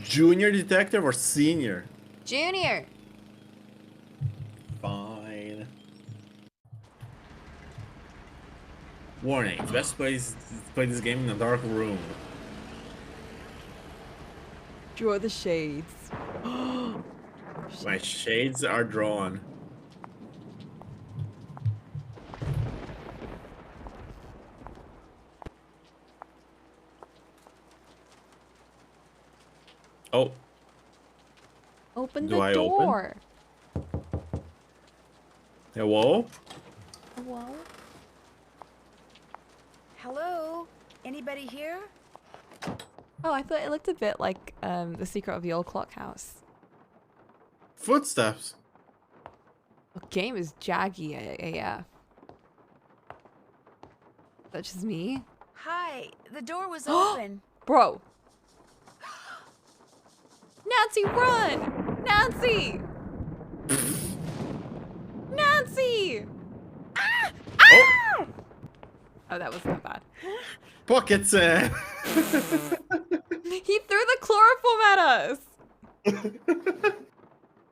Junior detective or senior? Junior. Fine. Warning, it's best place to play this game in a dark room. Draw the shades. My shades are drawn. Oh. Open Do the I door. Hello? Hello? Hello? Anybody here? Oh, I thought it looked a bit like The Secret of the Old Clock House. Footsteps. The game is jaggy AF. That's just me? Hi, the door was open. Bro. Nancy, run! Nancy! Nancy! Ah! Ah! Oh, that was not bad. Pockets. He threw the chloroform at us.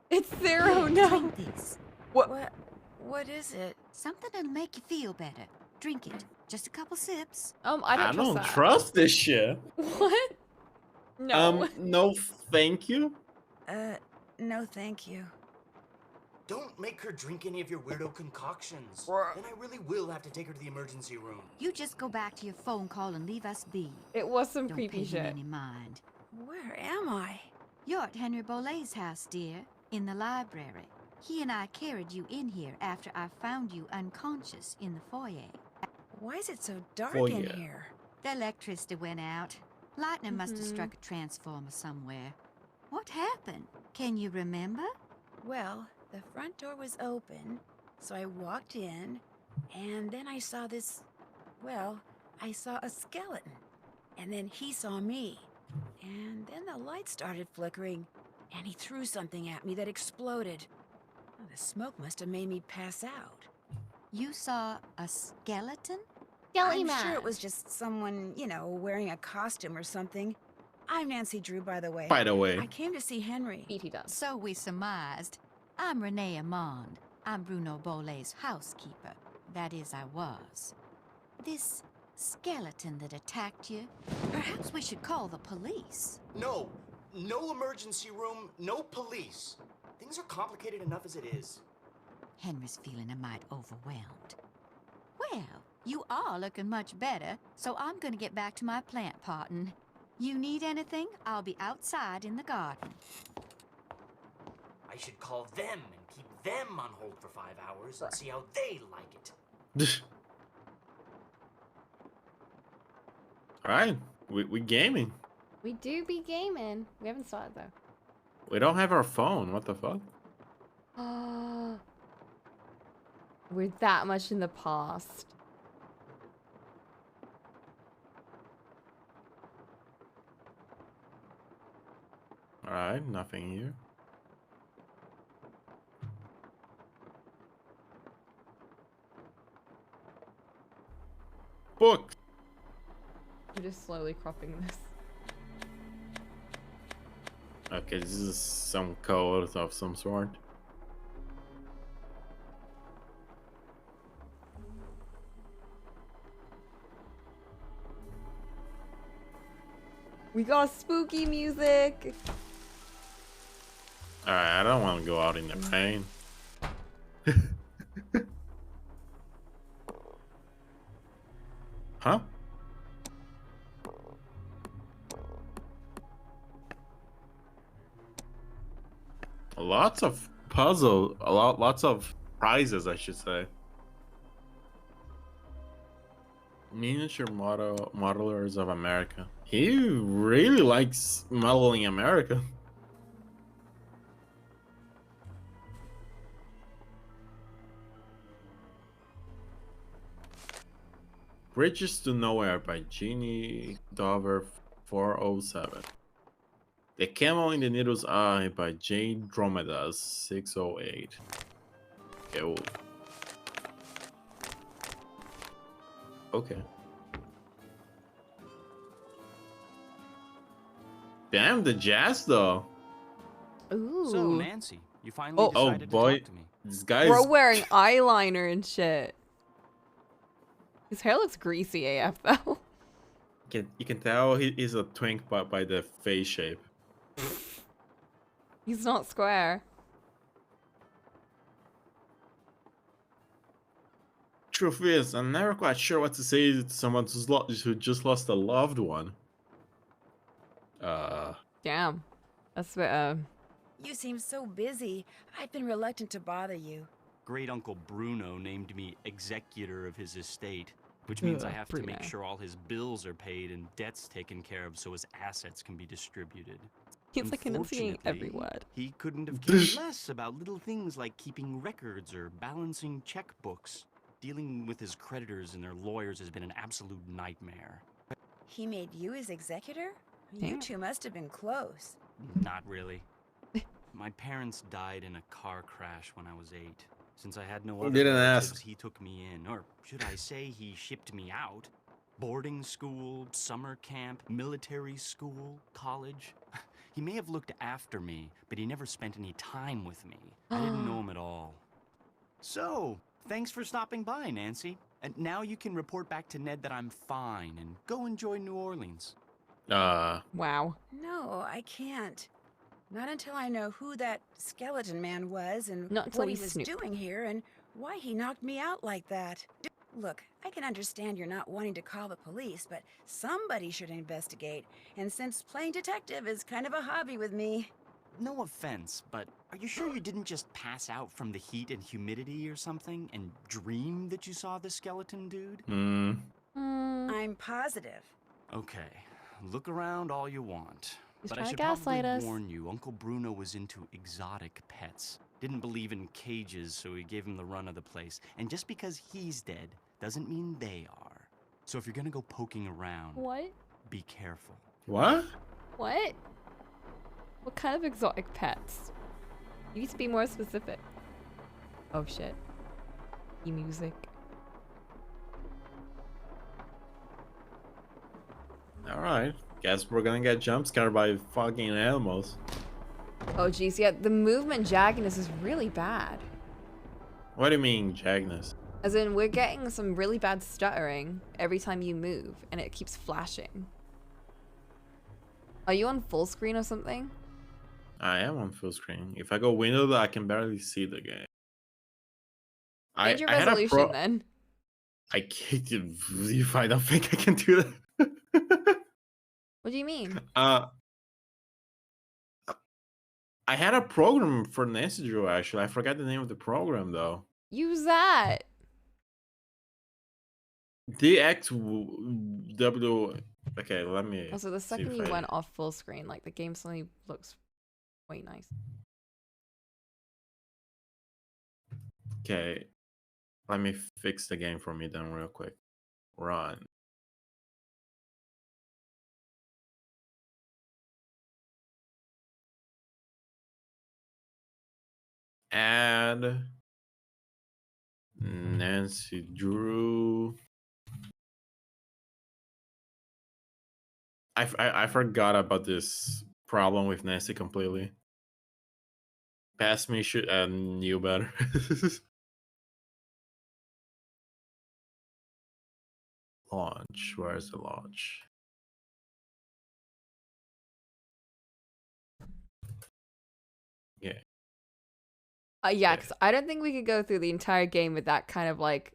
It's 0 now. Drink this. What is it? Something that'll make you feel better. Drink it. Just a couple sips. I don't trust this shit. What? No. No, thank you. No thank you. Don't make her drink any of your weirdo concoctions. Then I really will have to take her to the emergency room. You just go back to your phone call and leave us be. It was some Don't creepy pay shit. him any mind. Where am I? You're at Henry Bolet's house, dear, in the library. He and I carried you in here after I found you unconscious in the foyer. Why is it so dark Foyer. in here? The electricity went out. Lightning must have struck a transformer somewhere. What happened? Can you remember? Well, the front door was open, so I walked in, and then I saw this... Well, I saw a skeleton. And then he saw me. And then the light started flickering, and he threw something at me that exploded. Well, the smoke must have made me pass out. You saw a skeleton? I'm sure it was just someone, you know, wearing a costume or something. I'm Nancy Drew, by the way. By the way. I came to see Henry. He does. So we surmised. I'm Renee Amand. I'm Bruno Bolet's housekeeper. That is, I was. This skeleton that attacked you, perhaps we should call the police. No emergency room, no police. Things are complicated enough as it is. Henry's feeling a mite overwhelmed. Well, you are looking much better, so I'm gonna get back to my plant potting. You need anything? I'll be outside in the garden. I should call them and keep them on hold for 5 hours and see how they like it. Alright, we gaming. We do be gaming. We haven't started though. We don't have our phone. What the fuck? We're that much in the past. Alright, nothing here. Book. I'm just slowly cropping this. Okay, this is some code of some sort. We got spooky music. Alright, I don't want to go out in the rain. Huh? Lots of lots of prizes, I should say. Miniature modelers of America. He really likes modeling America. Bridges to Nowhere by Jeannie Dover 407. The Camel in the Needle's Eye by Jane Dromedas 608. Okay. Well. Okay. Damn, the jazz though. Ooh. So, Nancy, you finally Oh. Oh decided to boy, talk to me. this guy Bro is. wearing eyeliner and shit. His hair looks greasy AF though. You can tell he's a twink by the face shape. He's not square. Truth is, I'm never quite sure what to say to someone who just lost a loved one. Damn. That's a bit, You seem so busy. I've been reluctant to bother you. Great Uncle Bruno named me executor of his estate, which means I have to make Bruno. sure all his bills are paid and debts taken care of so his assets can be distributed. he's like enunciating every Unfortunately, word. he couldn't have cared less about little things like keeping records or balancing checkbooks. Dealing with his creditors and their lawyers has been an absolute nightmare. He made you his executor? Damn. You two must have been close. Not really. My parents died in a car crash when I was 8. Since I had no other Didn't relatives, ask. he took me in, or should I say he shipped me out. Boarding school, summer camp, military school, college. He may have looked after me, but he never spent any time with me. I didn't know him at all. So, thanks for stopping by, Nancy. And now you can report back to Ned that I'm fine and go enjoy New Orleans. Wow. No, I can't. Not until I know who that skeleton man was and Not until what we he was snoop. doing here and why he knocked me out like that. Look, I can understand you're not wanting to call the police, but somebody should investigate. And since playing detective is kind of a hobby with me. No offense, but are you sure you didn't just pass out from the heat and humidity or something and dream that you saw the skeleton dude? I'm positive. Okay, look around all you want. He's But I trying to should gaslight probably us. warn you, Uncle Bruno was into exotic pets. Didn't believe in cages, so he gave him the run of the place. And just because he's dead doesn't mean they are. So if you're gonna go poking around, What? be careful. What? What? What kind of exotic pets? You need to be more specific. Oh shit. E-music. Alright. Guess we're gonna get jump scared by fucking animals. Oh geez, yeah, the movement jagginess is really bad. What do you mean, Jagnus? As in, we're getting some really bad stuttering every time you move, and it keeps flashing. Are you on full screen or something? I am on full screen. If I go window, I can barely see the game. Change your I had a resolution then. I can't. If I don't think I can do that. What do you mean? I had a program for Nancy Drew actually. I forgot the name of the program though. Use that. DXW. Okay, let me. Also, the see second if you I- went off full screen, like the game suddenly looks quite nice. Okay, let me fix the game for me then real quick. Run. Add Nancy Drew. I forgot about this problem with Nancy completely. Past me should knew better. Launch. Where's the launch? Yeah. Yeah, Yeah. because I don't think we could go through the entire game with that kind of like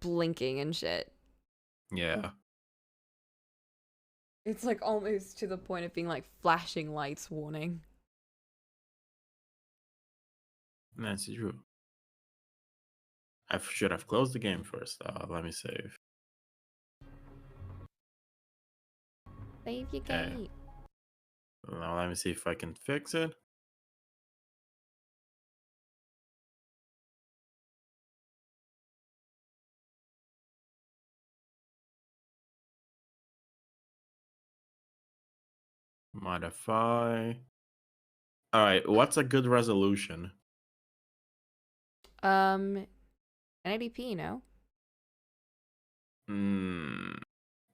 blinking and shit. Yeah. It's like almost to the point of being like flashing lights warning. Nancy Drew. I should have closed the game first. Let me save. Save your Okay. game. Now let me see if I can fix it. Modify. All right, what's a good resolution? 1080p, no?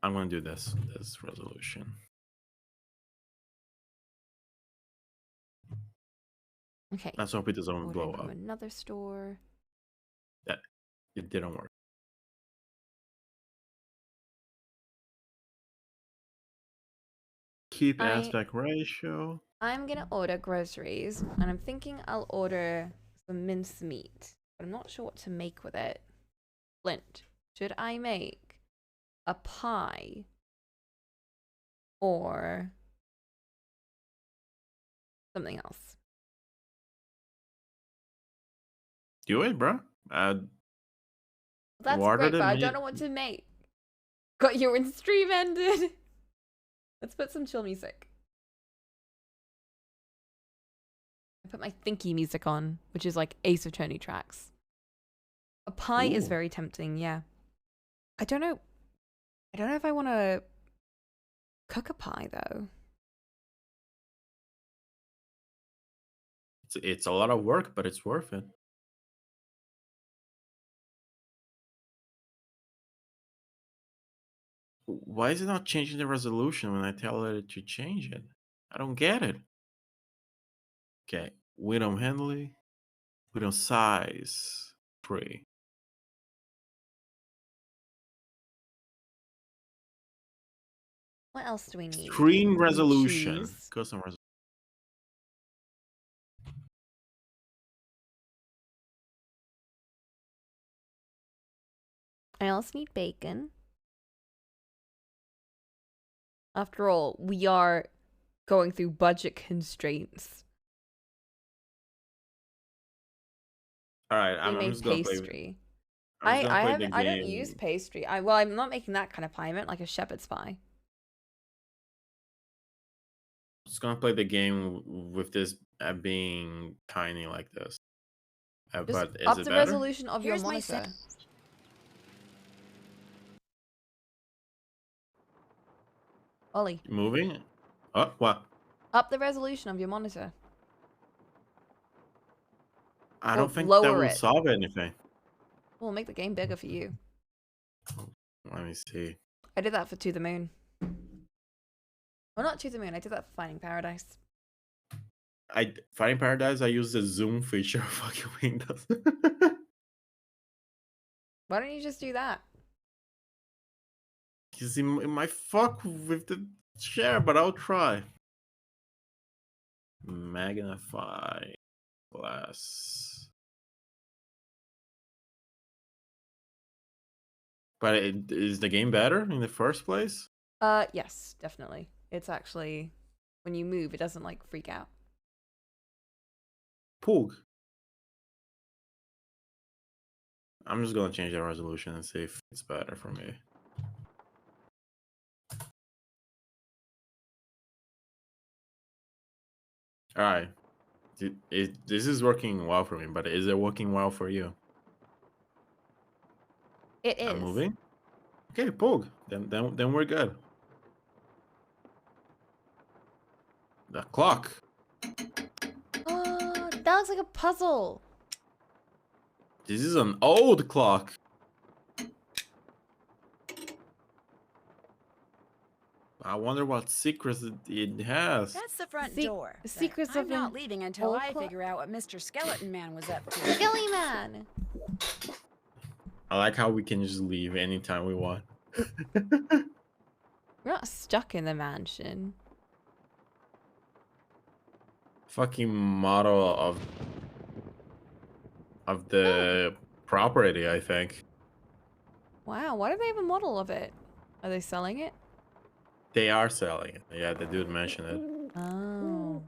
I'm gonna do this resolution. Okay. Let's hope it doesn't Order blow from up. another store. That it didn't work. Keep aspect ratio. I'm gonna order groceries, and I'm thinking I'll order some minced meat, but I'm not sure what to make with it. Flint, should I make a pie or something else? Do it, bro. That's Water great, the but I meat. don't know what to make. Got your in stream ended. Let's put some chill music. I put my thinky music on, which is like Ace Attorney tracks. A pie is Ooh. very tempting, yeah. I don't know if I want to cook a pie though. It's a lot of work, but it's worth it. Why is it not changing the resolution when I tell it to change it? I don't get it. Okay, width handling, width size 3. What else do we need? Screen We need resolution, cheese. custom resolution. I also need bacon. After all, we are going through budget constraints. All right, We I'm made just gonna play. pastry. I'm just gonna play the I game. don't use pastry. I'm not making that kind of pie. I meant like a shepherd's pie. Just gonna play the game with this being tiny like this. Just But is up it the better? resolution of Here's your my monitor. Ollie, Moving? Oh, what? up the resolution of your monitor. I Or don't think that lower will it. solve anything. We'll make the game bigger for you. Let me see. I did that for To the Moon. Well, not To the Moon. I did that for Finding Paradise. Finding Paradise, I use the zoom feature of fucking Windows. Why don't you just do that? Because it might fuck with the share, but I'll try. Magnify glass. But is the game better in the first place? Yes, definitely. It's actually, when you move, it doesn't like freak out. Poog. I'm just gonna change the resolution and see if it's better for me. All right. This is working well for me, but is it working well for you? It is. I'm moving. Okay, Poog. Then we're good. The clock. Oh, that looks like a puzzle. This is an old clock. I wonder what secrets it has. That's the front Se- door. the but secrets I'm of not an leaving until old I clock? figure out what Mr. Skeleton Man was up to. Silly man. I like how we can just leave anytime we want. We're not stuck in the mansion. Fucking model of the property, I think. Wow, why do they have a model of it? Are they selling it? They are selling it. Yeah, the dude mentioned it. Oh.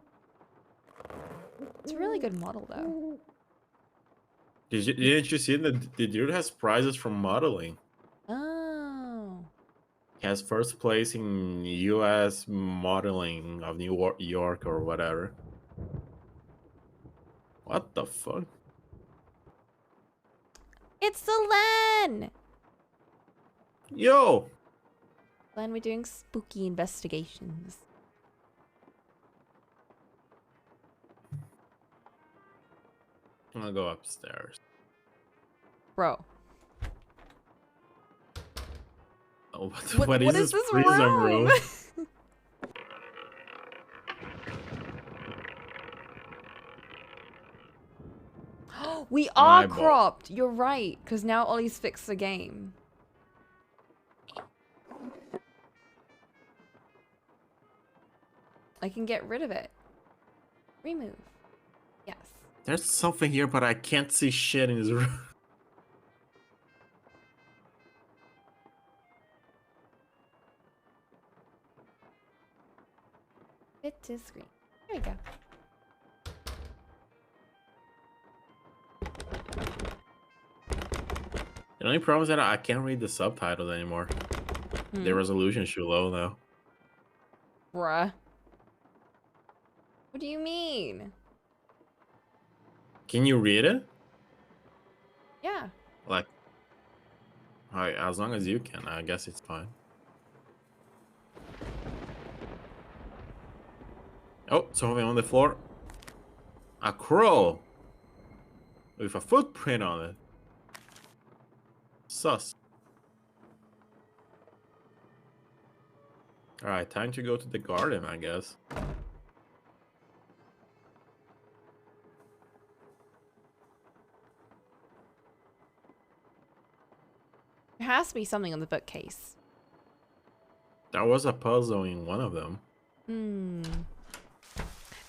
It's a really good model, though. Didn't you see that the dude has prizes from modeling? Oh. He has first place in U.S. modeling of New York or whatever. What the fuck? It's the Len! Yo! Len, we're doing spooky investigations. I'm gonna go upstairs. Bro. Oh, what is this prison room? We An are eyeball. cropped. You're right, because now Ollie's fixed the game. I can get rid of it. Remove. Yes. There's something here, but I can't see shit in this room. Fit to screen. There we go. The only problem is that I can't read the subtitles anymore. The resolution's too low now. Bruh. What do you mean? Can you read it? Yeah. Like, alright, as long as you can, I guess it's fine. Oh, something on the floor. A crow with a footprint on it. Sus. Alright, time to go to the garden, I guess. There has to be something on the bookcase. There was a puzzle in one of them.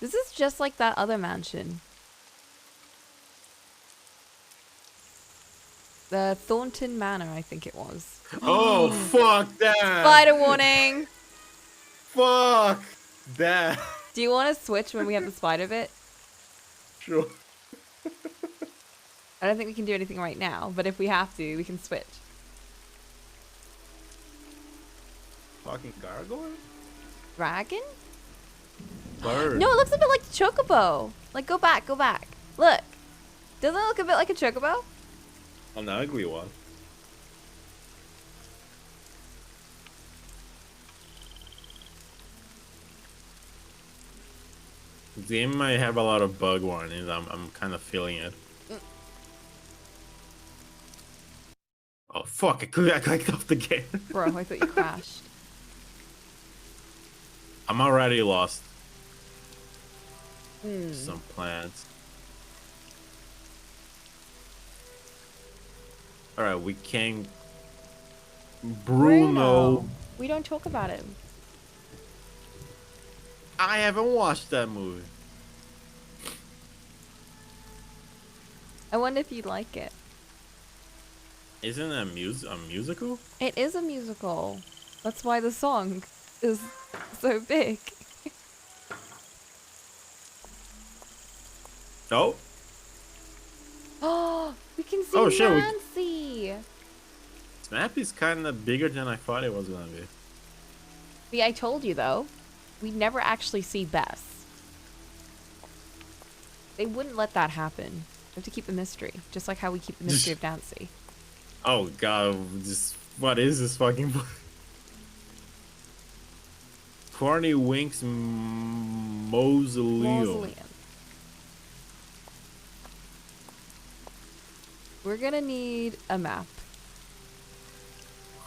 This is just like that other mansion. The Thornton Manor, I think it was. Oh, fuck that! Spider warning! Fuck that! Do you want to switch when we have the spider bit? Sure. I don't think we can do anything right now, but if we have to, we can switch. Fucking gargoyle? Dragon? Bird. No, it looks a bit like the chocobo. Like, go back, go back. Look. Doesn't it look a bit like a chocobo? An ugly one. The game might have a lot of bug warnings. I'm kind of feeling it. Oh fuck! I clicked off the game. Bro, I thought you crashed. I'm already lost. Some plants. All right, we can. Bruno. We don't talk about him. I haven't watched that movie. I wonder if you'd like it. Isn't it a musical? It is a musical. That's why the song is so big. Oh. Oh, we can see Oh, shit, Nancy. This map is kind of bigger than I thought it was gonna be. See, I told you though, we never actually see Bess. They wouldn't let that happen. We have to keep the mystery, just like how we keep the mystery of Nancy. Oh god, what is this fucking Corny Winks Mausoleum. We're gonna need a map.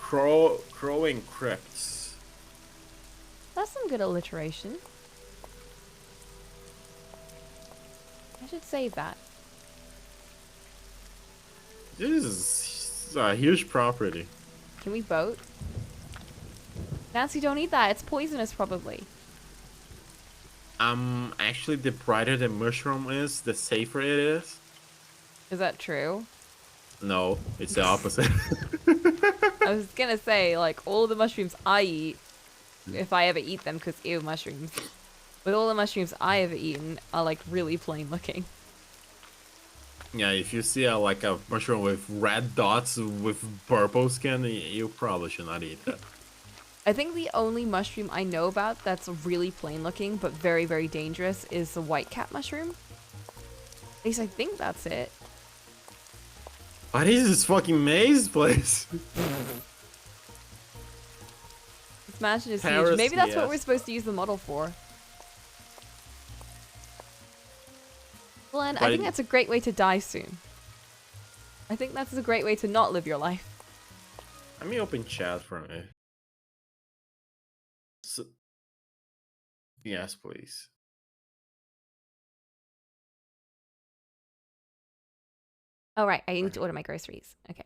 Crowing Crypts. That's some good alliteration. I should save that. This is a huge property. Can we boat? Nancy, don't eat that. It's poisonous, probably. Actually, the brighter the mushroom is, the safer it is. Is that true? No, it's the opposite. I was gonna say, like, all the mushrooms I eat, if I ever eat them, because ew, mushrooms. But all the mushrooms I ever eaten are, like, really plain looking. Yeah, if you see a mushroom with red dots with purple skin, you probably should not eat that. I think the only mushroom I know about that's really plain looking, but very, very dangerous, is the white cat mushroom. At least I think that's it. What is this fucking maze place? This mansion is Paris, huge. Maybe that's what yes. we're supposed to use the model for. Glenn, I think that's a great way to die soon. I think that's a great way to not live your life. Let me open chat for me. So, yes, please. Oh, right. I need to order my groceries. Okay.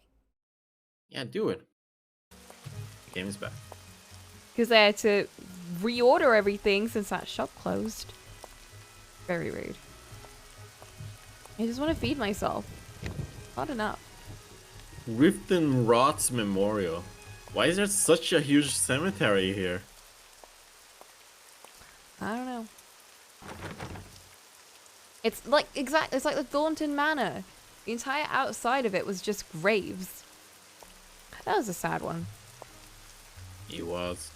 Yeah, do it. Game is back. Because I had to reorder everything since that shop closed. Very rude. I just want to feed myself. Not enough. Riften Roth's Memorial. Why is there such a huge cemetery here? I don't know. It's like it's like the Thornton Manor. The entire outside of it was just graves. That was a sad one. He was.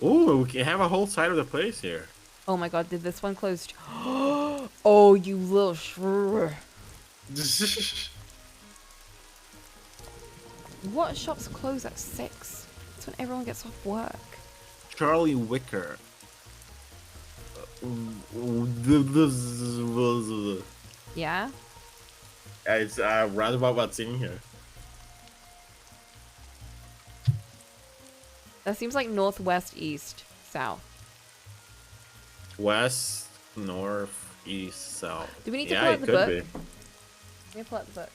Ooh, we can have a whole side of the place here. Oh my god, did this one close? Oh, you little shrew. What shops close at 6? That's when everyone gets off work. Charlie Wicker. Yeah? It's right about what's in here. That seems like northwest, east, south. West, north, east, south. Do we need to Yeah, pull out it the could book? be. Let me pull out the book.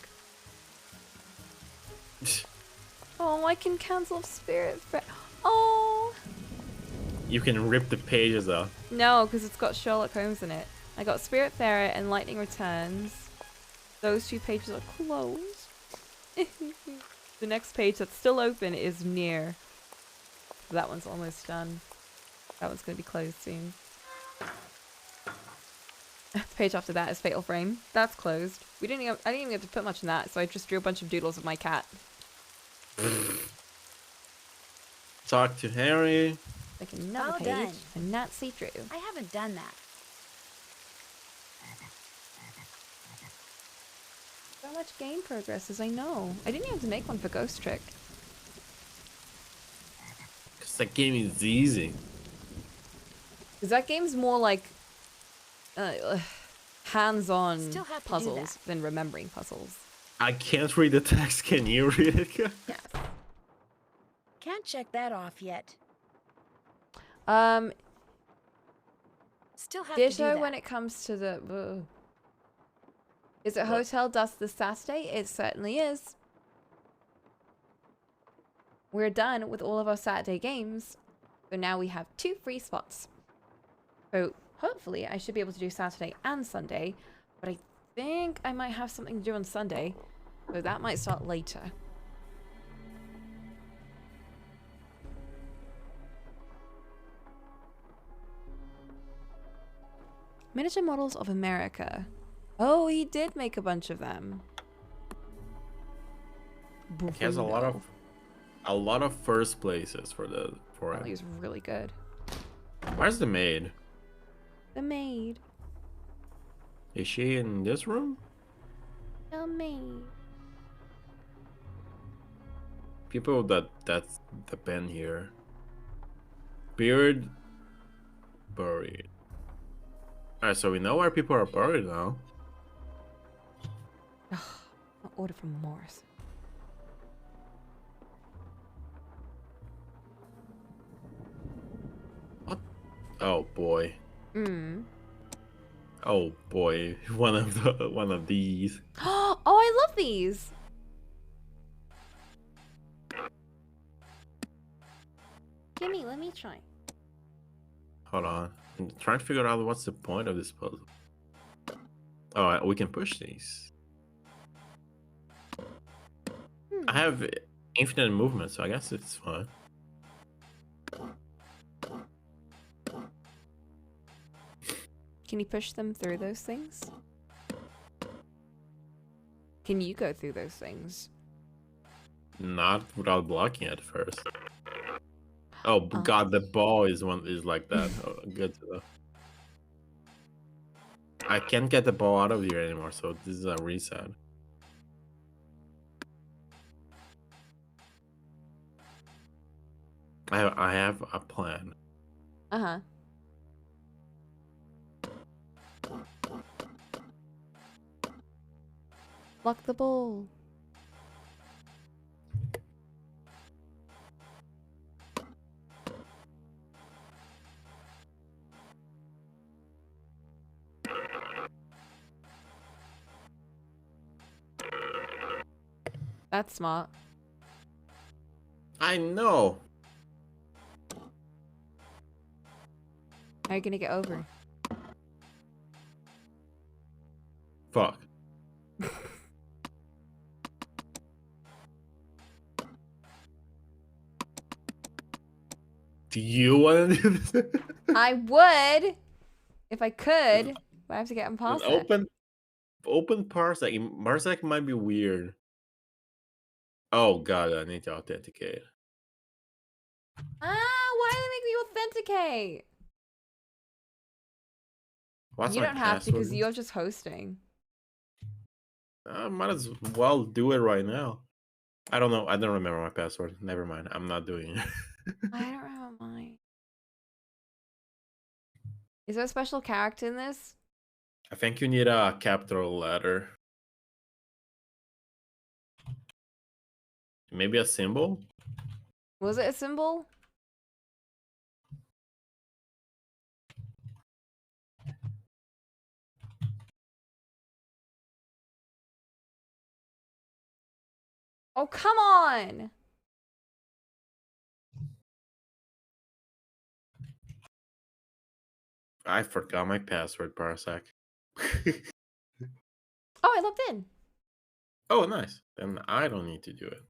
Oh, I can cancel Spirit Fair. Oh! You can rip the pages out. No, because it's got Sherlock Holmes in it. I got Spirit Fair and Lightning Returns. Those 2 pages are closed. The next page that's still open is Near. That one's almost done. That one's going to be closed soon. The page after that is Fatal Frame. That's closed. I didn't even get to put much in that, so I just drew a bunch of doodles of my cat. Talk to Harry. Like another All page. done. And Nancy drew. I haven't done that. So much game progress as I know. I didn't even have to make one for Ghost Trick. Because that game is easy. Because that game's more like hands-on Still have to do puzzles that. than remembering puzzles. I can't read the text. Can you read it? Yes. Can't check that off yet. Still have to do Ditto that. when it comes to the... Is it Hotel Dust this Saturday? It certainly is. We're done with all of our Saturday games. So now we have 2 free spots. So hopefully I should be able to do Saturday and Sunday. But I think I might have something to do on Sunday. So that might start later. Miniature Models of America. Oh, he did make a bunch of them. He has a lot of first places for Oh, it. he's really good. Where's the maid? The maid. Is she in this room? The maid. People that's the pen here. Beard buried. Alright, so we know where people are buried now. I'll order from Morris. What? Oh boy. Oh boy. One of these. Oh, I love these. Gimme, let me try. Hold on. I'm trying to figure out what's the point of this puzzle. Oh, we can push these. I have infinite movement, so I guess it's fine. Can you push them through those things? Can you go through those things? Not without blocking it first. Oh god, the ball is like that. Oh, good to know. I can't get the ball out of here anymore, so this is a reset. I have a plan. Uh-huh. Block the ball. That's smart. I know. How are you gonna get over? Fuck. Do you want to do this? I would, if I could, but I have to get him An past it. open parsec. Parsec might be weird. Oh god, I need to authenticate. Why do they make me authenticate? What's You my don't have to, because password? you're just hosting. I might as well do it right now. I don't know. I don't remember my password. Never mind. I'm not doing it. I don't remember mine. Is there a special character in this? I think you need a capital letter. Maybe a symbol? Was it a symbol? Oh, come on! I forgot my password, Parsec. Oh, I logged in. Oh, nice. Then I don't need to do it.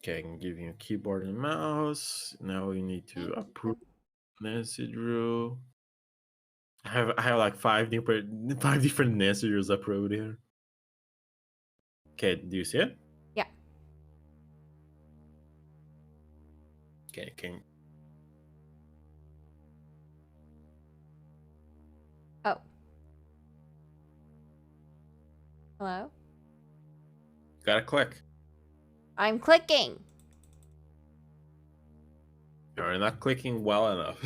Okay, I can give you a keyboard and mouse. Now we need to approve message rule. I have like five different messages approved here. Okay, do you see it? Yeah. Okay, can Oh. Hello? gotta click. I'm clicking. You're not clicking well enough.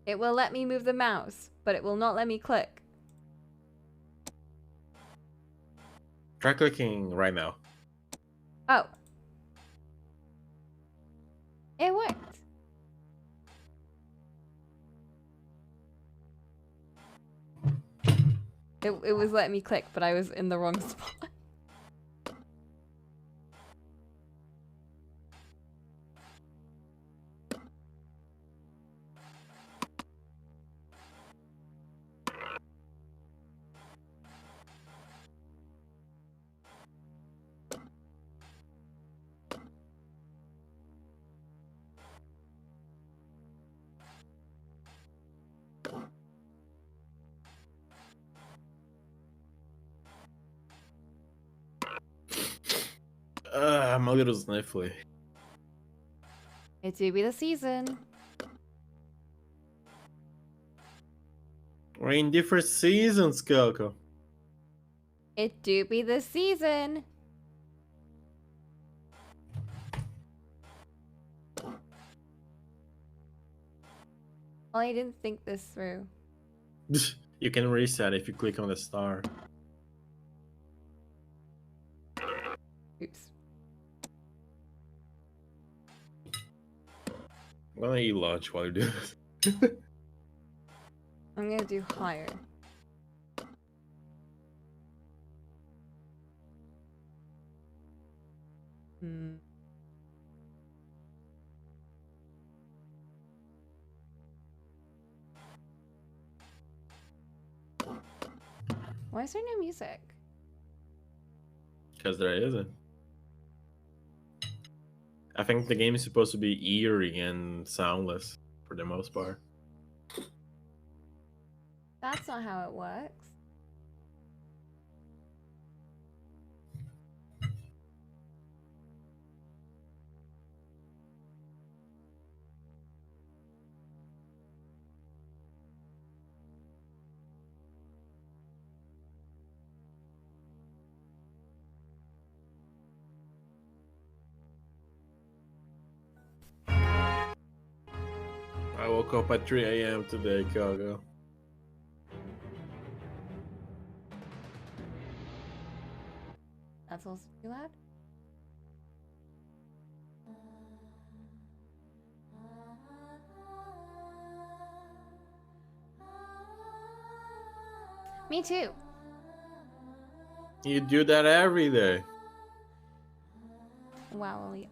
It will let me move the mouse, but it will not let me click. Try clicking right now. Oh. It worked. It was letting me click, but I was in the wrong spot. I'm a little sniffly. It do be the season. We're in different seasons, Coco. It do be the season. Ollie didn't think this through. You can reset if you click on the star. Oops. I'm gonna eat lunch while you do this. I'm gonna do higher. Hmm. Why is there no music? Because there isn't. I think the game is supposed to be eerie and soundless for the most part. That's not how it works. I woke up at 3 a.m. today, Coco. That's also too loud? Me too. You do that every day. Wow, Ollie.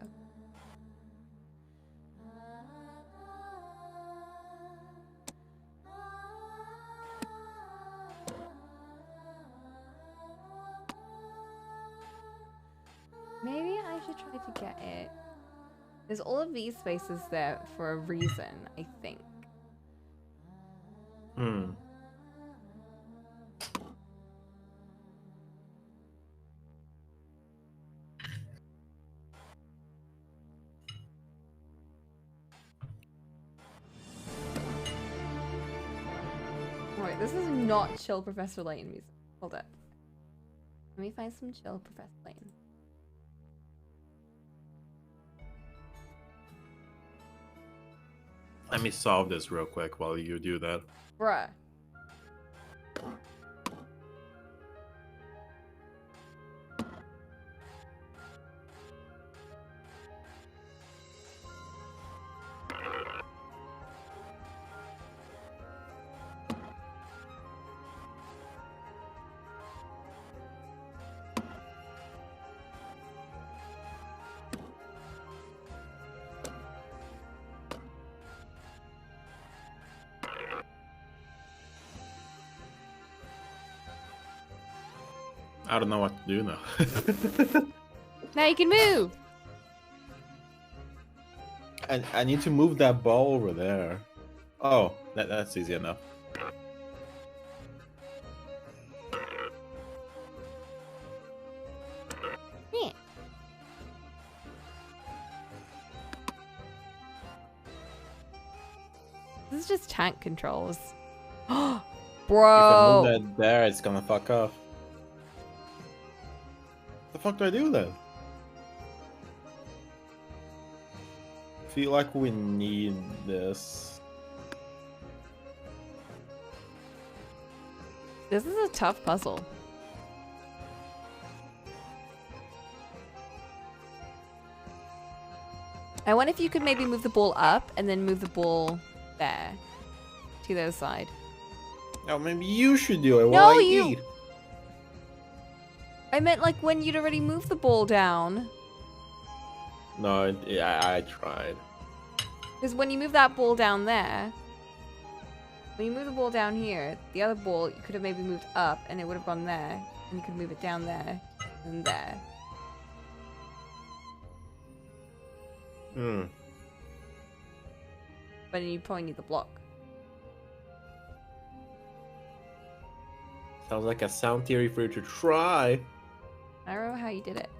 Maybe I should try to get it. There's all of these spaces there for a reason, I think. Hmm. Alright, this is not chill Professor Layton music. Hold up. Let me find some chill Professor Layton. Let me solve this real quick while you do that. Bruh. I don't know what to do now. Now you can move! I need to move that ball over there. Oh, that's easy enough. Yeah. This is just tank controls. Bro! If I move that there, it's gonna fuck off. What the fuck do I do then? Feel like we need this. This is a tough puzzle. I wonder if you could maybe move the ball up and then move the ball there. To the other side. Oh, maybe you should do it No, while I you- eat. I meant like when you'd already moved the ball down. No, I tried. Because when you move that ball down there, when you move the ball down here, the other ball you could have maybe moved up and it would have gone there. And you could move it down there and there. Hmm. But then you probably need the block. Sounds like a sound theory for you to try. I don't know how you did it.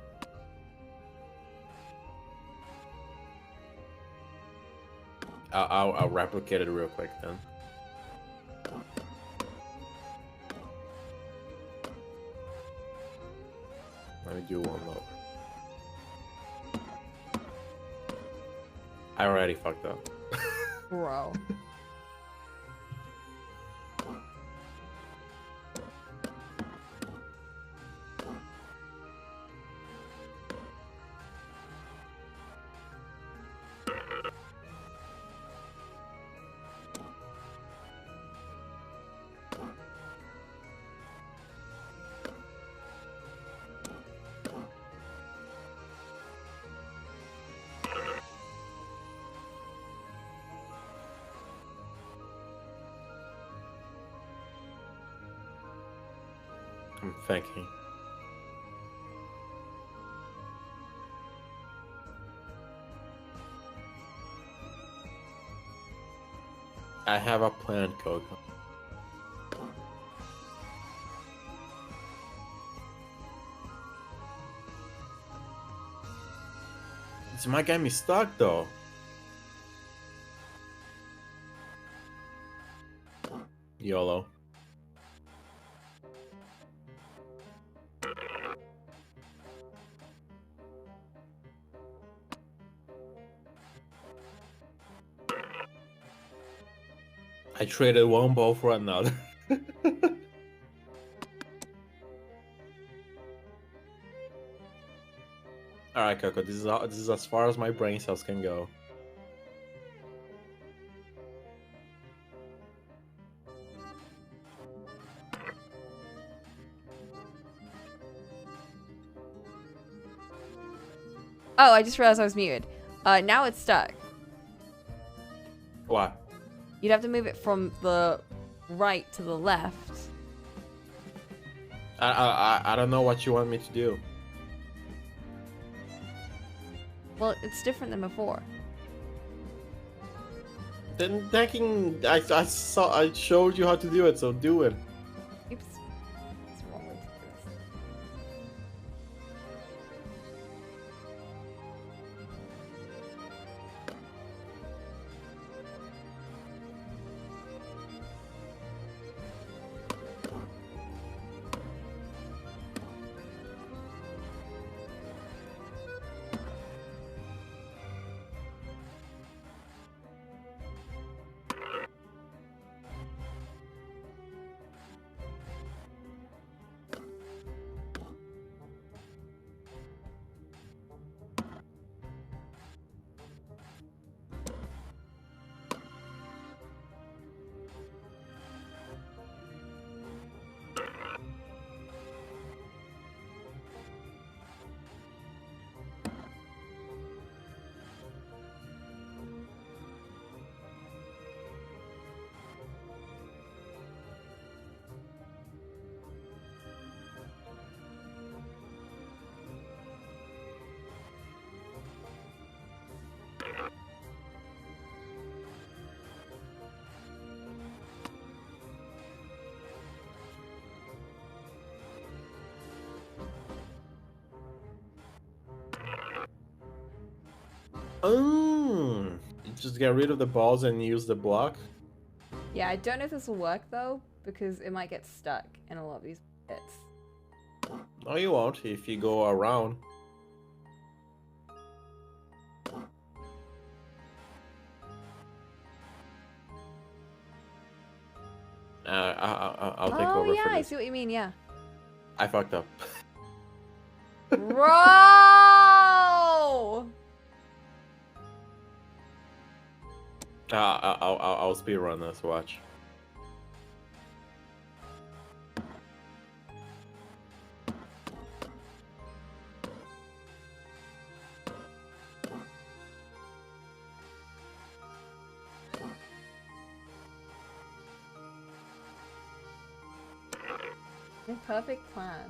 I'll replicate it real quick then. Let me do one more. I already fucked up. Bro. I'm thinking. I have a plan, Coco. This might get me stuck though. YOLO. I traded one ball for another. Alright, Coco, this is as far as my brain cells can go. Oh, I just realized I was muted. Now it's stuck. What? You'd have to move it from the right to the left. I don't know what you want me to do. Well, it's different than before. Then I showed you how to do it, so do it. Oops. That's the wrong way to do this. You just get rid of the balls and use the block. Yeah, I don't know if this will work though, because it might get stuck in a lot of these bits. No, you won't if you go around. I'll take Oh over yeah, for I this. see what you mean. Yeah. I fucked up. Bro! I'll speed run this. Watch. The perfect plan.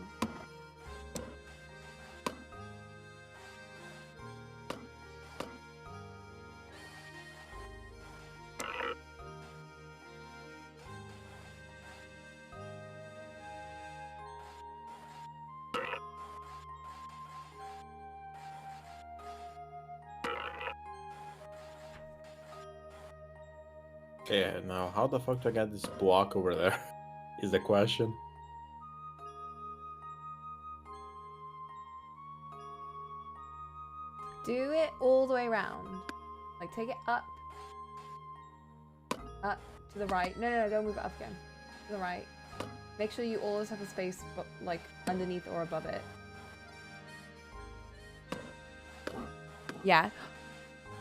Okay, now how the fuck do I get this block over there? Is the question. Do it all the way around. Like, take it up. Up to the right. No, don't move it up again. To the right. Make sure you always have a space, but like underneath or above it. Yeah.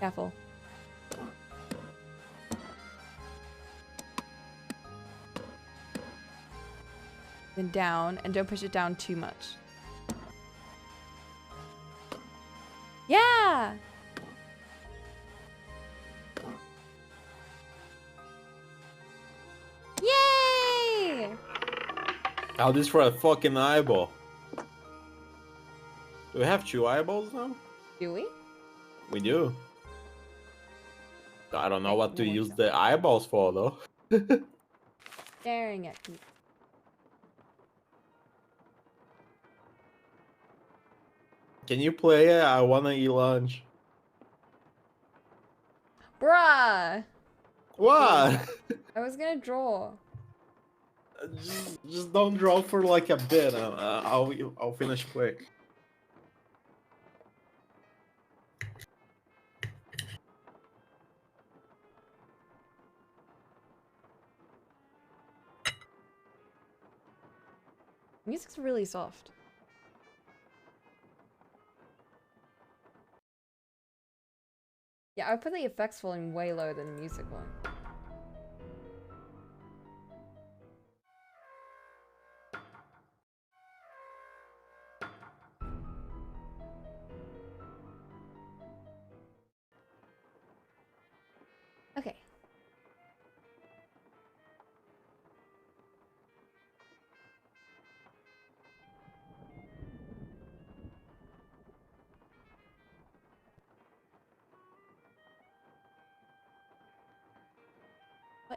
Careful. Then down, and don't push it down too much. Yeah! Yay! All this for a fucking eyeball. Do we have 2 eyeballs now? Do we? We do. I don't know Okay, what to no one use shot. the eyeballs for though. Staring at people. Can you play it? I wanna eat lunch. Bruh! What? I was gonna draw. just don't draw for like a bit. I'll finish quick. Music's really soft. Yeah, I would put the effects volume way lower than the music one.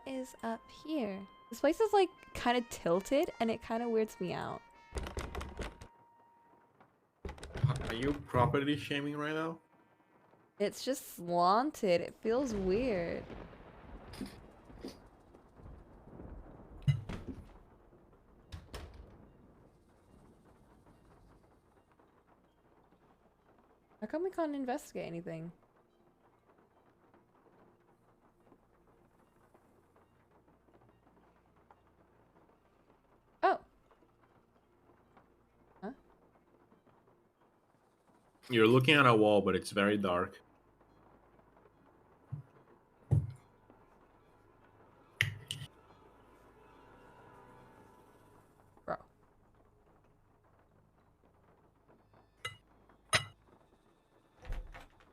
is up here? This place is like kind of tilted and it kind of weirds me out. Are you property shaming right now? It's just slanted. It feels weird. How come we can't investigate anything? Oh. Huh? You're looking at a wall, but it's very dark. Bro.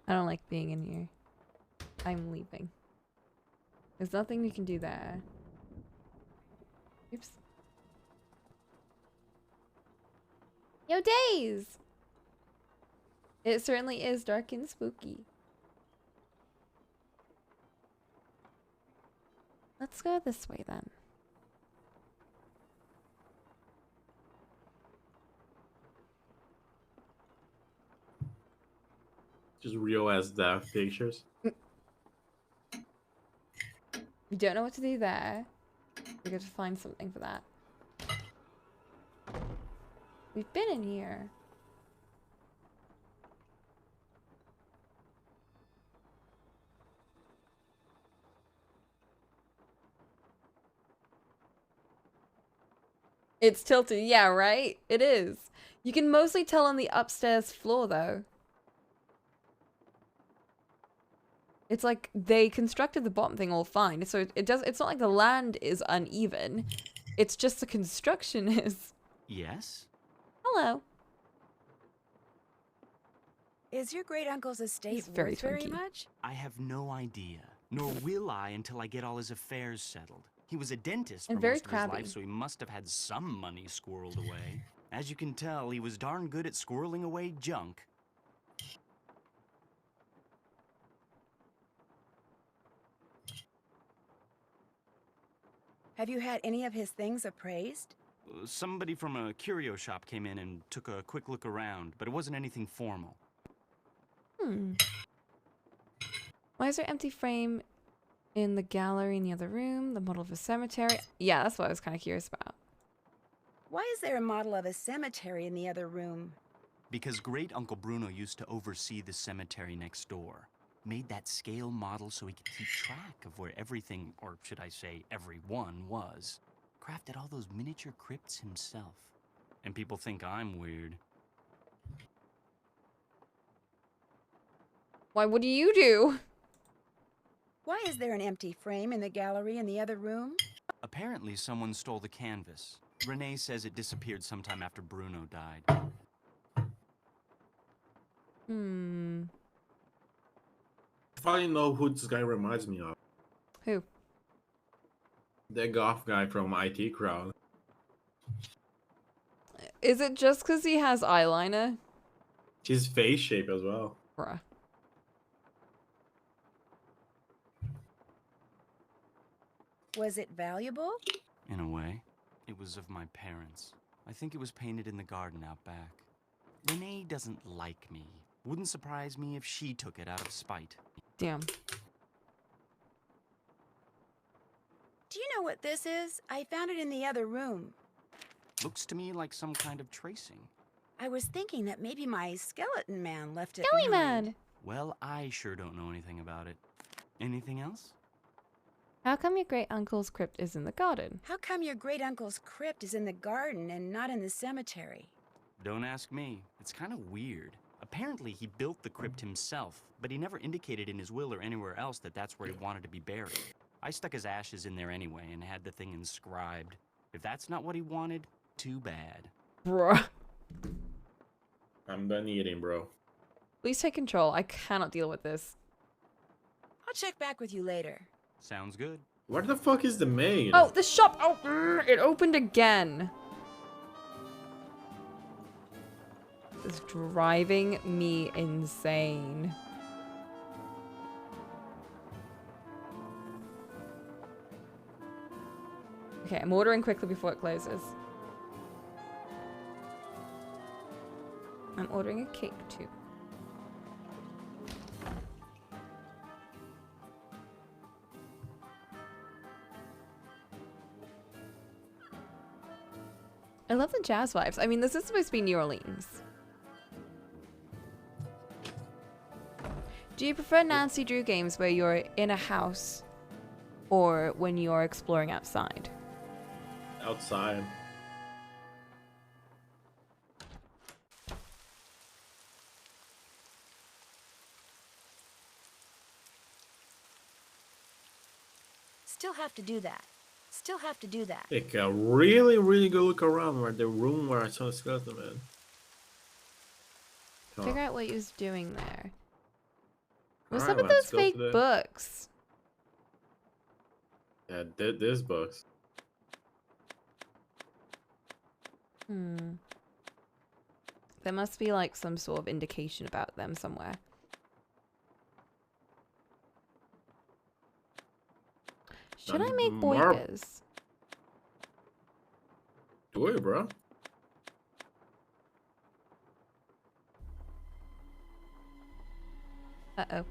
I don't like being in here. I'm leaving. There's nothing you can do there. Oops. Yo, Days! It certainly is dark and spooky. Let's go this way then. Just real as death pictures. We don't know what to do there. We got to find something for that. We've been in here. It's tilted, yeah, right? It is. You can mostly tell on the upstairs floor though. It's like they constructed the bottom thing all fine. So it's not like the land is uneven. It's just the construction is. Yes? Hello. Is your great uncle's estate He's very worth very twinky. much? I have no idea. Nor will I until I get all his affairs settled. He was a dentist And for very most of his crabby. life, so he must have had some money squirreled away. As you can tell, he was darn good at squirreling away junk. Have you had any of his things appraised? Somebody from a curio shop came in and took a quick look around, but it wasn't anything formal. Why is there empty frame in the gallery in the other room? The model of a cemetery? Yeah, that's what I was kind of curious about. Why is there a model of a cemetery in the other room? Because great Uncle Bruno used to oversee the cemetery next door. Made that scale model so he could keep track of where everything, or should I say everyone, was. Crafted all those miniature crypts himself. And people think I'm weird. Why, what do you do? Why is there an empty frame in the gallery in the other room? Apparently someone stole the canvas. Renee says it disappeared sometime after Bruno died. If I know who this guy reminds me of. Who? The goth guy from IT Crowd. Is it just because he has eyeliner? His face shape as well. Bruh. Was it valuable? In a way, it was of my parents. I think it was painted in the garden out back. Renee doesn't like me. Wouldn't surprise me if she took it out of spite. Damn. Do you know what this is? I found it in the other room. Looks to me like some kind of tracing. I was thinking that maybe my skeleton man left it Skelly behind. man! Well, I sure don't know anything about it. Anything else? How come your great uncle's crypt is in the garden? How come your great uncle's crypt is in the garden and not in the cemetery? Don't ask me. It's kind of weird. Apparently, he built the crypt himself, but he never indicated in his will or anywhere else that that's where he wanted to be buried. I stuck his ashes in there anyway and had the thing inscribed. If that's not what he wanted, too bad. Bruh. I'm done eating, bro. Please take control. I cannot deal with this. I'll check back with you later. Sounds good. Where the fuck is the maid? Oh, the shop! Oh, it opened again. It's driving me insane. Okay, I'm ordering quickly before it closes. I'm ordering a cake too. I love the jazz vibes. I mean, this is supposed to be New Orleans. Do you prefer Nancy Drew games where you're in a house or when you're exploring outside? Outside. Still have to do that. Still have to do that. Take a really, really good look around where the room where I saw the skeleton man. Figure out what he was doing there. What's Alright, up with let's those go fake to the- books? Yeah, this books. Hmm. There must be like some sort of indication about them somewhere. Should I make boigas? Do it, bro. Uh-oh.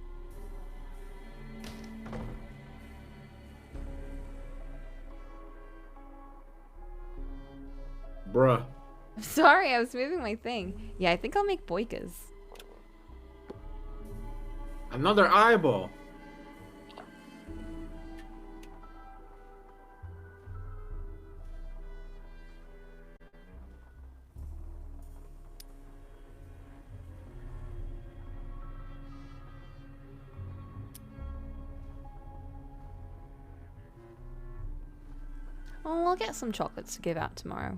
Bruh. I'm sorry, I was moving my thing. Yeah, I think I'll make boigas. Another eyeball. Oh, I'll get some chocolates to give out tomorrow.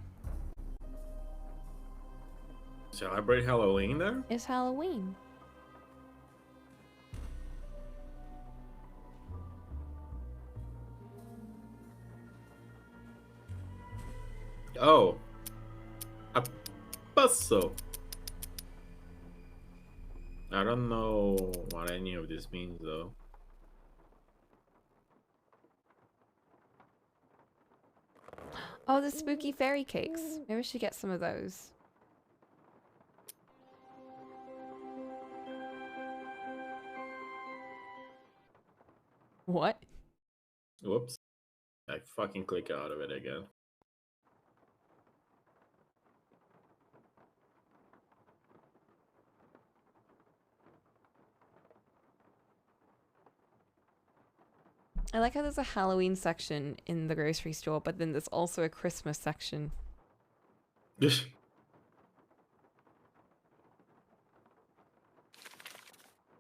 Celebrate Halloween there? It's Halloween. Oh. A puzzle. I don't know what any of this means though. Oh, the spooky fairy cakes. Maybe we should get some of those. What? Whoops. I fucking click out of it again. I like how there's a Halloween section in the grocery store, but then there's also a Christmas section.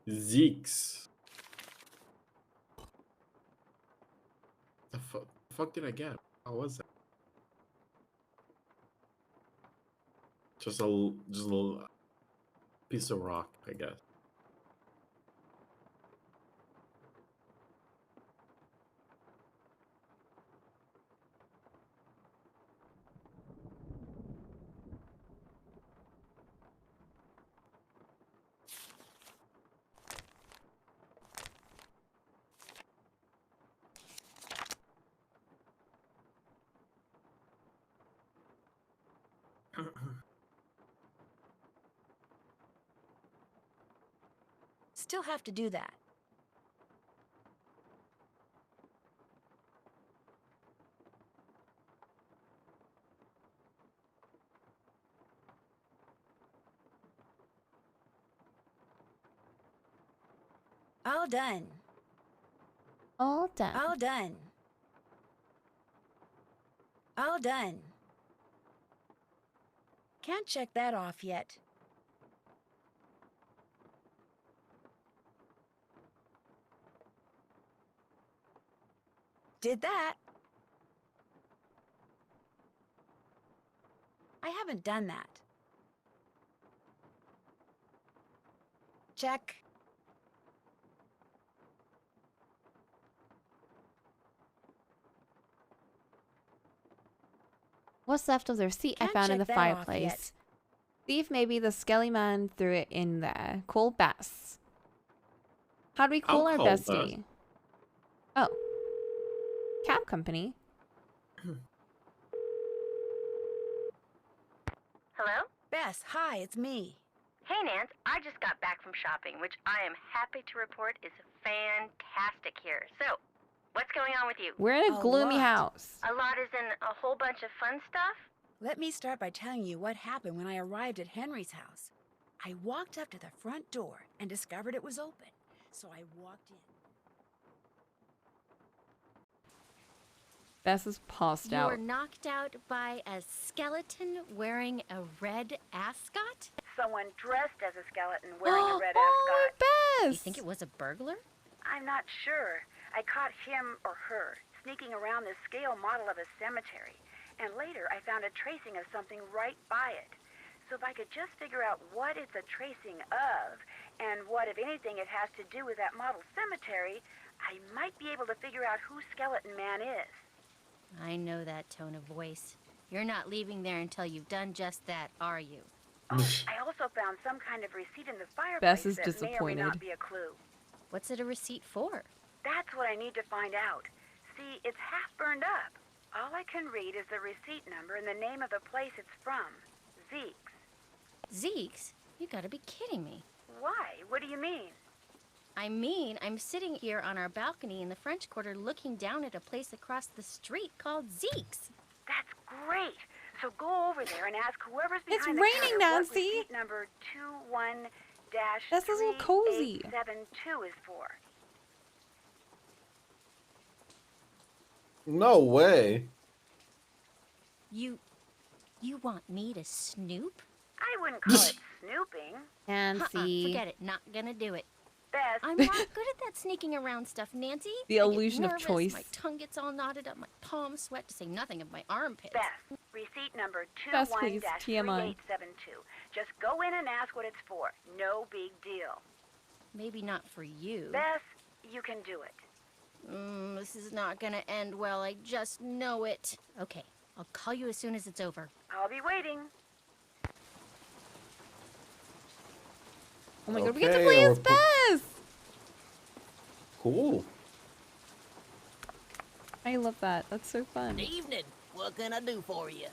Zeeks. The fuck did I get? How was that? Just a little piece of rock, I guess. Still have to do that. All done. All done. All done. All done. Can't check that off yet. Did that. I haven't done that. Check. What's left of the receipt I Can't found in the check that off fireplace? yet. Thief, maybe the skelly man threw it in there. Call Bess. How do we call I'll our call bestie? Oh. Cab company? Hello? Bess, hi, it's me. Hey, Nance. I just got back from shopping, which I am happy to report is fantastic here. So, what's going on with you? We're in a A gloomy lot. house. A lot is in a whole bunch of fun stuff? Let me start by telling you what happened when I arrived at Henry's house. I walked up to the front door and discovered it was open. So I walked in. Bess is passed You out. were knocked out by a skeleton wearing a red ascot? Someone dressed as a skeleton wearing a red Oh, ascot. Bess! You think it was a burglar? I'm not sure. I caught him or her sneaking around the scale model of a cemetery. And later I found a tracing of something right by it. So if I could just figure out what it's a tracing of, and what, if anything, it has to do with that model cemetery, I might be able to figure out who Skeleton Man is. I know that tone of voice. You're not leaving there until you've done just that, are you? Oh, I also found some kind of receipt in the fireplace Bess is that may or may not disappointed. be a clue. What's it a receipt for? That's what I need to find out. See, it's half burned up. All I can read is the receipt number and the name of the place it's from. Zeke's. Zeke's? You gotta be kidding me. Why? What do you mean? I mean, I'm sitting here on our balcony in the French Quarter looking down at a place across the street called Zeke's. That's great. So go over there and ask whoever's It's behind raining, the counter Nancy. what receipt number 21-3872 That's a little cozy. is for. No way. You want me to snoop? I wouldn't call it snooping. Nancy. Forget it. Not gonna do it. Bess, I'm not good at that sneaking around stuff, Nancy. The I get illusion of nervous, choice. My tongue gets all knotted up, my palms sweat, to say nothing of my armpits. Bess, receipt number Bess, please, 21-3872. TMI. Just go in and ask what it's for. No big deal. Maybe not for you. Bess, you can do it. This is not gonna end well. I just know it. Okay, I'll call you as soon as it's over. I'll be waiting. Oh my god, we get to play Okay, as Bess! Cool. I love that. That's so fun. Evening. What can I do for you?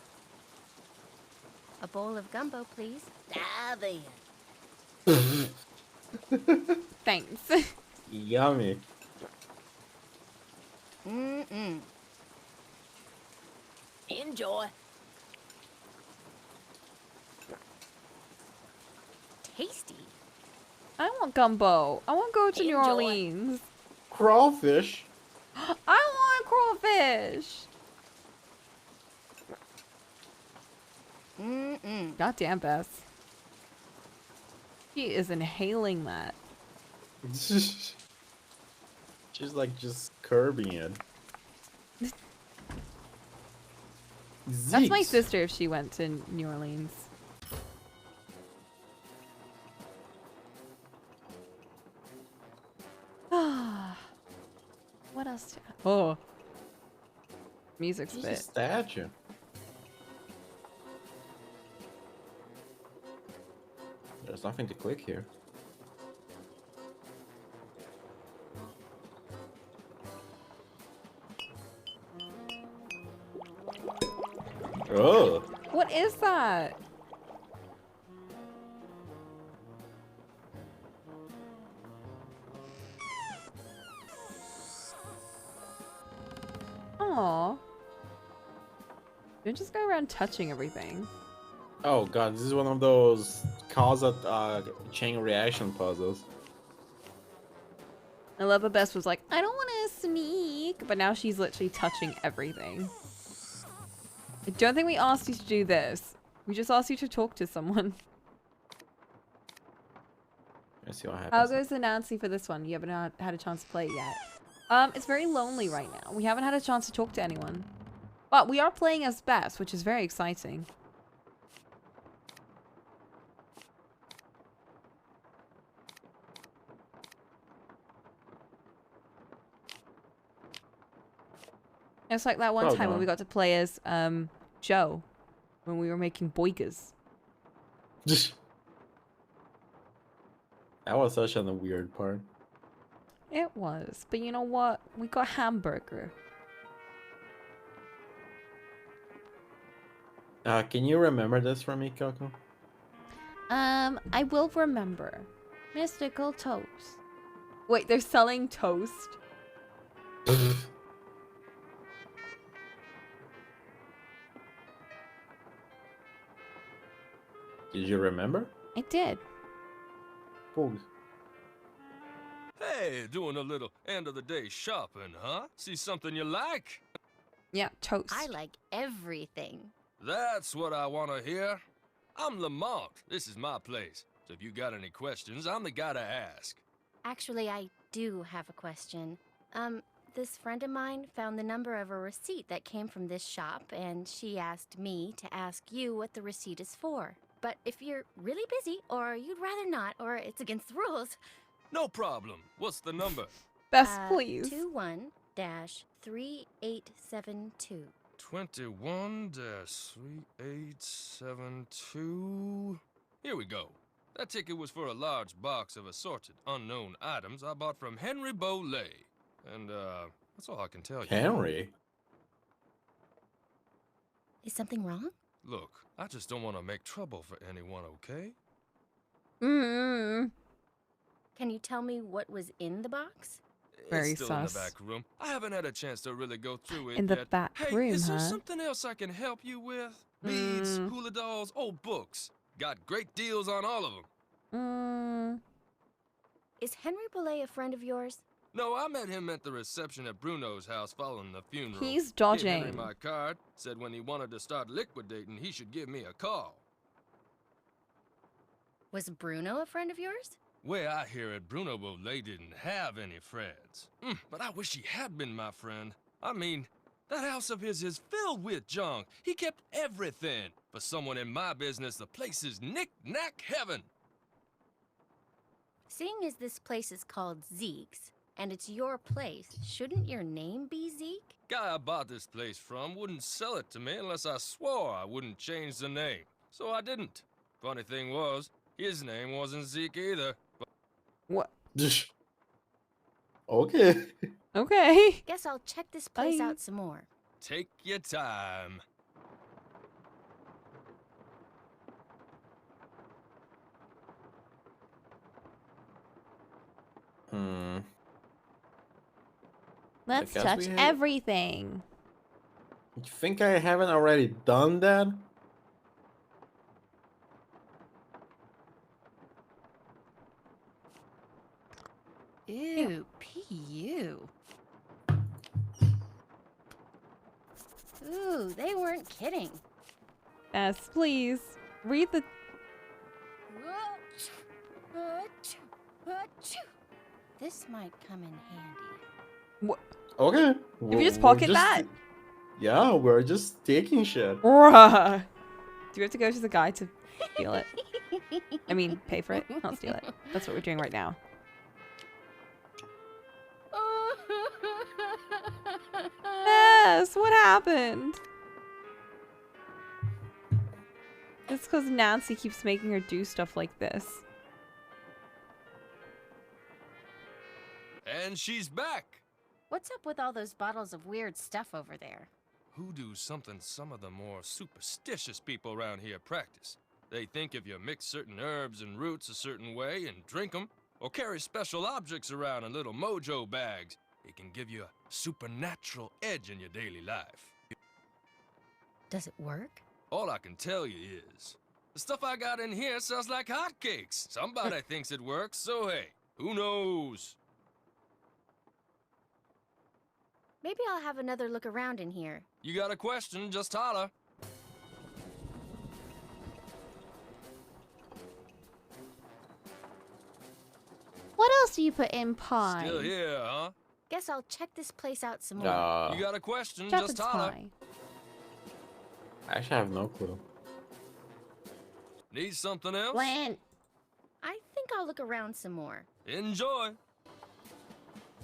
A bowl of gumbo, please. Dive in. Thanks. Yummy. Enjoy. Tasty. I want gumbo. I want to go to New Enjoy. Orleans. Crawfish. I want crawfish. Goddamn, Bess. She is inhaling that. She's like just curbing it. That's my Zeeks. sister if she went to New Orleans. What else? Oh. Music's Just a bit. statue. There's nothing to click here. Oh. What is that? Aww. Don't just go around touching everything. Oh god, this is one of those cause a chain reaction puzzles. I love that Bess was like, I don't want to sneak, but now she's literally touching everything. I don't think we asked you to do this. We just asked you to talk to someone. Let's see what How happens. goes the Nancy for this one? You haven't had a chance to play it yet. It's very lonely right now. We haven't had a chance to talk to anyone. But we are playing as Bess, which is very exciting. It's like that one Well time when done. we got to play as Joe when we were making boigas. That was such a weird part. It was, but you know what? We got hamburger. Can you remember this for me, Coco? I will remember. Mystical toast. Wait, they're selling toast? Did you remember? I did. Pug. Hey, doing a little end of the day shopping, huh? See something you like? Yeah, toast. I like everything. That's what I want to hear. I'm Lamont. This is my place. So if you got any questions, I'm the guy to ask. Actually, I do have a question. This friend of mine found the number of a receipt that came from this shop, and she asked me to ask you what the receipt is for. But if you're really busy, or you'd rather not, or it's against the rules... No problem. What's the number? Best, please. 21-3872. 21-3872. Here we go. That ticket was for a large box of assorted unknown items I bought from Henry Boley. And, that's all I can tell you. Henry? Is something wrong? Look, I just don't want to make trouble for anyone, okay? Can you tell me what was in the box? Very It's still in the sus. back room. I haven't had a chance to really go through it In the yet. back Hey, room, is there huh? something else I can help you with? Beads, hula dolls, old books. Got great deals on all of them. Is Henry Boley a friend of yours? No, I met him at the reception at Bruno's house following the funeral. He's Gave Henry dodging. my card, said when he wanted to start liquidating, he should give me a call. Was Bruno a friend of yours? Way I hear it, Bruno Boley didn't have any friends. But I wish he had been my friend. I mean, that house of his is filled with junk. He kept everything. For someone in my business, the place is knick-knack heaven. Seeing as this place is called Zeke's, and it's your place, shouldn't your name be Zeke? Guy I bought this place from wouldn't sell it to me unless I swore I wouldn't change the name. So I didn't. Funny thing was, his name wasn't Zeke either. What? Okay. Okay. Guess I'll check this place Bye. out some more. Take your time. Let's guess touch we have- everything. You think I haven't already done that? Ew, P.U. Ooh, they weren't kidding. Yes, please. Read the... This might come in handy. What? Okay. If you just we're pocket that? Yeah, we're just taking shit. Bruh. Do we have to go to the guy to steal it? I mean, pay for it, not steal it. That's what we're doing right now. Yes, what happened? It's because Nancy keeps making her do stuff like this. And she's back. What's up with all those bottles of weird stuff over there? Hoodoo's something some of the more superstitious people around here practice. They think if you mix certain herbs and roots a certain way and drink them, or carry special objects around in little mojo bags, it can give you a supernatural edge in your daily life. Does it work? All I can tell you is, the stuff I got in here sells like hotcakes. Somebody thinks it works, so hey, who knows? Maybe I'll have another look around in here. You got a question, just holler. What else do you put in pie? Still here, huh? Guess I'll check this place out some more. You got a question, Shepherd's just holler. pie. I actually have no clue. Need something else? Bland. I think I'll look around some more. Enjoy.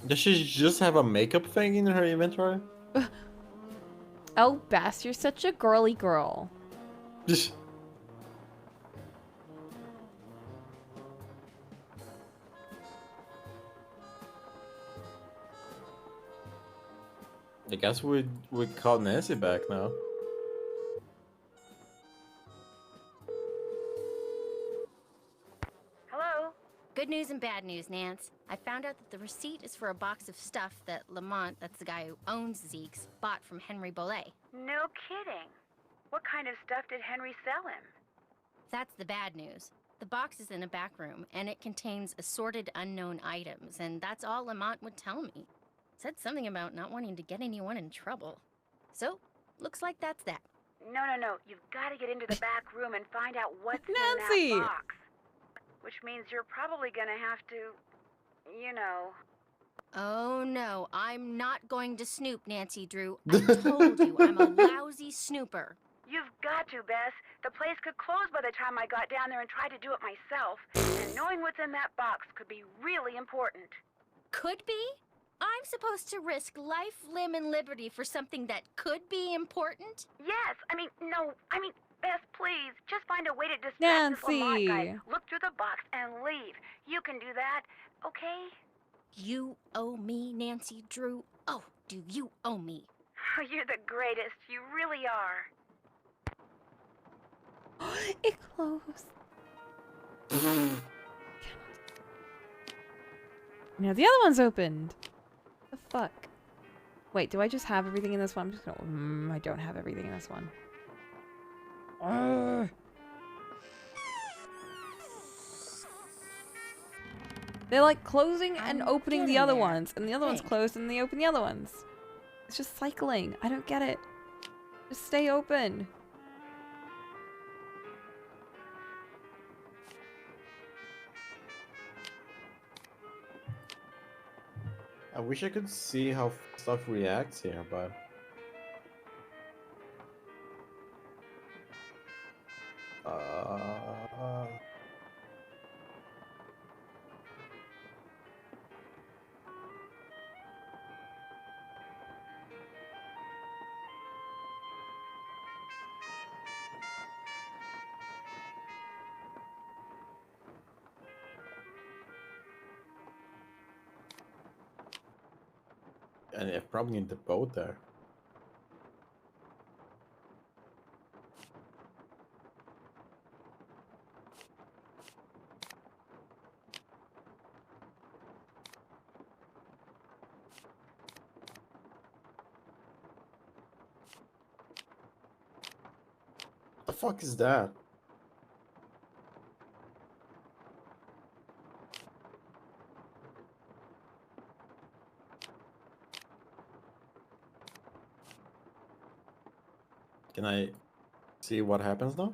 Does she just have a makeup thing in her inventory? Oh, Bass, you're such a girly girl. Just. I guess we call Nancy back now. Good news and bad news, Nance. I found out that the receipt is for a box of stuff that Lamont, that's the guy who owns Zeke's, bought from Henry Bollet. No kidding. What kind of stuff did Henry sell him? That's the bad news. The box is in a back room, and it contains assorted unknown items, and that's all Lamont would tell me. Said something about not wanting to get anyone in trouble. So, looks like that's that. No. You've got to get into the back room and find out what's Nancy! in that box. Which means you're probably going to have to, you know... Oh no, I'm not going to snoop, Nancy Drew. I told you, I'm a lousy snooper. You've got to, Bess. The place could close by the time I got down there and tried to do it myself. And knowing what's in that box could be really important. Could be? I'm supposed to risk life, limb, and liberty for something that could be important? Yes, Bess, please, just find a way to distract Nancy. this Lamont guy. Look through the box and leave. You can do that, okay? You owe me, Nancy Drew. Oh, do you owe me? You're the greatest. You really are. It closed. Now the other one's opened. The fuck? Wait, do I just have everything in this one? I'm just gonna... I don't have everything in this one. They're like closing and opening the other ones, and the other one's closed and they open the other ones. It's just cycling. I don't get it. Just stay open. I wish I could see how stuff reacts here, but... And I probably need the boat there. The fuck is that? Can I see what happens now?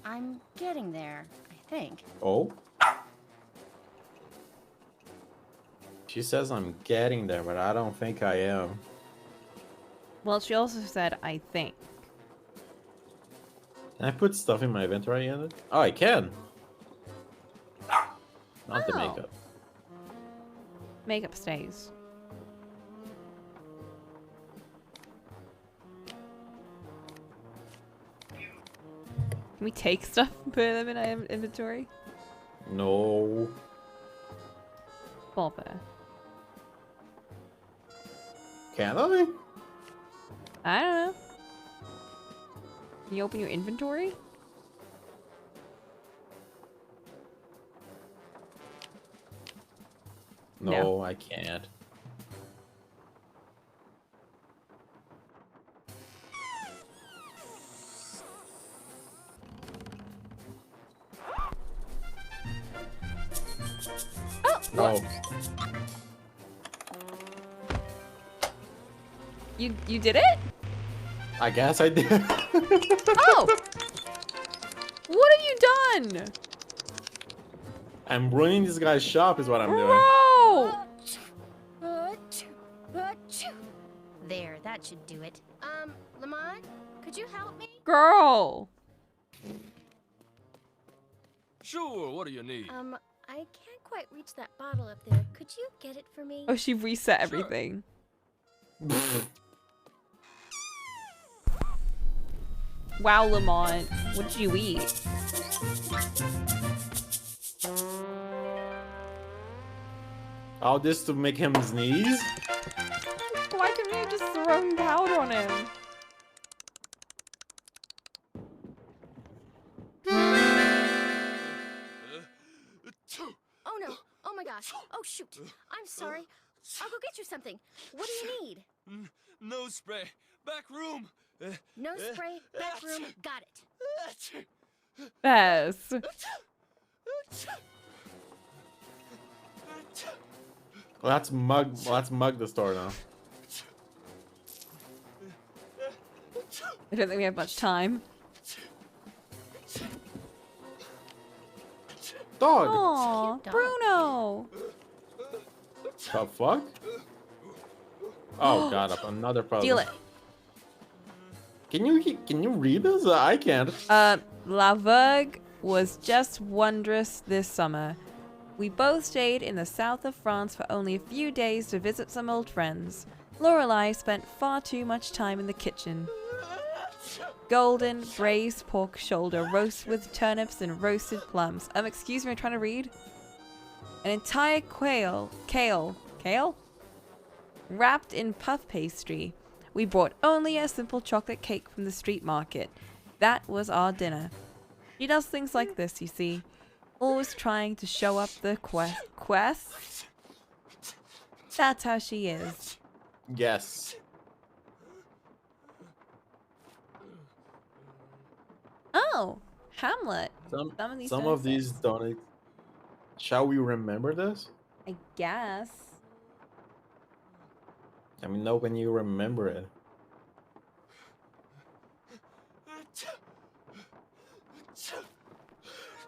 I'm getting there, I think. Oh? She says I'm getting there, but I don't think I am. Well, she also said, I think. Can I put stuff in my inventory in it? Oh, I can! Not the makeup. Makeup stays. Can we take stuff and put them in our inventory? No. Bother. Can I? I don't know. Can you open your inventory? No, I can't. Oh! No. You did it? I guess I did. Oh! What have you done? I'm ruining this guy's shop is what I'm doing. Bro! There, that should do it. Lamont, could you help me? Girl! Sure, what do you need? I can't quite reach that bottle up there. Could you get it for me? Oh, she reset everything. Wow, Lamont. What did you eat? All this to make him sneeze? Why couldn't you just throw powder on him? gosh. Oh, shoot. I'm sorry. I'll go get you something. What do you need? Nose spray. Back room. No spray, back room, got it. Bess. Let's mug the store now. I don't think we have much time. Dog. Aw, Cute dog. Bruno. The fuck? Oh god, another puzzle. Steal it. Can you read this? I can't. La Vergue was just wondrous this summer. We both stayed in the south of France for only a few days to visit some old friends. Lorelei spent far too much time in the kitchen. Golden braised pork shoulder roast with turnips and roasted plums. Excuse me, I'm trying to read. An entire kale, wrapped in puff pastry. We brought only a simple chocolate cake from the street market. That was our dinner. She does things like this, you see. Always trying to show up the quest. That's how she is. Yes. Oh, Hamlet. Some of these don't. Shall we remember this? I guess. I mean, know when you remember it.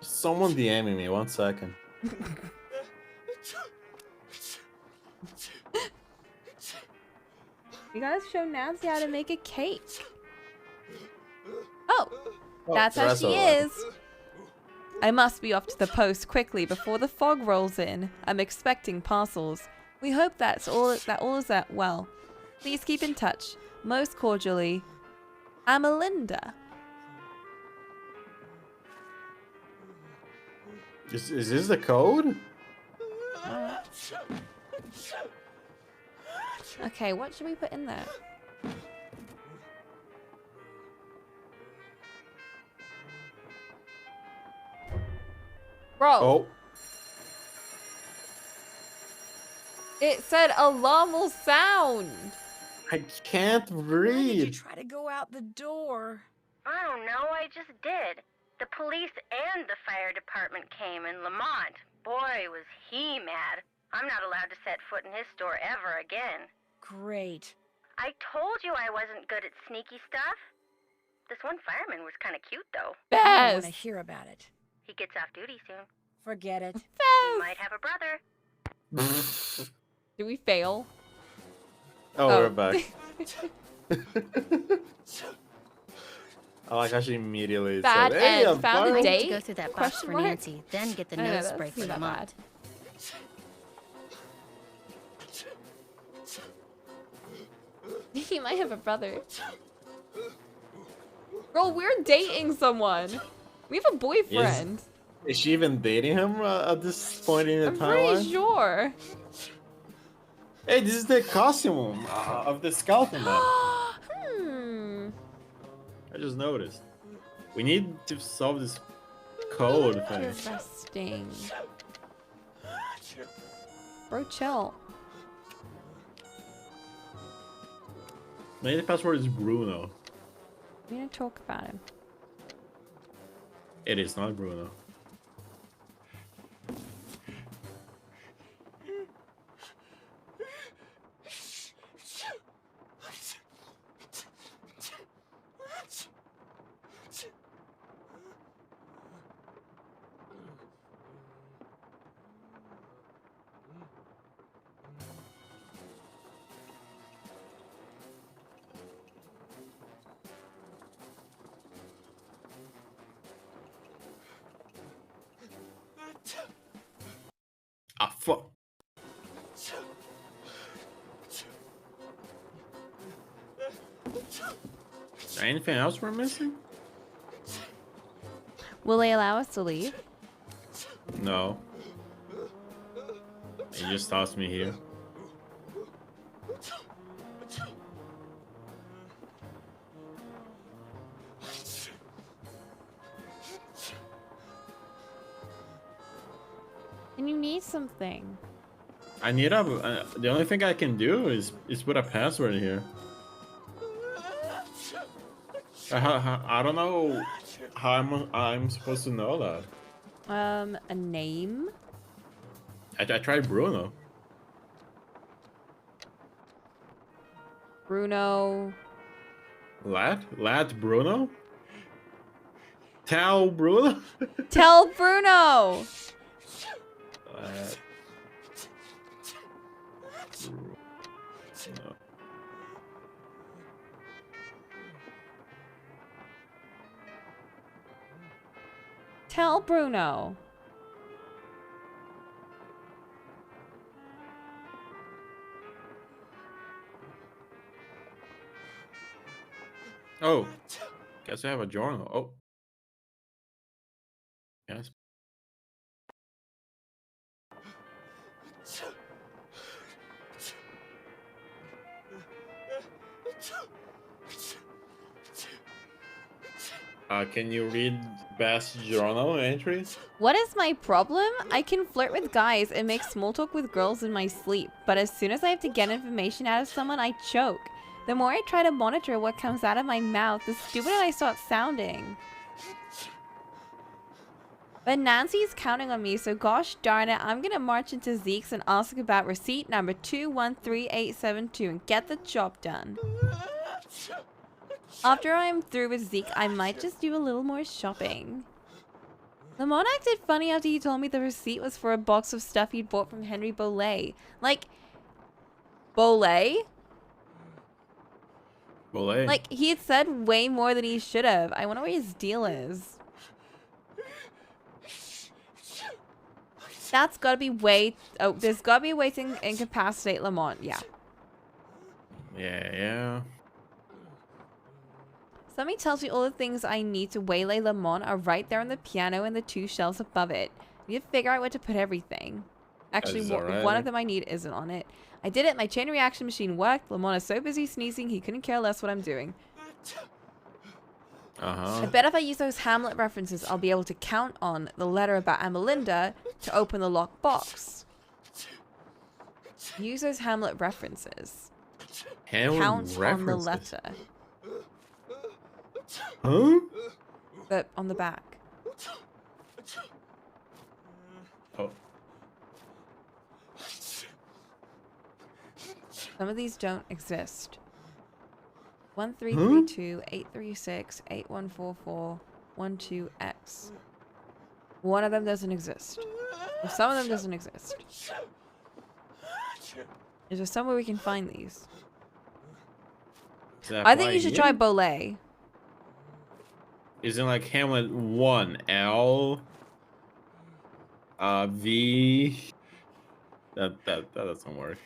Someone DMing me. 1 second. You guys show Nancy how to make a cake. Oh, that's how she is. I must be off to the post quickly before the fog rolls in. I'm expecting parcels. We hope that all is well. Please keep in touch. Most cordially, Amalinda. Is this the code? Okay, what should we put in there? Bro. Oh. It said alarm will sound. I can't Why did you read. try to go out the door? I don't know, I just did. The police and the fire department came in Lamont. Boy, was he mad. I'm not allowed to set foot in his store ever again. Great. I told you I wasn't good at sneaky stuff. This one fireman was kind of cute, though. I don't Bess. want to hear about it. He gets off duty soon. Forget it. He might have a brother. Do we fail? Oh, Oh. we're back. I like how she immediately Bad said, "Hey, end. I'm Found a fine." I date? need to go through that box Question for mark? Nancy, then get the I know, nose that spray doesn't for seem that Lamont. He might have a brother. Bro, we're dating someone. We have a boyfriend. Is she even dating him at this point in the I'm pretty timeline? sure. Hey, this is the costume of the skeleton man. I just noticed. We need to solve this code thing. Interesting. Bro, chill. Maybe the password is Bruno. We need to talk about him. It is not Bruno. Ah, fuck. Is there anything else we're missing? Will they allow us to leave? No. You just tossed me here. Can And you need something. I need a. The only thing I can do is put a password here. I don't know how I'm supposed to know that. A name? I tried Bruno. Bruno. Lad Bruno? Tell Bruno? Tell Bruno! Lad Bruno. Tell Bruno. Oh, guess I have a journal. Oh, yes. Can you read best journal entries? What is my problem? I can flirt with guys and make small talk with girls in my sleep, but as soon as I have to get information out of someone, I choke. The more I try to monitor what comes out of my mouth, the stupider I start sounding. But Nancy's counting on me, so gosh darn it, I'm gonna march into Zeke's and ask about receipt number 213872 and get the job done. After I'm through with Zeke, I might just do a little more shopping. Lamont acted funny after he told me the receipt was for a box of stuff he'd bought from Henry Bolet. Like, Bolet? Bolet. Like, he had said way more than he should have. I wonder what his deal is. That's gotta be way... Oh, there's gotta be a way to incapacitate Lamont. Yeah. Yeah. Something tells me all the things I need to waylay Lamont are right there on the piano and the 2 shelves above it. I need to figure out where to put everything. Actually, one of them I need isn't on it. I did it. My chain reaction machine worked. Lamont is so busy sneezing, he couldn't care less what I'm doing. I bet if I use those Hamlet references, I'll be able to count on the letter about Amelinda to open the locked box. Use those Hamlet references. Count on the letter. Huh? But on the back. Oh. Some of these don't exist. 1332 836 8144 12X. One of them doesn't exist. Or some of them doesn't exist. Is there somewhere we can find these? I think you should try Bolet. Isn't like Hamlet 1 L V that doesn't work.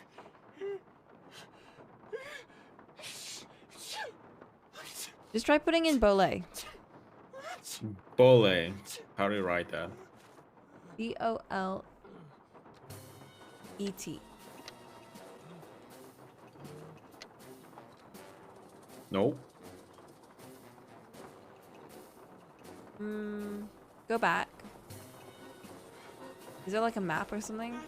Just try putting in Bolet. Bolet. How do you write that? Bolet. Nope. Go back. Is there like a map or something?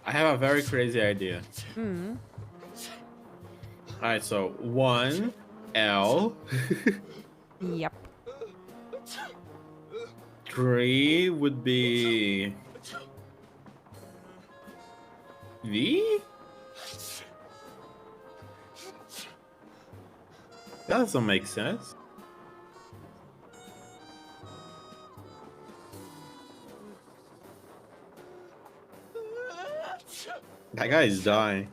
I have a very crazy idea. Alright, so 1 L. Yep. 3 would be V? That doesn't make sense. That guy is dying.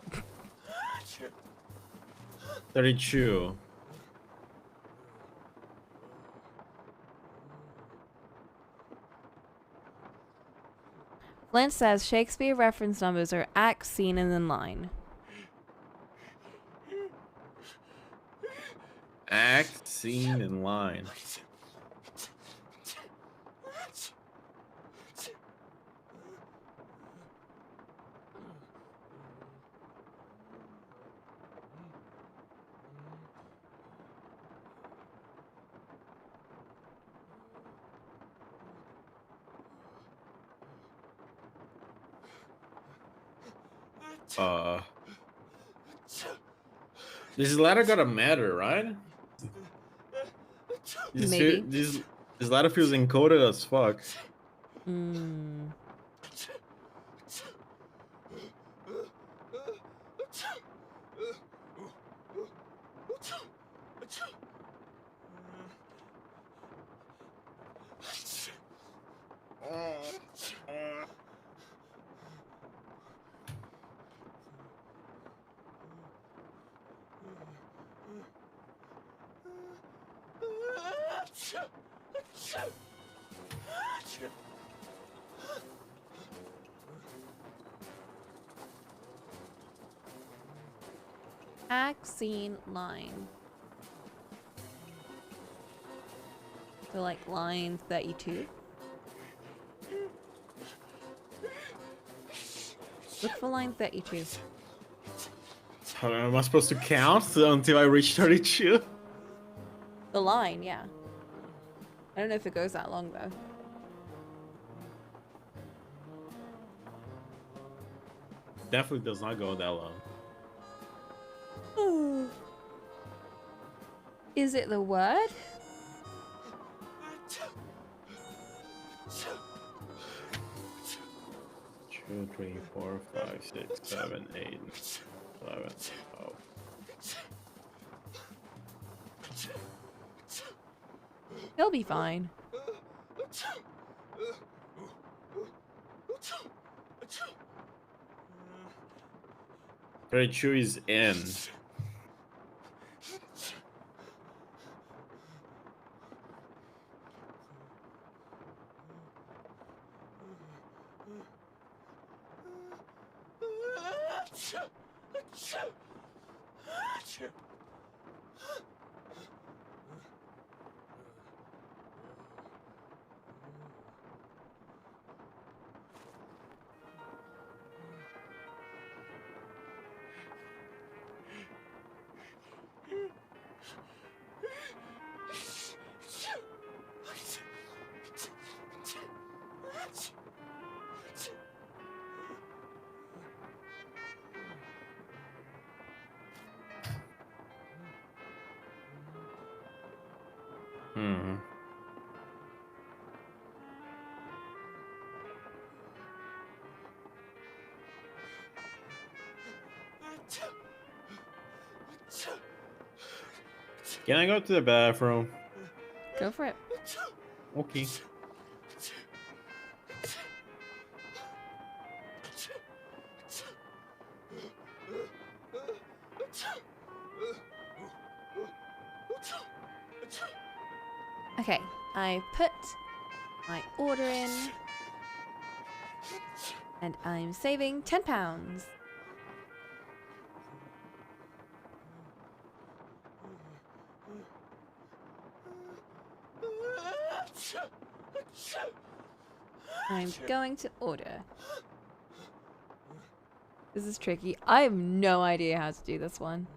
32. Flint says Shakespeare reference numbers are act, scene, and then line. Act, scene, and line. Uh, this ladder gotta matter, right? Maybe. This ladder feels encoded as fuck. Hmm. Axine line. So like line 32. Look for line 32. How am I supposed to count until I reach 32? The line, yeah. I don't know if it goes that long though. Definitely does not go that long. Is it the word? Two, three, four, 5, 6, 7, 8, 11, 12. He'll be fine. 32 is in. Hmm. Can I go to the bathroom? Go for it. Okay. Okay, I put my order in. And I'm saving £10. I'm going to order. This is tricky. I have no idea how to do this one.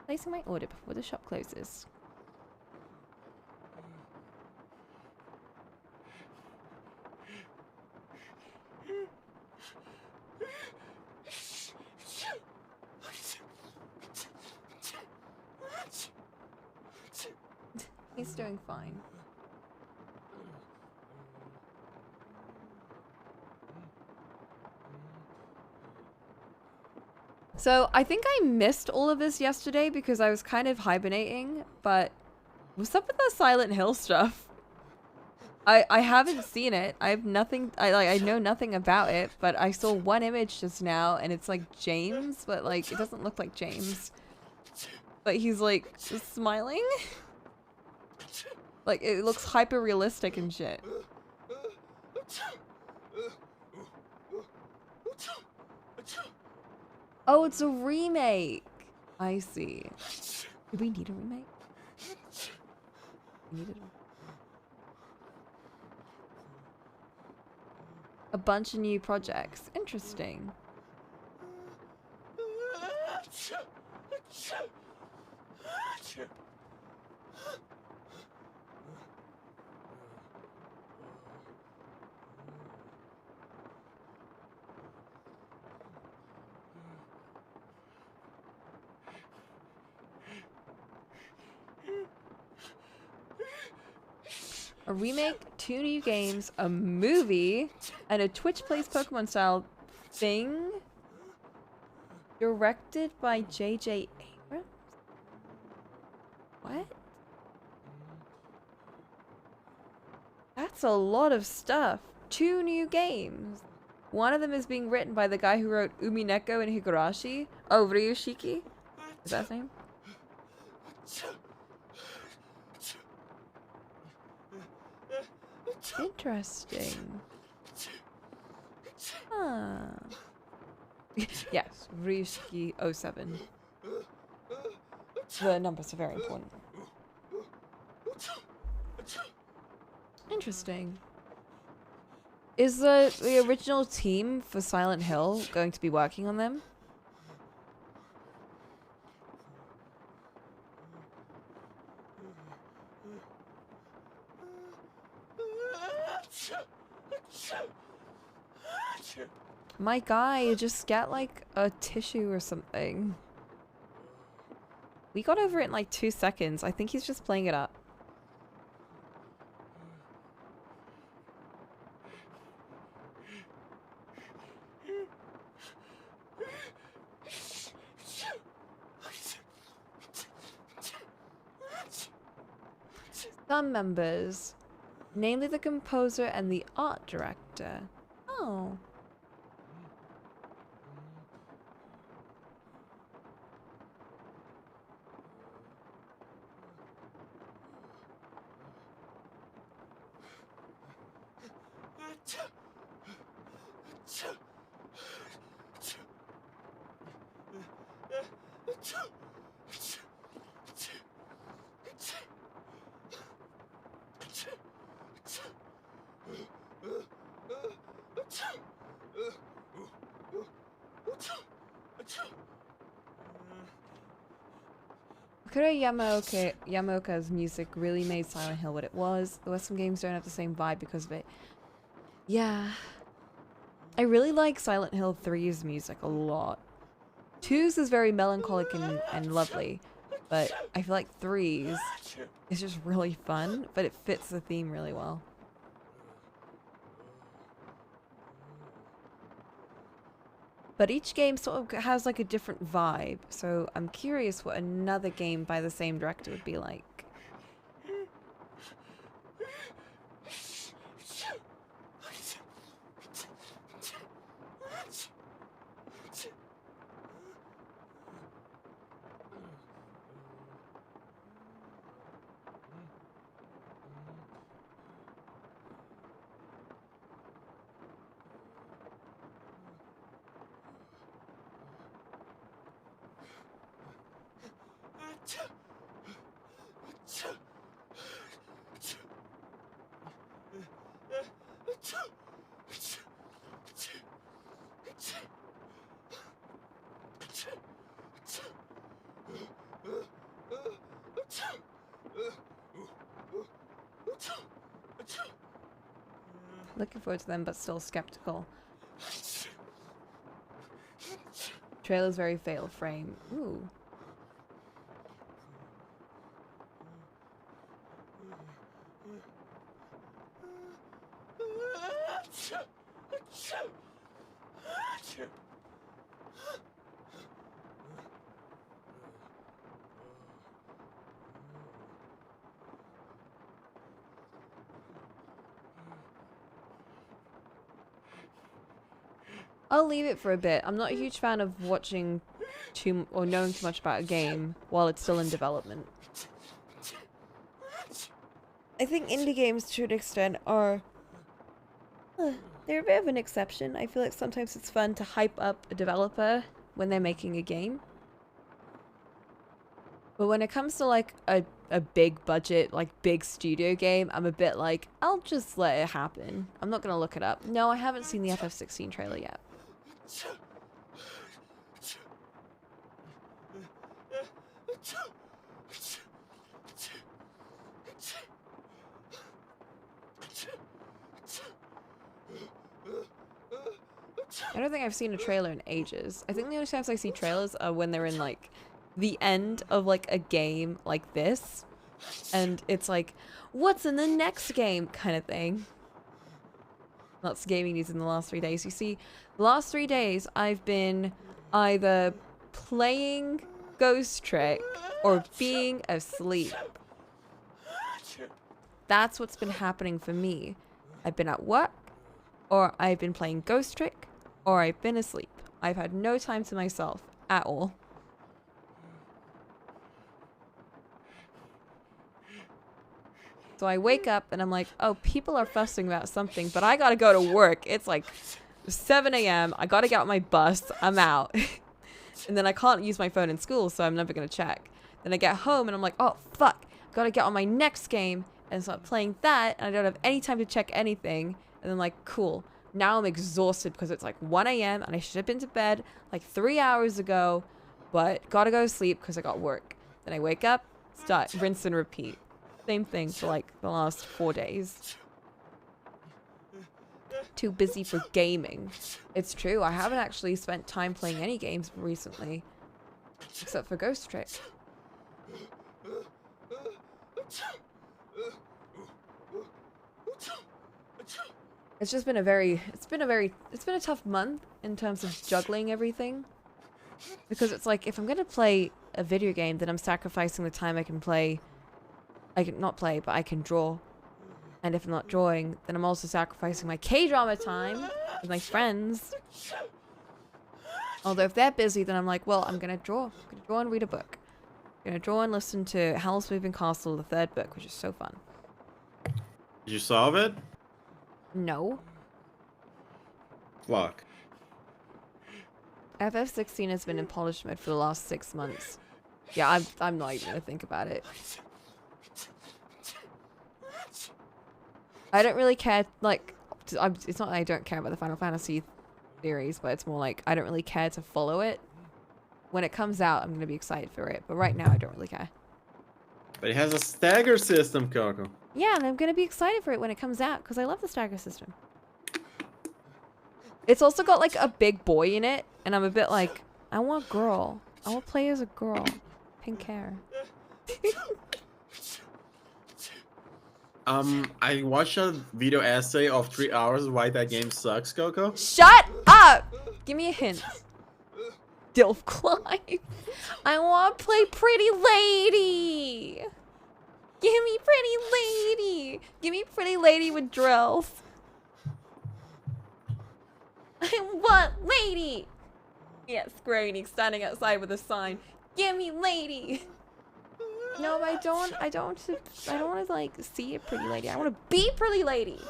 Placing my order before the shop closes. He's doing fine. So I think I missed all of this yesterday because I was kind of hibernating, but what's up with the Silent Hill stuff? I haven't seen it. I have nothing. I know nothing about it, but I saw one image just now, and it's like James, but like it doesn't look like James. But he's like smiling. Like it looks hyper realistic and shit. Oh, it's a remake. I see. Do we need a remake? We needed a bunch of new projects. Interesting. A remake, 2 new games, a movie, and a Twitch Plays Pokemon style thing. Directed by J.J. Abrams? What? That's a lot of stuff. 2 new games. One of them is being written by the guy who wrote Umineko and Higurashi. Oh, Ryushiki? Is that his name? Interesting. Huh. Yes, Ryushiki 07. The numbers are very important. Interesting. Is the original team for Silent Hill going to be working on them? My guy, just get like a tissue or something. We got over it in like 2 seconds. I think he's just playing it up. Some members, namely the composer and the art director. Oh. Yamaoka's music really made Silent Hill what it was. The Western games don't have the same vibe because of it. Yeah. I really like Silent Hill 3's music a lot. 2's is very melancholic and lovely, but I feel like 3's is just really fun, but it fits the theme really well. But each game sort of has like a different vibe, so I'm curious what another game by the same director would be like. Looking forward to them, but still skeptical. Trailer's very fatal frame. Ooh. I'll leave it for a bit. I'm not a huge fan of watching or knowing too much about a game while it's still in development. I think indie games to an extent are they're a bit of an exception. I feel like sometimes it's fun to hype up a developer when they're making a game. But when it comes to like a big budget, like big studio game, I'm a bit like, I'll just let it happen. I'm not gonna look it up. No, I haven't seen the FF16 trailer yet. I don't think I've seen a trailer in ages. I think the only times I see trailers are when they're in like the end of like a game like this, And it's like, what's in the next game kind of thing. Lots of gaming news in the last 3 days. You see, the last 3 days I've been either playing Ghost Trick or being asleep. That's what's been happening for me. I've been at work, or I've been playing Ghost Trick, or I've been asleep. I've had no time to myself at all. So I wake up and I'm like, oh, people are fussing about something, but I gotta go to work. It's like 7 a.m. I gotta get on my bus. I'm out. And then I can't use my phone in school, so I'm never gonna check. Then I get home and I'm like, oh, fuck. Gotta get on my next game and start playing that, and I don't have any time to check anything. And then like, cool. Now I'm exhausted because it's like 1 a.m. and I should have been to bed like 3 hours ago, but gotta go to sleep because I got work. Then I wake up, start, rinse and repeat. Same thing for like the last 4 days. Too busy for gaming. It's true, I haven't actually spent time playing any games recently. Except for Ghost Trick. It's just been it's been a tough month in terms of juggling everything. Because it's like, if I'm gonna play a video game, then I'm sacrificing the time I can play. I can not play, but I can draw. And if I'm not drawing, then I'm also sacrificing my K-drama time with my friends. Although if they're busy, then I'm like, well, I'm gonna draw. I'm gonna draw and read a book. I'm gonna draw and listen to Howl's Moving Castle, the 3rd book, which is so fun. Did you solve it? No. Fuck. FF16 has been in polish mode for the last 6 months. Yeah, I'm not even gonna think about it. I don't really care, like, it's not that I don't care about the Final Fantasy series, but it's more like, I don't really care to follow it. When it comes out, I'm gonna be excited for it, but right now, I don't really care. But it has a stagger system, Coco. Yeah, and I'm gonna be excited for it when it comes out, because I love the stagger system. It's also got, like, a big boy in it, and I'm a bit like, I want girl. I want to play as a girl. Pink hair. I watched a video essay of 3 hours why that game sucks, Coco. Shut up! Give me a hint. Dilf Climb. I want to play Pretty Lady. Give me Pretty Lady. Give me Pretty Lady with drills. I want lady. Yes, Granny standing outside with a sign. Give me lady. No, but I don't want to like see a pretty lady. I want to be pretty lady.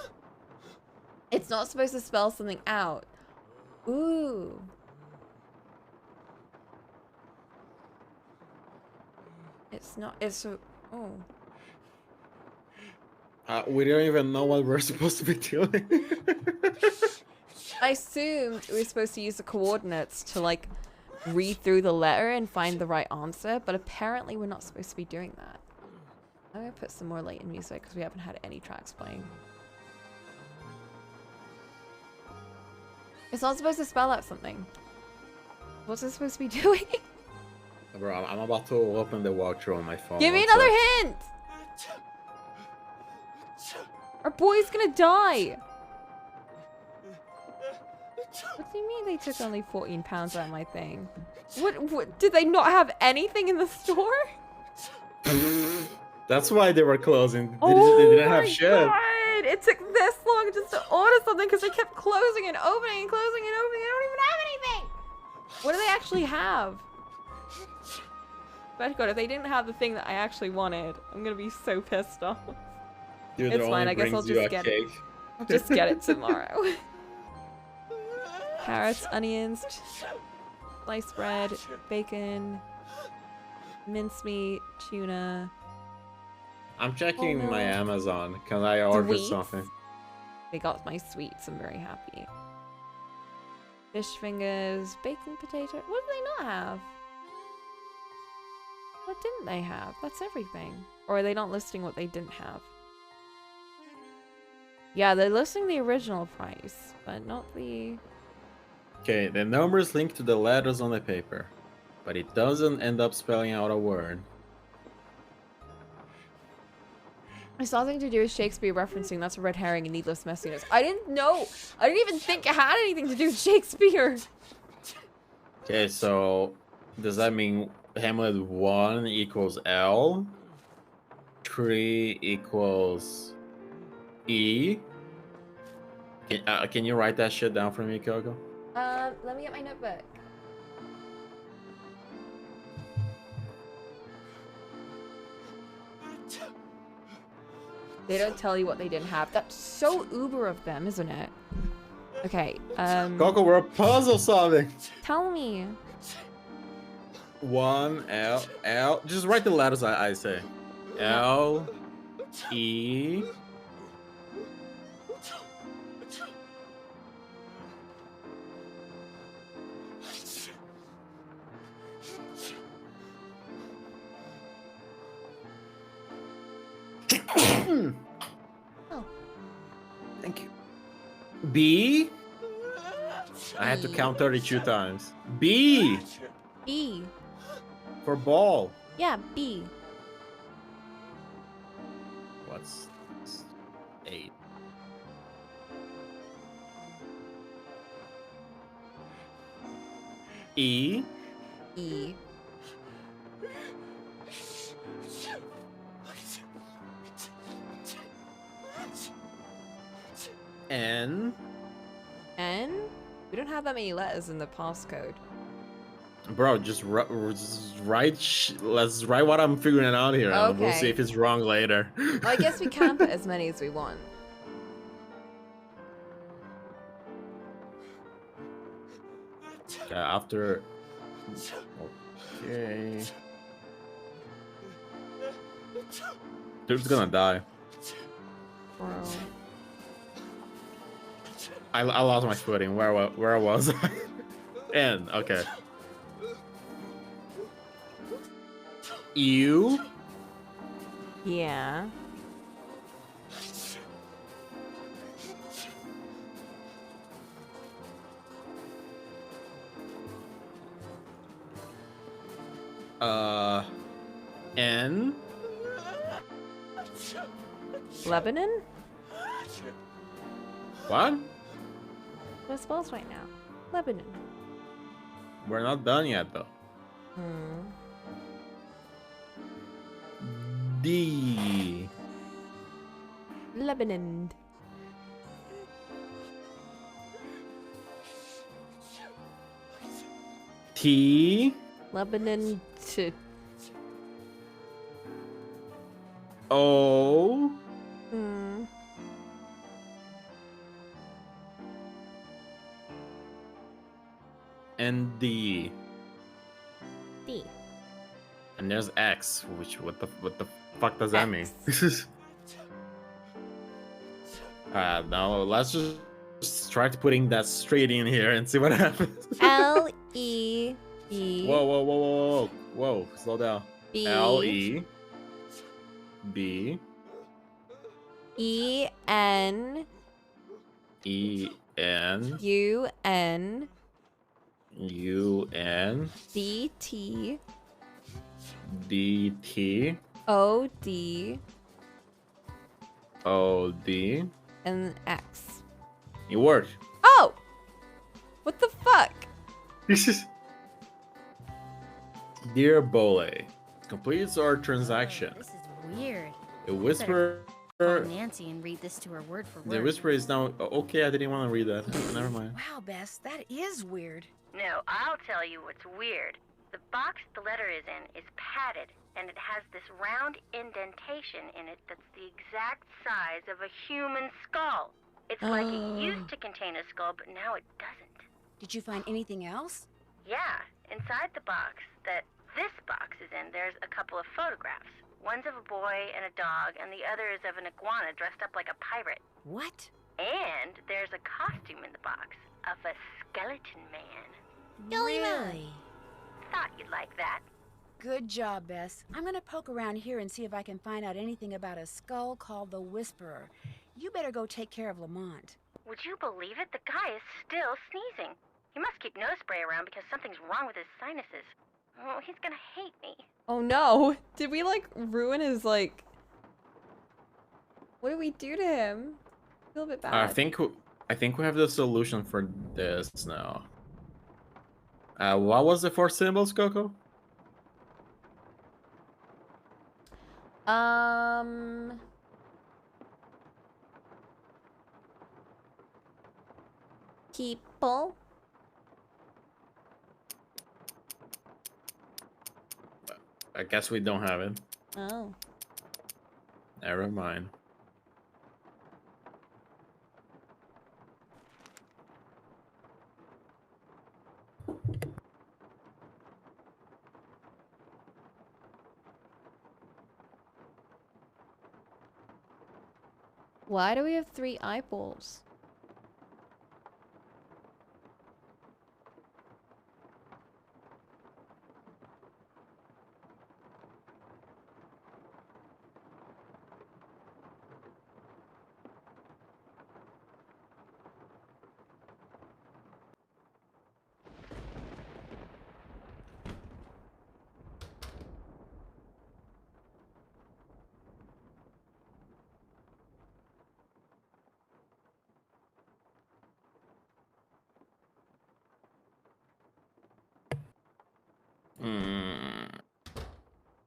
It's not supposed to spell something out. Ooh. It's not. It's so. Oh. We don't even know what we're supposed to be doing. I assumed we were supposed to use the coordinates to like read through the letter and find the right answer, but apparently we're not supposed to be doing that. I'm gonna put some more Leighton music because we haven't had any tracks playing. It's not supposed to spell out something. What's it supposed to be doing? Bro, I'm about to open the walkthrough on my phone. Give me another hint! Our boy's gonna die! What do you mean they took only 14 pounds out of my thing? What? Did they not have anything in the store? That's why they were closing. They Oh didn't my have shit. God. It took this long just to order something because they kept closing and opening and closing and opening. I don't even have anything! What do they actually have? But God, if they didn't have the thing that I actually wanted, I'm gonna be so pissed off. Dude, it's fine, I guess I'll just get it. I'll just get it tomorrow. Carrots, onions, sliced bread, bacon, mincemeat, tuna. I'm checking my Amazon because I ordered Sweets. something. They got my sweets, I'm very happy. Fish fingers, bacon potato. What do they not have? What didn't they have? That's everything. Or are they not listing what they didn't have? Yeah, they're listing the original price, but not the... Okay, the numbers link to the letters on the paper, but it doesn't end up spelling out a word. I saw something to do with Shakespeare referencing that's a red herring and needless messiness. I didn't know. I didn't even think it had anything to do with Shakespeare. Okay, so does that mean Hamlet 1 equals L? 3 equals E? Can you write that shit down for me, Coco? Let me get my notebook. They don't tell you what they didn't have. That's so uber of them, isn't it? Okay, Coco, we're puzzle solving. tell me. 1 L. Just write the letters I say. L E. Oh. Thank you. B. I had to count 32 times. B B. for ball. Yeah, B. What's 8? E. E. N. N? We don't have that many letters in the passcode. Bro, just write. Let's write what I'm figuring out here, and we'll see Okay. if it's wrong later. Well, I guess we can put as many as we want. Okay, after. Okay. Dude's gonna die. Bro. I lost my footing. Where was I? N. Okay. U. Yeah. N. Lebanon? What? What spells right now? Lebanon. We're not done yet, though. D. Lebanon. T. Lebanon to O. And D. D. And there's X, which what the fuck does that mean? Now let's just try to putting that straight in here and see what happens. L E B. Whoa, slow down. B. L E B E N E N U N U N D T D T O D O D. and X. It worked. Oh! What the fuck? Dear Bole, completes our transaction. This is weird. The whisper. Call Nancy and read this to her word for word. The whisper is now okay. I didn't want to read that. Never mind. Wow, Bess, that is weird. No, I'll tell you what's weird. The box the letter is in is padded, and it has this round indentation in it that's the exact size of a human skull. It's like it used to contain a skull, but now it doesn't. Did you find anything else? Yeah, inside the box that this box is in, there's a couple of photographs. One's of a boy and a dog, and the other is of an iguana dressed up like a pirate. What? And there's a costume in the box of a skeleton man. Really? Thought you'd like that. Good job, Bess. I'm gonna poke around here and see if I can find out anything about a skull called the Whisperer. You better go take care of Lamont. Would you believe it? The guy is still sneezing. He must keep nose spray around because something's wrong with his sinuses. Oh, he's gonna hate me. Oh no! Did we like ruin his like What do we do to him? I feel a bit bad. I think we have the solution for this now. What was the 4 symbols, Coco? People. I guess we don't have it. Oh. Never mind. Why do we have 3 eyeballs?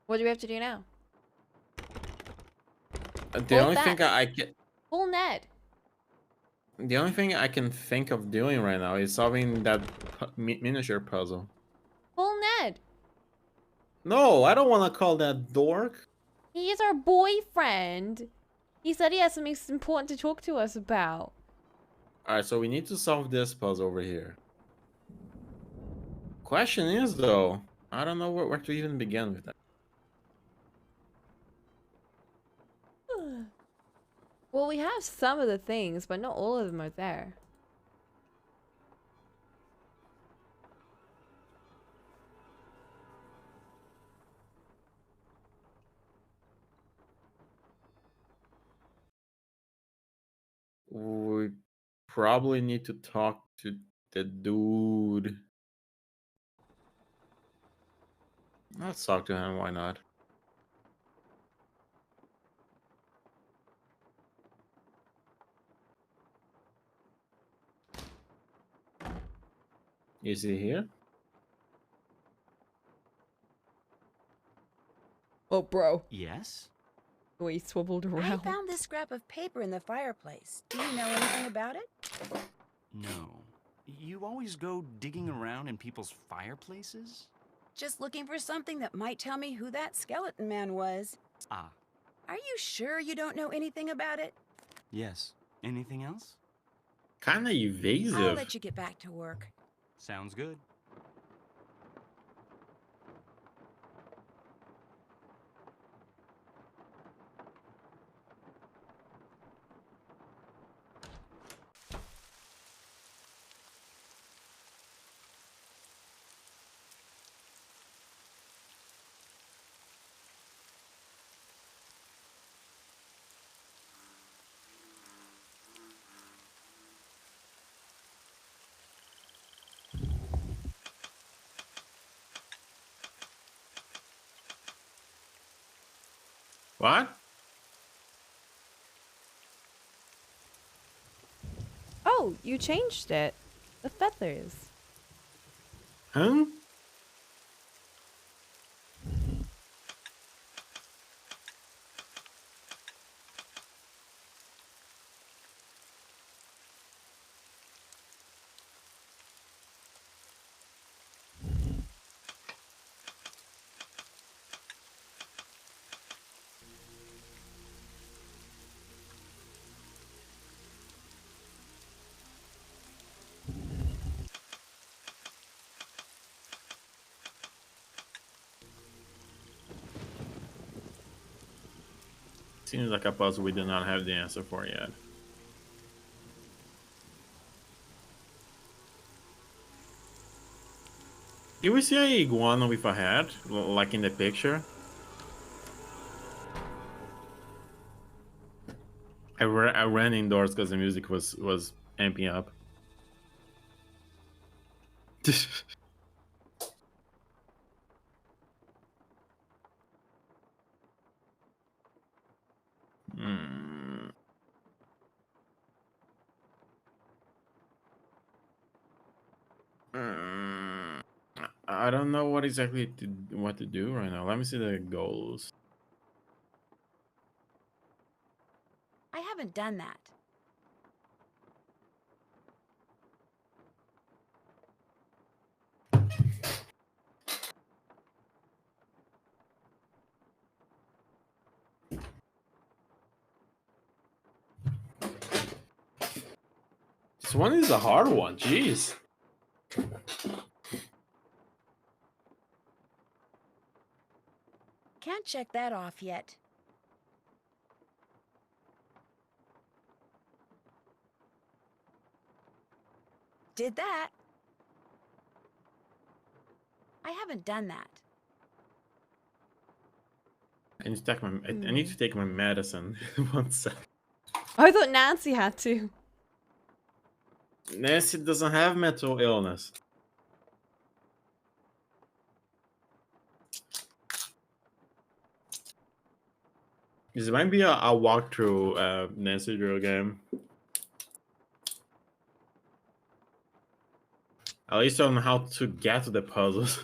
What do we have to do now? The only thing I can... Full Ned. The only thing I can think of doing right now is solving that miniature puzzle. Full Ned. No, I don't want to call that dork. He is our boyfriend. He said he has something important to talk to us about. Alright, so we need to solve this puzzle over here. Question is, though, I don't know where to even begin with that. Well, we have some of the things, but not all of them are there. We probably need to talk to the dude. Let's talk to him, why not? Is he here? Oh, bro. Yes? The way he swiveled I around. found this scrap of paper in the fireplace. Do you know anything about it? No. You always go digging around in people's fireplaces? Just looking for something that might tell me who that skeleton man was. Ah, Are you sure you don't know anything about it? yes. Anything else? Kinda I'll evasive. let you get back to work. Sounds good. What? Oh, you changed it. The feathers. Huh? Seems like a puzzle we do not have the answer for yet. Did we see a iguana with a hat, like in the picture? I ran indoors because the music was amping up. Mm, I don't know what exactly what to do right now. Let me see the goals. I haven't done that. This one is a hard one. Jeez. Can't check that off yet. Did that. I haven't done that. I need to take my I need to take my medicine. One sec. I thought Nancy had to. Nancy doesn't have mental illness. This might be a walkthrough Nancy Drew game. At least on how to get to the puzzles.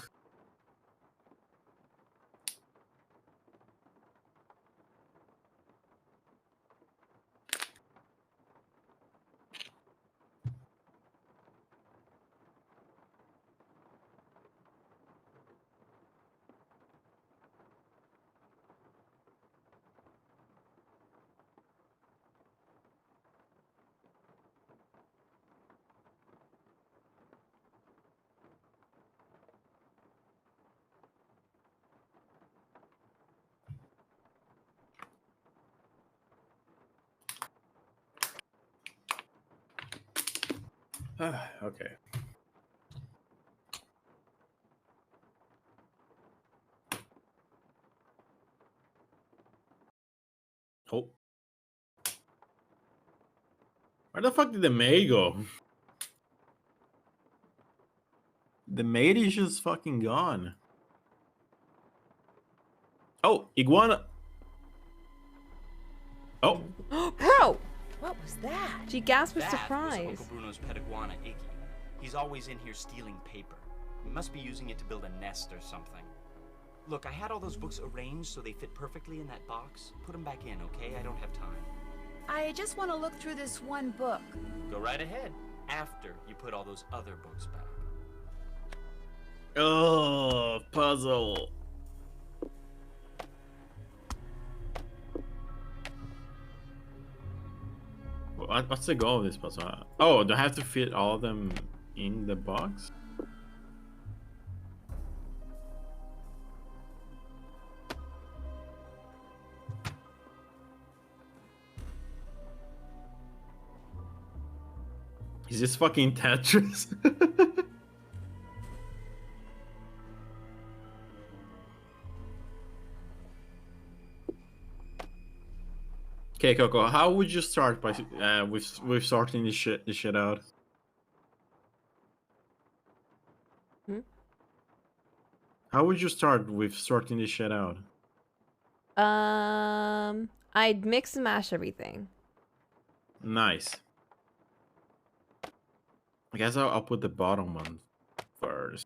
Okay. Oh. Where the fuck did the maid go? The maid is just fucking gone. Oh, iguana. Oh. Bro! What was that? She gasped with That surprise. was Uncle Bruno's pet iguana, Iggy. He's always in here stealing paper. He must be using it to build a nest or something. Look, I had all those books arranged so they fit perfectly in that box. Put them back in, okay? I don't have time. I just want to look through this one book. Go right ahead. After you put all those other books back. Oh, puzzle. What's the goal of this puzzle? Oh, do I have to fit all of them in the box? Is this fucking Tetris? Okay, Coco, how would you start by with sorting this shit out? How would you start with sorting this shit out? I'd mix and mash everything. Nice. I guess I'll put the bottom one first.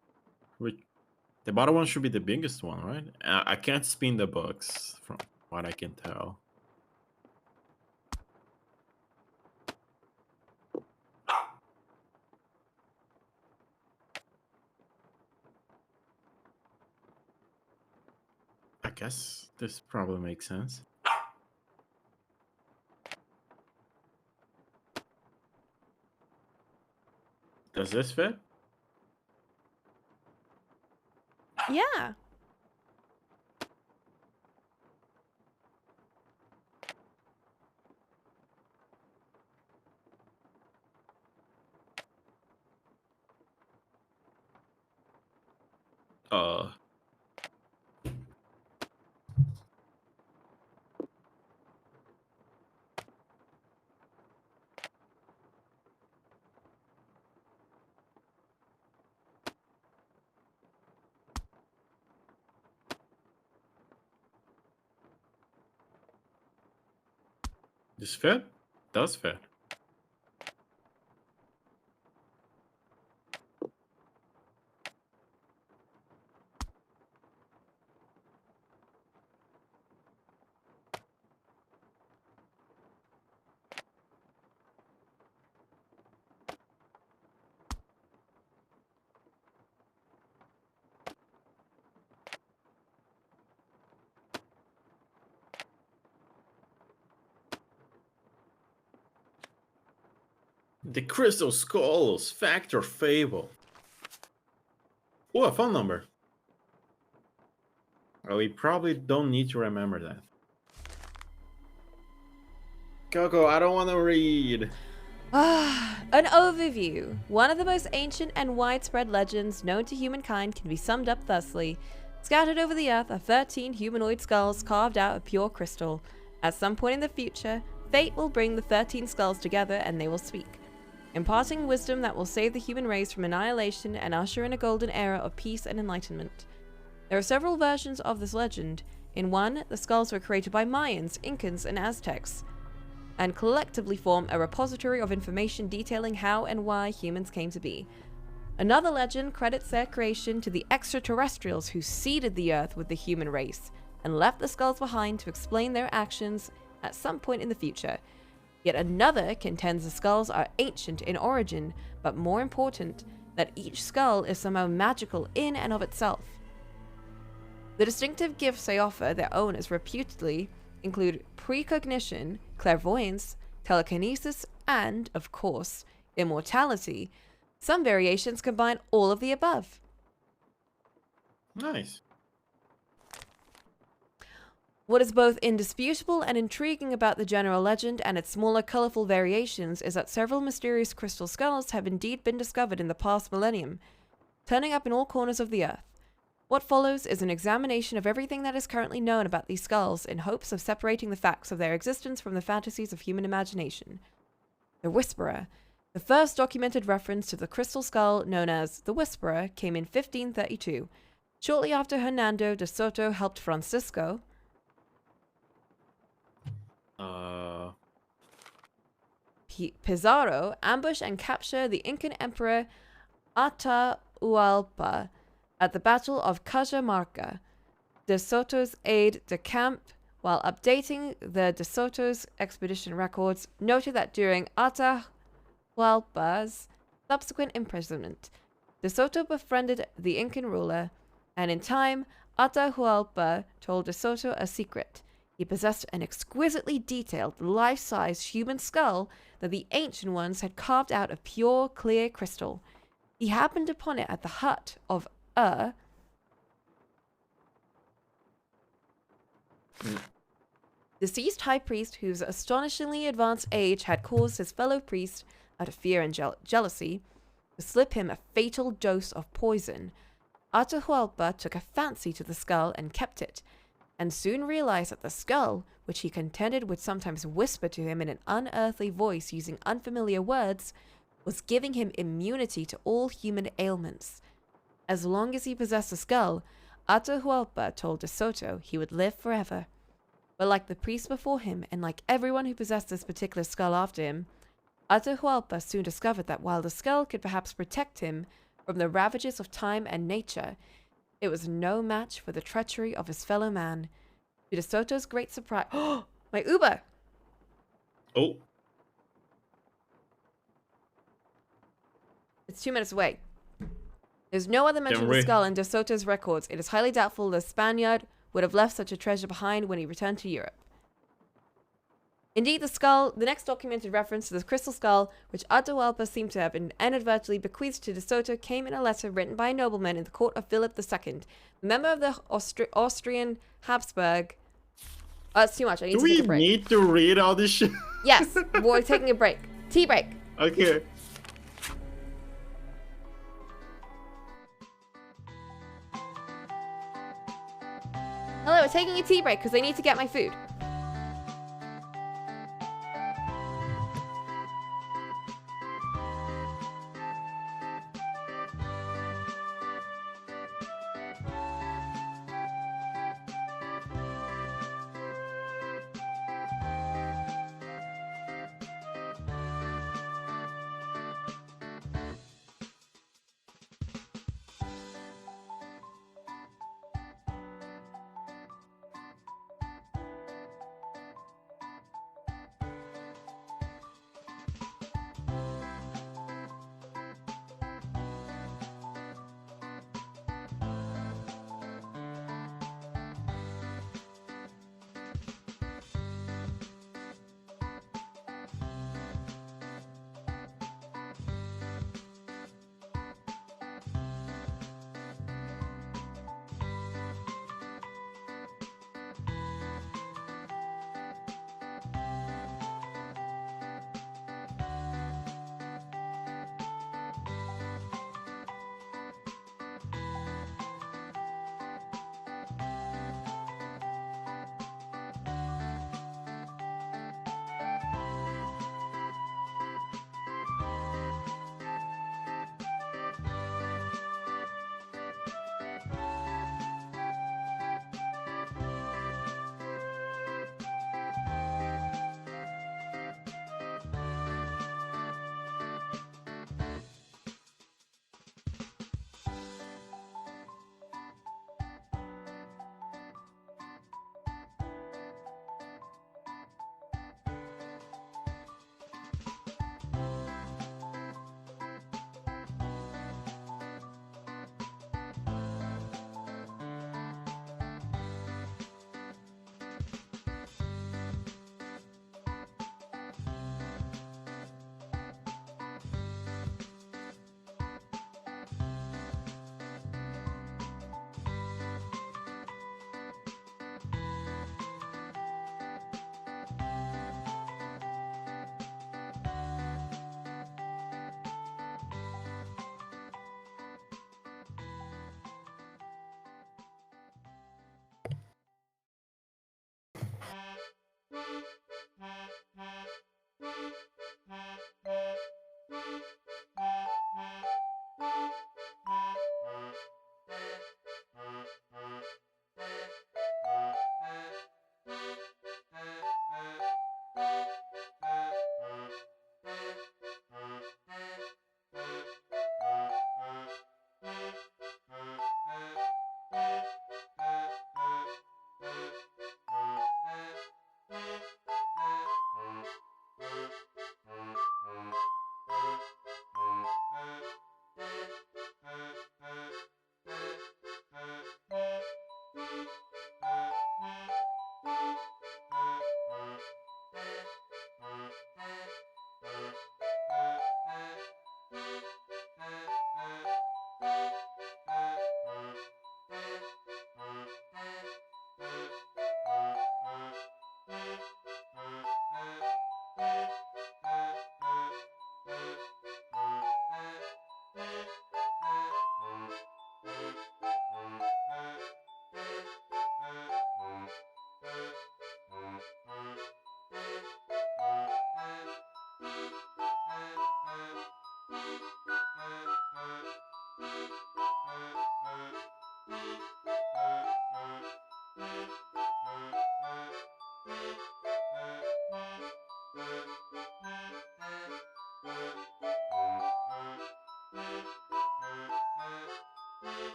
The bottom one should be the biggest one, right? I can't spin the books from what I can tell. I guess this probably makes sense. Does this fit? Yeah. Uh. This fit? Does fit. The Crystal Skulls, fact or fable? Oh, a phone number. Well, we probably don't need to remember that. Coco, I don't want to read. An overview. One of the most ancient and widespread legends known to humankind can be summed up thusly. Scattered over the earth are 13 humanoid skulls carved out of pure crystal. At some point in the future, fate will bring the 13 skulls together and they will speak, imparting wisdom that will save the human race from annihilation and usher in a golden era of peace and enlightenment. There are several versions of this legend. In one, the skulls were created by Mayans, Incans, and Aztecs, and collectively form a repository of information detailing how and why humans came to be. Another legend credits their creation to the extraterrestrials who seeded the Earth with the human race and left the skulls behind to explain their actions at some point in the future. Yet another contends the skulls are ancient in origin, but more important, that each skull is somehow magical in and of itself. The distinctive gifts they offer their owners reputedly include precognition, clairvoyance, telekinesis, and, of course, immortality. Some variations combine all of the above. Nice. What is both indisputable and intriguing about the general legend and its smaller, colorful variations is that several mysterious crystal skulls have indeed been discovered in the past millennium, turning up in all corners of the earth. What follows is an examination of everything that is currently known about these skulls in hopes of separating the facts of their existence from the fantasies of human imagination. The Whisperer. The first documented reference to the crystal skull, known as the Whisperer, came in 1532, shortly after Hernando de Soto helped Francisco Pizarro ambush and capture the Incan Emperor Atahualpa at the Battle of Cajamarca. De Soto's aide de camp, while updating the De Soto's expedition records, noted that during Atahualpa's subsequent imprisonment, De Soto befriended the Incan ruler, and in time, Atahualpa told De Soto a secret. He possessed an exquisitely detailed, life-size human skull that the ancient ones had carved out of pure, clear crystal. He happened upon it at the hut of deceased high priest whose astonishingly advanced age had caused his fellow priest, out of fear and jealousy, to slip him a fatal dose of poison. Atahualpa took a fancy to the skull and kept it, and soon realized that the skull, which he contended would sometimes whisper to him in an unearthly voice using unfamiliar words, was giving him immunity to all human ailments. As long as he possessed the skull, Atahualpa told De Soto he would live forever. But like the priest before him, and like everyone who possessed this particular skull after him, Atahualpa soon discovered that while the skull could perhaps protect him from the ravages of time and nature, it was no match for the treachery of his fellow man. To De Soto's great surprise... Oh! My Uber! Oh. It's 2 minutes away. There's no other mention of the skull in De Soto's records. It is highly doubtful the Spaniard would have left such a treasure behind when he returned to Europe. Indeed, the next documented reference to the crystal skull, which Atahualpa seemed to have inadvertently bequeathed to De Soto, came in a letter written by a nobleman in the court of Philip II, a member of the Austrian Habsburg. Oh, that's too much. I need to take a break. Do we need to read all this shit? Yes, we're taking a break. Tea break. Okay. Hello, we're taking a tea break because I need to get my food.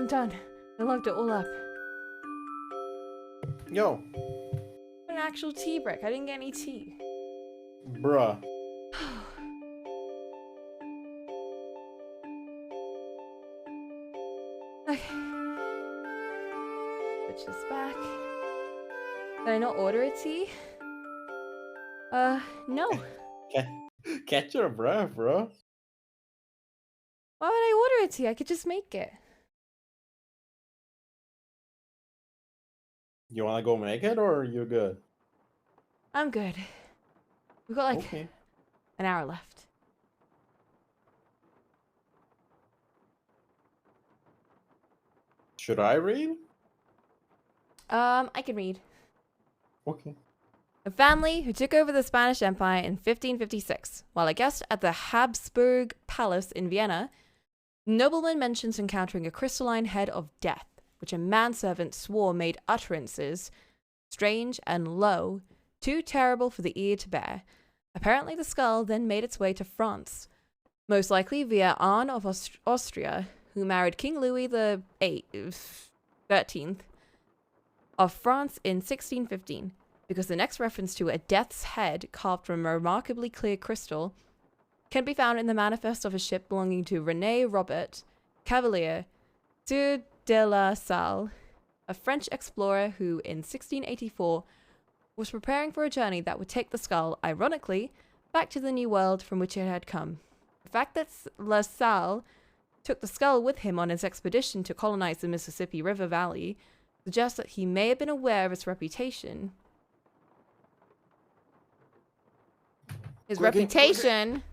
I'm done. I looked it all up. Yo, An actual tea break. I didn't get any tea. bruh. Okay. Switch this back. Did I not order a tea? No. Catch your breath, bro. Why would I order a tea? I could just make it. You wanna go make it or you good? I'm good. We've got like Okay. an hour left. Should I read? I can read. Okay. A family who took over the Spanish Empire in 1556. While a guest at the Habsburg Palace in Vienna, the nobleman mentions encountering a crystalline head of death, which a manservant swore made utterances strange and low, too terrible for the ear to bear. Apparently the skull then made its way to France, most likely via Anne of Austria, who married King Louis XIII of France in 1615. Because the next reference to a death's head carved from remarkably clear crystal can be found in the manifest of a ship belonging to René Robert Cavelier Sieur de la Salle, a French explorer who, in 1684, was preparing for a journey that would take the skull, ironically, back to the New World from which it had come. The fact that La Salle took the skull with him on his expedition to colonize the Mississippi River Valley suggests that he may have been aware of its reputation. His reputation.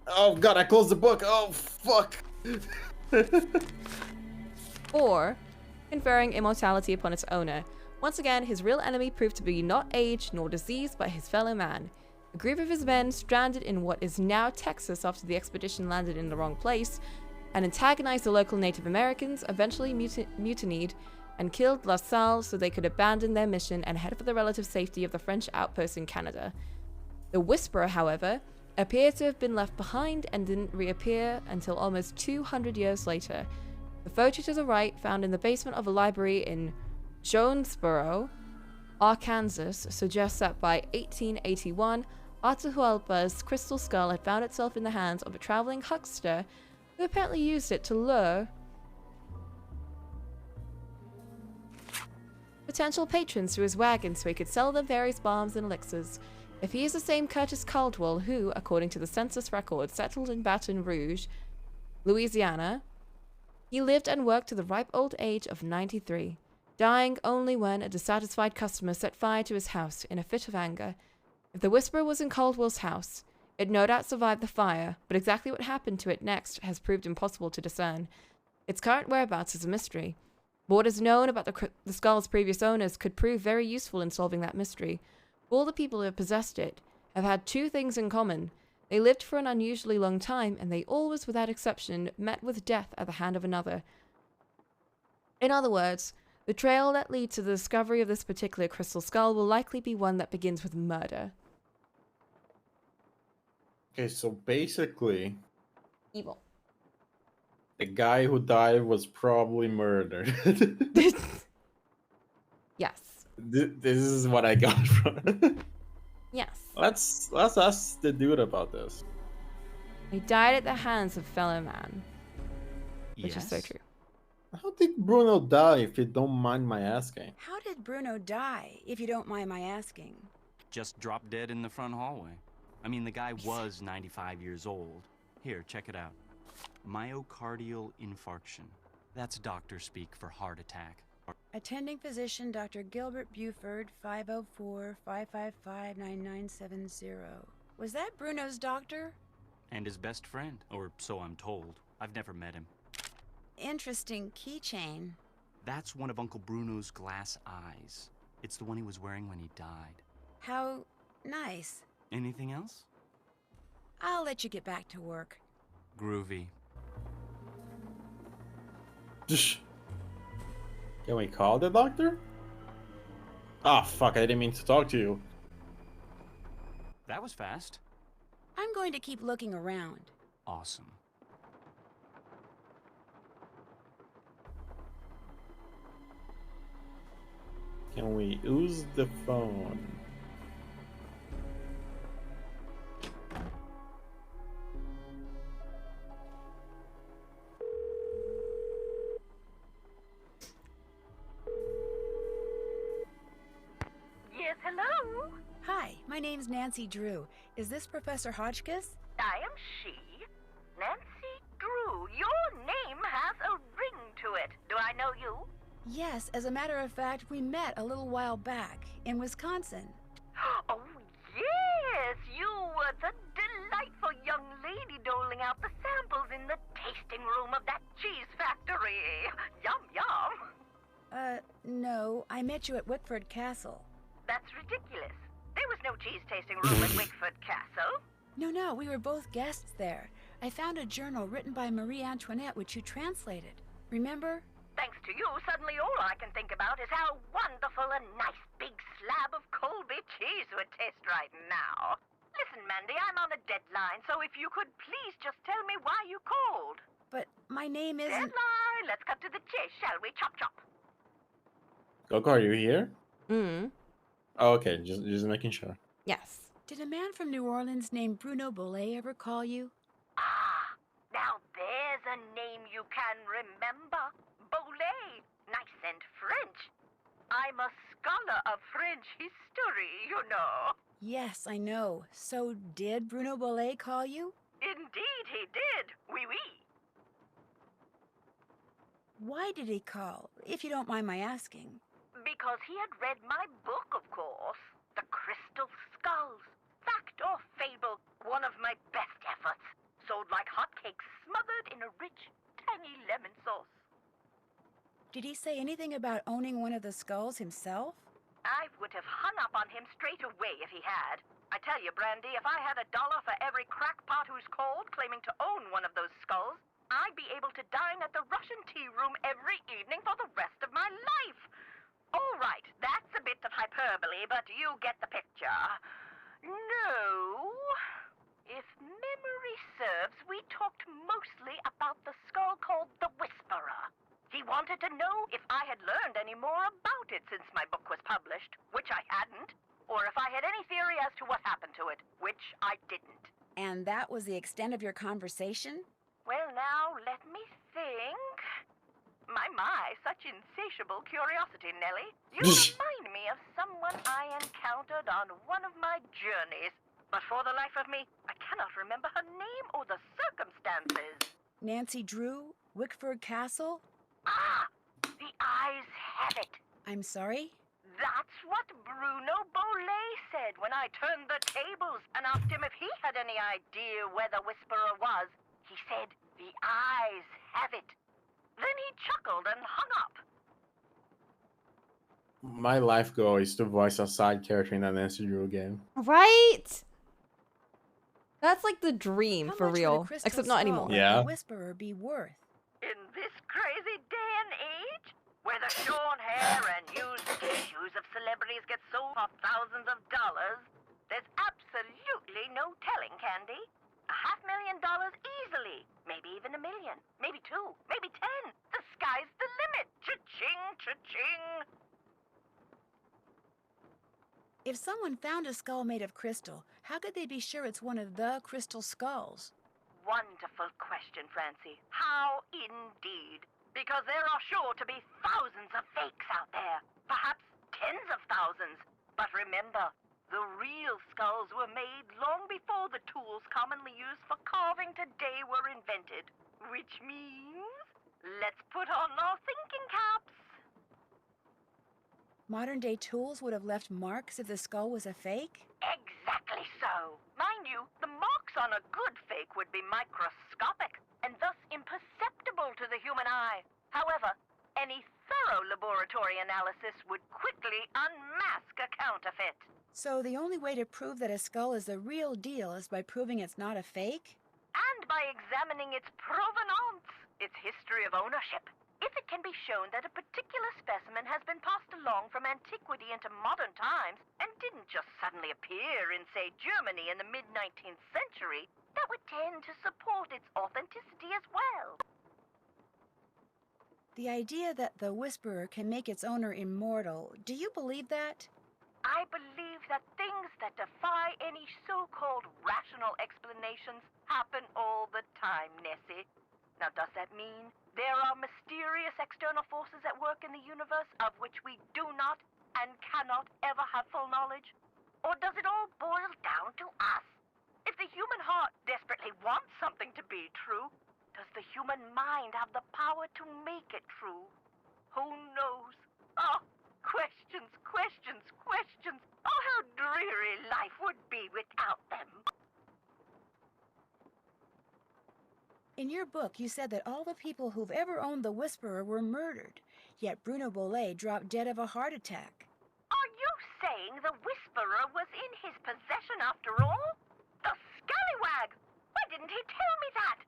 Oh god, I closed the book. Oh fuck. Or conferring immortality upon its owner. Once again, his real enemy proved to be not age nor disease, but his fellow man. A group of his men stranded in what is now Texas after the expedition landed in the wrong place and antagonized the local Native Americans, eventually mutinied and killed La Salle so they could abandon their mission and head for the relative safety of the French outpost in Canada. The Whisperer, however, appeared to have been left behind and didn't reappear until almost 200 years later. The photo to the right, found in the basement of a library in Jonesboro, Arkansas, suggests that by 1881, Atahualpa's crystal skull had found itself in the hands of a traveling huckster who apparently used it to lure potential patrons to his wagon so he could sell them various balms and elixirs. If he is the same Curtis Caldwell who, according to the census record, settled in Baton Rouge, Louisiana, he lived and worked to the ripe old age of 93, dying only when a dissatisfied customer set fire to his house in a fit of anger. If the Whisperer was in Caldwell's house, it no doubt survived the fire, but exactly what happened to it next has proved impossible to discern. Its current whereabouts is a mystery. But what is known about the skull's previous owners could prove very useful in solving that mystery. All the people who have possessed it have had two things in common. They lived for an unusually long time, and they always, without exception, met with death at the hand of another. In other words, the trail that leads to the discovery of this particular crystal skull will likely be one that begins with murder. Okay, so basically, Evil. the guy who died was probably murdered. Yes. This is what I got from it. Yes. Let's ask the dude about this. He died at the hands of fellow man. Which is so Yes? true. How did Bruno die, if you don't mind my asking? How did Bruno die, if you don't mind my asking? Just dropped dead in the front hallway. I mean, the guy was 95 years old. Here, check it out. Myocardial infarction. That's doctor speak for heart attack. Attending physician Dr. Gilbert Buford, 504-555-9970. Was that Bruno's doctor? And his best friend, or so I'm told. I've never met him. Interesting keychain. That's one of Uncle Bruno's glass eyes. It's the one he was wearing when he died. How nice. Anything else? I'll let you get back to work. Groovy. Can we call the doctor? Ah, fuck, I didn't mean to talk to you. That was fast. I'm going to keep looking around. Awesome. Can we use the phone? Yes, hello? Hi, my name's Nancy Drew. Is this Professor Hotchkiss? I am she, Nancy Drew. Your name has a ring to it. Do I know you? Yes, as a matter of fact, we met a little while back in Wisconsin. Oh, yes, you were the delightful young lady doling out the samples in the tasting room of that cheese factory. Yum, yum. No, I met you at Wickford Castle. That's ridiculous. There was no cheese tasting room at Wickford Castle. No, we were both guests there. I found a journal written by Marie Antoinette which you translated. Remember? Thanks to you, suddenly all I can think about is how wonderful a nice big slab of Colby cheese would taste right now. Listen, Mandy, I'm on a deadline, so if you could please just tell me why you called. But my name isn't... Deadline! Let's cut to the chase, shall we? Chop, chop. Coco, are you here? Oh, okay, just making sure. Yes. Did a man from New Orleans named Bruno Bollet ever call you? Ah, now there's a name you can remember. Bollet. Nice and French. I'm a scholar of French history, you know. Yes, I know. So did Bruno Bollet call you? Indeed he did. Oui, oui. Why did he call, if you don't mind my asking? Because he had read my book, of course. The Crystal Skulls. Fact or fable, one of my best efforts. Sold like hotcakes, smothered in a rich, tangy lemon sauce. Did he say anything about owning one of the skulls himself? I would have hung up on him straight away if he had. I tell you, Brandy, if I had $1 for every crackpot who's called claiming to own one of those skulls, I'd be able to dine at the Russian tea room every evening for the rest of my life. All right, that's a bit of hyperbole, but you get the picture. No. If memory serves, we talked mostly about the skull called the Whisperer. He wanted to know if I had learned any more about it since my book was published, which I hadn't, or if I had any theory as to what happened to it, which I didn't. And that was the extent of your conversation? Well, now, let me think. My, such insatiable curiosity, Nellie. You remind me of someone I encountered on one of my journeys. But for the life of me, I cannot remember her name or the circumstances. Nancy Drew? Wickford Castle? Ah! The eyes have it. I'm sorry? That's what Bruno Bollet said when I turned the tables and asked him if he had any idea where the Whisperer was. He said, the eyes have it. Then he chuckled and hung up. My life goal is to voice a side character in an Nancy Drew game. Right? That's like the dream How for much would a real. crystal Except not skull anymore. like Yeah. the Whisperer be worth? In this crazy day and age, where the shorn hair and used tissues of celebrities get sold for thousands of dollars, there's absolutely no telling, Candy. $500,000 easily. Maybe even $1 million. Maybe 2. Maybe 10. The sky's the limit. Cha-ching, cha-ching. If someone found a skull made of crystal, how could they be sure it's one of the crystal skulls? Wonderful question, Francie. How indeed? Because there are sure to be thousands of fakes out there. Perhaps tens of thousands. But remember, the real skulls were made long before the tools commonly used for carving today were invented. Which means, let's put on our thinking caps. Modern-day tools would have left marks if the skull was a fake? Exactly so. Mind you, the marks on a good fake would be microscopic and thus imperceptible to the human eye. However, any thorough laboratory analysis would quickly unmask a counterfeit. So the only way to prove that a skull is the real deal is by proving it's not a fake? And by examining its provenance, its history of ownership. If it can be shown that a particular specimen has been passed along from antiquity into modern times and didn't just suddenly appear in, say, Germany in the mid-19th century, that would tend to support its authenticity as well. The idea that the Whisperer can make its owner immortal, do you believe that? I believe that things that defy any so-called rational explanations happen all the time, Nessie. Now, does that mean there are mysterious external forces at work in the universe of which we do not and cannot ever have full knowledge? Or does it all boil down to us? If the human heart desperately wants something to be true, does the human mind have the power to make it true? Who knows? Oh, questions, questions, questions. Oh, how dreary life would be without them. In your book, you said that all the people who've ever owned the Whisperer were murdered, yet Bruno Bollet dropped dead of a heart attack. Are you saying the Whisperer was in his possession after all? The scallywag! Why didn't he tell me that?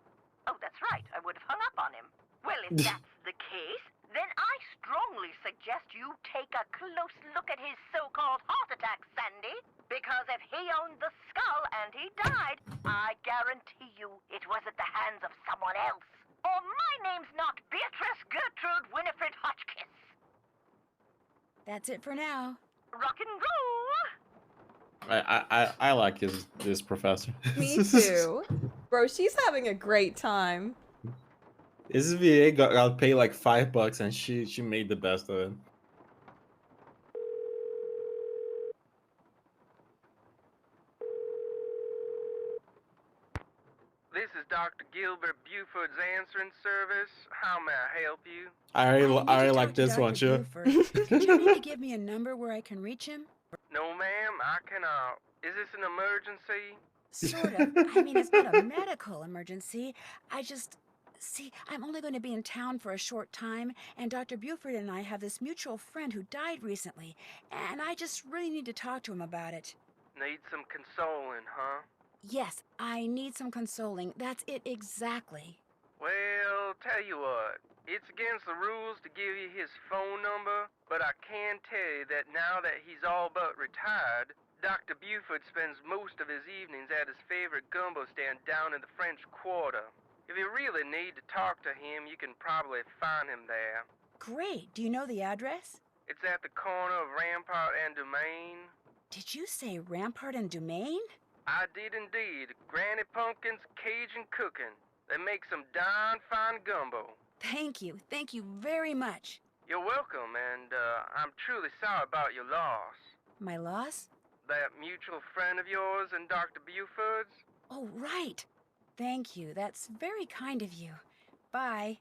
Oh, that's right, I would have hung up on him. Well, if that's the case, then I strongly suggest you take a close look at his so-called heart attack, Sandy. Because if he owned the skull and he died, I guarantee you it was at the hands of someone else. Or my name's not Beatrice Gertrude Winifred Hotchkiss. That's it for now. Rock and roll! I like this professor. Me too. Bro, she's having a great time. This VA got paid like $5 and she made the best of it. This is Dr. Gilbert Buford's answering service. How may I help you? I need already to like talk to this one, Dr. too. Buford. Do you need to give me a number where I can reach him? No, ma'am, I cannot. Is this an emergency? Sort of. I mean, it's not a medical emergency. See, I'm only going to be in town for a short time, and Dr. Buford and I have this mutual friend who died recently, and I just really need to talk to him about it. Need some consoling, huh? Yes, I need some consoling. That's it exactly. Well, tell you what. It's against the rules to give you his phone number, but I can tell you that now that he's all but retired, Dr. Buford spends most of his evenings at his favorite gumbo stand down in the French Quarter. If you really need to talk to him, you can probably find him there. Great. Do you know the address? It's at the corner of Rampart and Domain. Did you say Rampart and Domain? I did indeed. Granny Pumpkin's Cajun Cooking. They make some darn fine gumbo. Thank you. Thank you very much. You're welcome, and I'm truly sorry about your loss. My loss? That mutual friend of yours and Dr. Buford's? Oh, right. Thank you. That's very kind of you. Bye.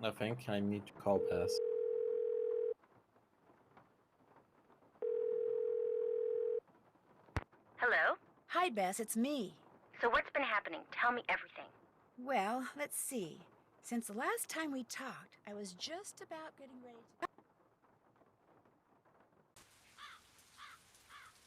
I think I need to call Pass. Hello? Hi, Bess. It's me. So what's been happening? Tell me everything. Well, let's see. Since the last time we talked, I was just about getting ready to...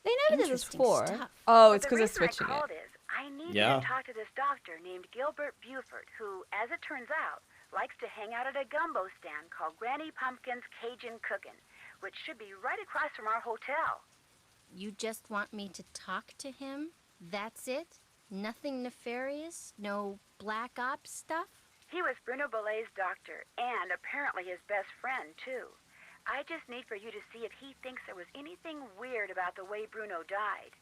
They never did this Interesting before. stuff. Oh, But it's the because they're reason switching I it. called is I need Yeah. you to talk to this doctor named Gilbert Buford, who, as it turns out, likes to hang out at a gumbo stand called Granny Pumpkin's Cajun Cookin', which should be right across from our hotel. You just want me to talk to him? That's it? Nothing nefarious? No black ops stuff? He was Bruno Bollet's doctor, and apparently his best friend, too. I just need for you to see if he thinks there was anything weird about the way Bruno died.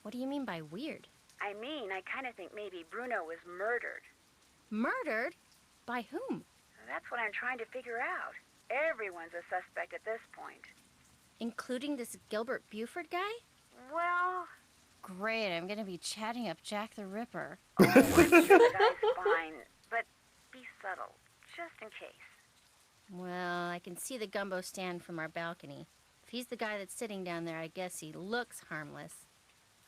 What do you mean by weird? I mean, I kind of think maybe Bruno was murdered. Murdered? By whom? That's what I'm trying to figure out. Everyone's a suspect at this point. Including this Gilbert Buford guy? Well, Great, I'm gonna be chatting up Jack the Ripper. I'm sure the guy's fine, but be subtle, just in case. Well, I can see the gumbo stand from our balcony. If he's the guy that's sitting down there, I guess he looks harmless.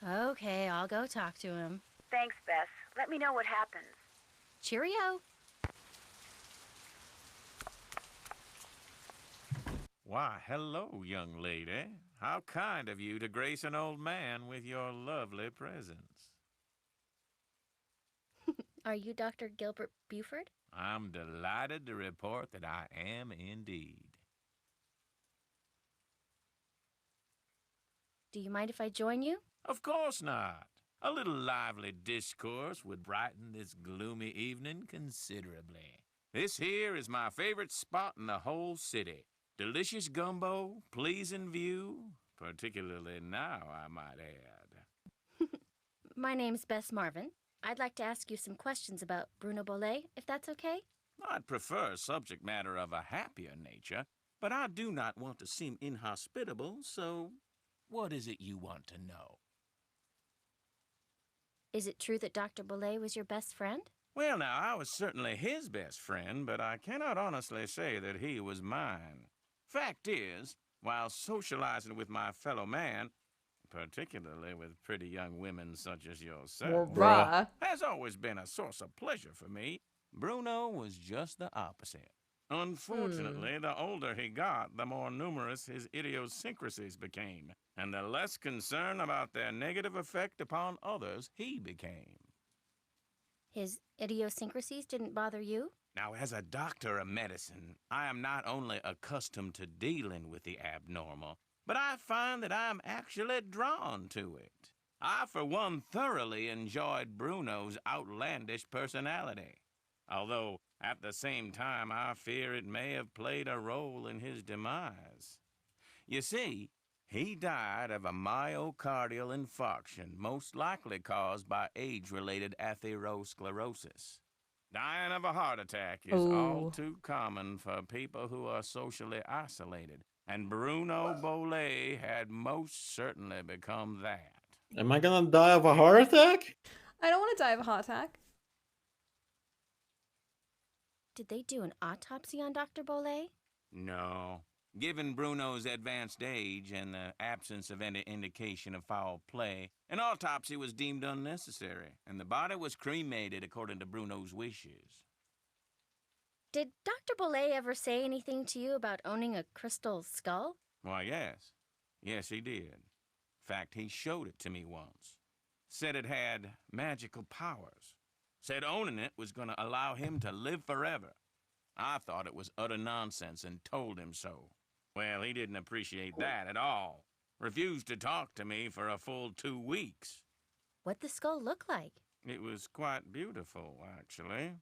Okay, I'll go talk to him. Thanks, Bess. Let me know what happens. Cheerio. Why, hello, young lady. How kind of you to grace an old man with your lovely presence. Are you Dr. Gilbert Buford? I'm delighted to report that I am indeed. Do you mind if I join you? Of course not. A little lively discourse would brighten this gloomy evening considerably. This here is my favorite spot in the whole city. Delicious gumbo, pleasing view, particularly now, I might add. My name's Bess Marvin. I'd like to ask you some questions about Bruno Bolet, if that's okay? I'd prefer subject matter of a happier nature, but I do not want to seem inhospitable, so what is it you want to know? Is it true that Dr. Bolet was your best friend? Well, now, I was certainly his best friend, but I cannot honestly say that he was mine. Fact is, while socializing with my fellow man, particularly with pretty young women such as yourself, Bruh. has always been a source of pleasure for me, Bruno was just the opposite. Unfortunately, the older he got, the more numerous his idiosyncrasies became, and the less concern about their negative effect upon others he became. His idiosyncrasies didn't bother you? Now, as a doctor of medicine, I am not only accustomed to dealing with the abnormal, but I find that I am actually drawn to it. I, for one, thoroughly enjoyed Bruno's outlandish personality. Although, at the same time, I fear it may have played a role in his demise. You see, he died of a myocardial infarction, most likely caused by age-related atherosclerosis. Dying of a heart attack is all too common for people who are socially isolated, and Bruno Bolet had most certainly become that. Am I gonna die of a heart attack? I don't want to die of a heart attack. Did they do an autopsy on Dr. Bolet? No. Given Bruno's advanced age and the absence of any indication of foul play, an autopsy was deemed unnecessary, and the body was cremated according to Bruno's wishes. Did Dr. Bolet ever say anything to you about owning a crystal skull? Why, yes. Yes, he did. In fact, he showed it to me once. Said it had magical powers. Said owning it was going to allow him to live forever. I thought it was utter nonsense and told him so. Well, he didn't appreciate that at all. Refused to talk to me for a full 2 weeks. What'd the skull look like? It was quite beautiful, actually.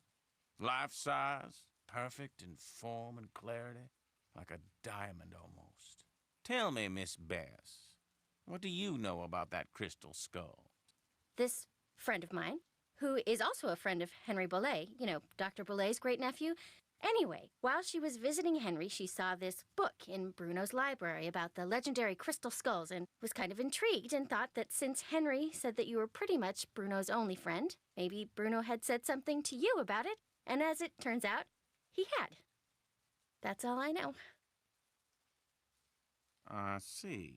Life-size, perfect in form and clarity, like a diamond almost. Tell me, Miss Bess, what do you know about that crystal skull? This friend of mine, who is also a friend of Henry Bolet, you know, Dr. Bolet's great-nephew. Anyway, while she was visiting Henry, she saw this book in Bruno's library about the legendary crystal skulls and was kind of intrigued and thought that since Henry said that you were pretty much Bruno's only friend, maybe Bruno had said something to you about it, and as it turns out, he had. That's all I know. I see.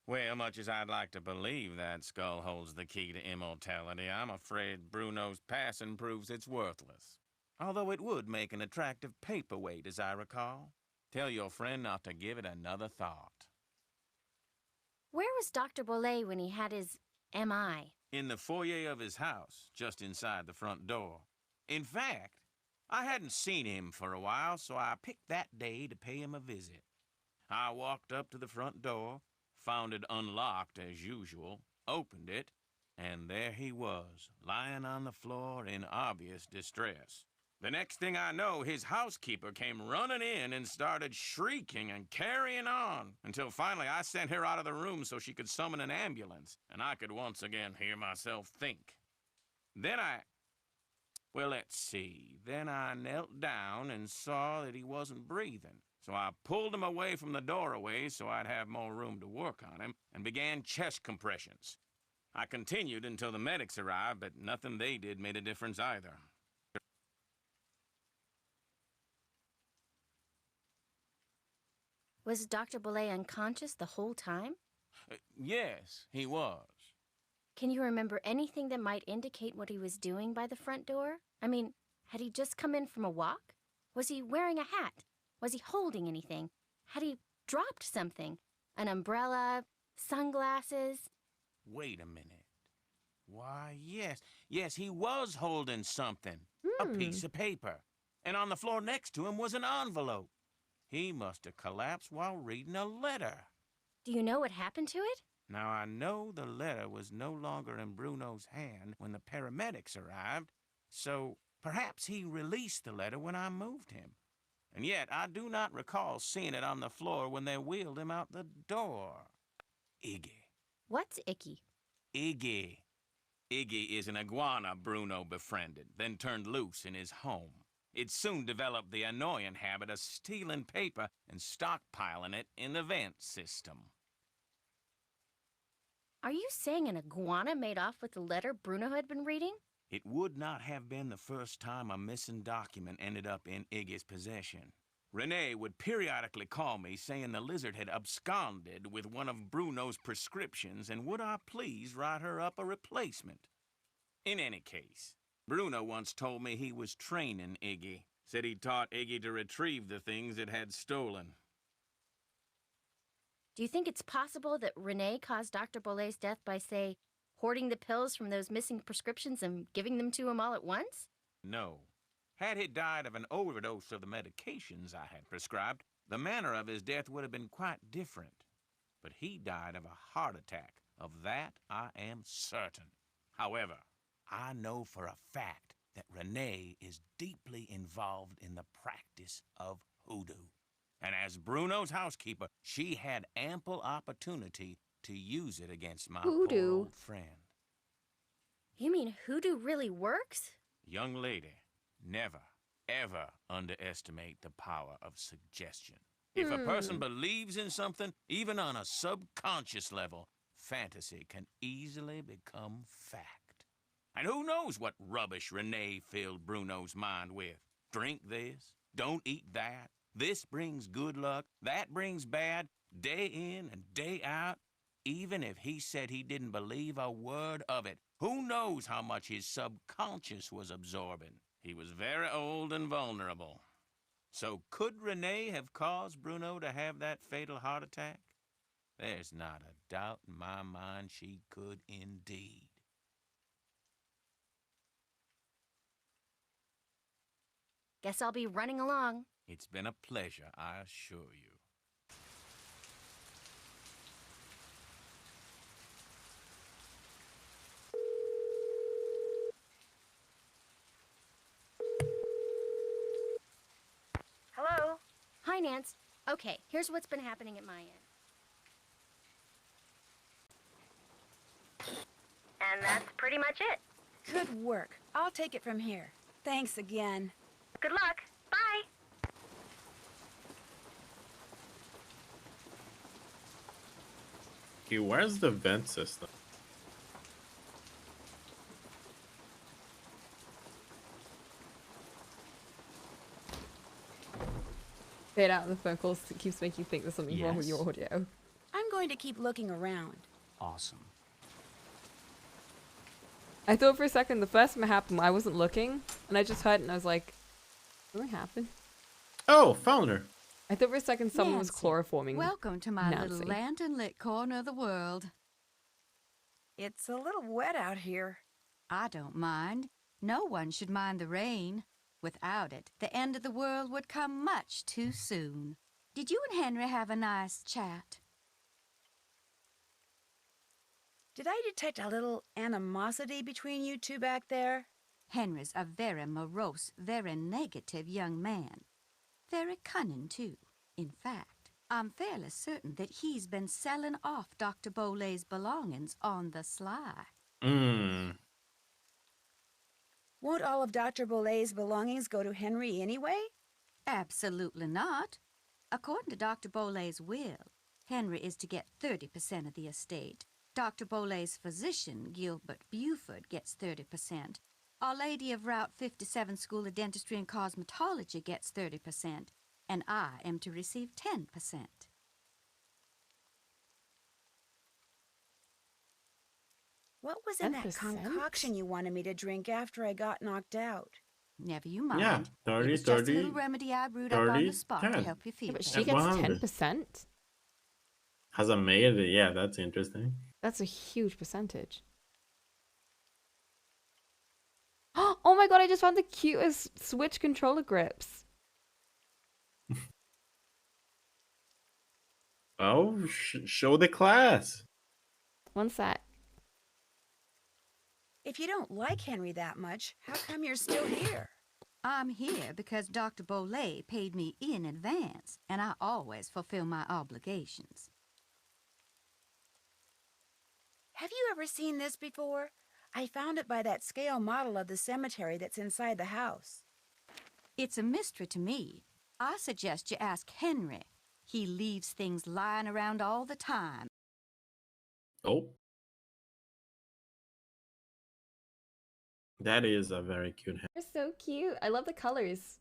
Well, much as I'd like to believe that skull holds the key to immortality, I'm afraid Bruno's passing proves it's worthless. Although it would make an attractive paperweight, as I recall. Tell your friend not to give it another thought. Where was Dr. Bolet when he had his MI? In the foyer of his house, just inside the front door. In fact, I hadn't seen him for a while, so I picked that day to pay him a visit. I walked up to the front door, found it unlocked as usual, opened it, and there he was, lying on the floor in obvious distress. The next thing I know, his housekeeper came running in and started shrieking and carrying on, until finally I sent her out of the room so she could summon an ambulance, and I could once again hear myself think. Well, let's see. Then I knelt down and saw that he wasn't breathing. So I pulled him away from the doorway so I'd have more room to work on him, and began chest compressions. I continued until the medics arrived, but nothing they did made a difference either. Was Dr. Bolet unconscious the whole time? Yes, he was. Can you remember anything that might indicate what he was doing by the front door? I mean, had he just come in from a walk? Was he wearing a hat? Was he holding anything? Had he dropped something? An umbrella? Sunglasses? Wait a minute. Why, yes. Yes, he was holding something. A piece of paper. And on the floor next to him was an envelope. He must have collapsed while reading a letter. Do you know what happened to it? Now, I know the letter was no longer in Bruno's hand when the paramedics arrived, so Perhaps he released the letter when I moved him. And yet I do not recall seeing it on the floor when they wheeled him out the door. Iggy. What's icky? Iggy. Iggy is an iguana Bruno befriended, then turned loose in his home. It soon developed the annoying habit of stealing paper and stockpiling it in the vent system. Are you saying an iguana made off with the letter Bruno had been reading? It would not have been the first time a missing document ended up in Iggy's possession. Renee would periodically call me saying the lizard had absconded with one of Bruno's prescriptions and would I please write her up a replacement. In any case, Bruno once told me he was training Iggy. Said he taught Iggy to retrieve the things it had stolen. Do you think it's possible that Renee caused Dr. Bolet's death by, say, hoarding the pills from those missing prescriptions and giving them to him all at once? No. Had he died of an overdose of the medications I had prescribed, the manner of his death would have been quite different. But he died of a heart attack. Of that I am certain. However, I know for a fact that Renee is deeply involved in the practice of hoodoo. And as Bruno's housekeeper, she had ample opportunity to use it against my poor old friend. You mean hoodoo really works? Young lady, never, ever underestimate the power of suggestion. If a person believes in something, even on a subconscious level, fantasy can easily become fact. And who knows what rubbish Renee filled Bruno's mind with? Drink this, don't eat that. This brings good luck, that brings bad, day in and day out. Even if he said he didn't believe a word of it, who knows how much his subconscious was absorbing? He was very old and vulnerable. So could Renee have caused Bruno to have that fatal heart attack? There's not a doubt in my mind she could indeed. Guess I'll be running along. It's been a pleasure, I assure you. Hello? Hi, Nance. Okay, here's what's been happening at my end. And that's pretty much it. Good work. I'll take it from here. Thanks again. Good luck. Bye. Okay, where's the vent system? Fade out in the phone calls keeps making you think there's something wrong with your audio. I'm going to keep looking around. Awesome. I thought for a second the first time it happened, I wasn't looking, and I just heard it and I was like, something happened? Oh, found her. I thought for a second someone was Nancy, chloroforming welcome to my Nancy. little lantern-lit corner of the world. It's a little wet out here. I don't mind. No one should mind the rain. Without it, the end of the world would come much too soon. Did you and Henry have a nice chat? Did I detect a little animosity between you two back there? Henry's a very morose, very negative young man. Very cunning, too. In fact, I'm fairly certain that he's been selling off Dr. Bolet's belongings on the sly. Won't all of Dr. Bolet's belongings go to Henry anyway? Absolutely not. According to Dr. Bolet's will, Henry is to get 30% of the estate. Dr. Bolet's physician, Gilbert Buford, gets 30%. Our Lady of Route 57 School of Dentistry and Cosmetology gets 30%. And I am to receive 10%. What was in that 10%? concoction you wanted me to drink after I got knocked out? Never you mind. Yeah, 30, it was just a 30, little remedy I brewed up on 30, the spot 10. to help you feel Yeah, but better. she gets 100. 10%? Hasn't made it. Yeah, that's interesting. That's a huge percentage. Oh my god, I just found the cutest Switch controller grips. Oh, show the class. One sec. If you don't like Henry that much, how come you're still here? I'm here because Dr. Bolay paid me in advance, and I always fulfill my obligations. Have you ever seen this before? I found it by that scale model of the cemetery that's inside the house. It's a mystery to me. I suggest you ask Henry. He leaves things lying around all the time. Oh. That is a very cute hand. They're so cute. I love the colors.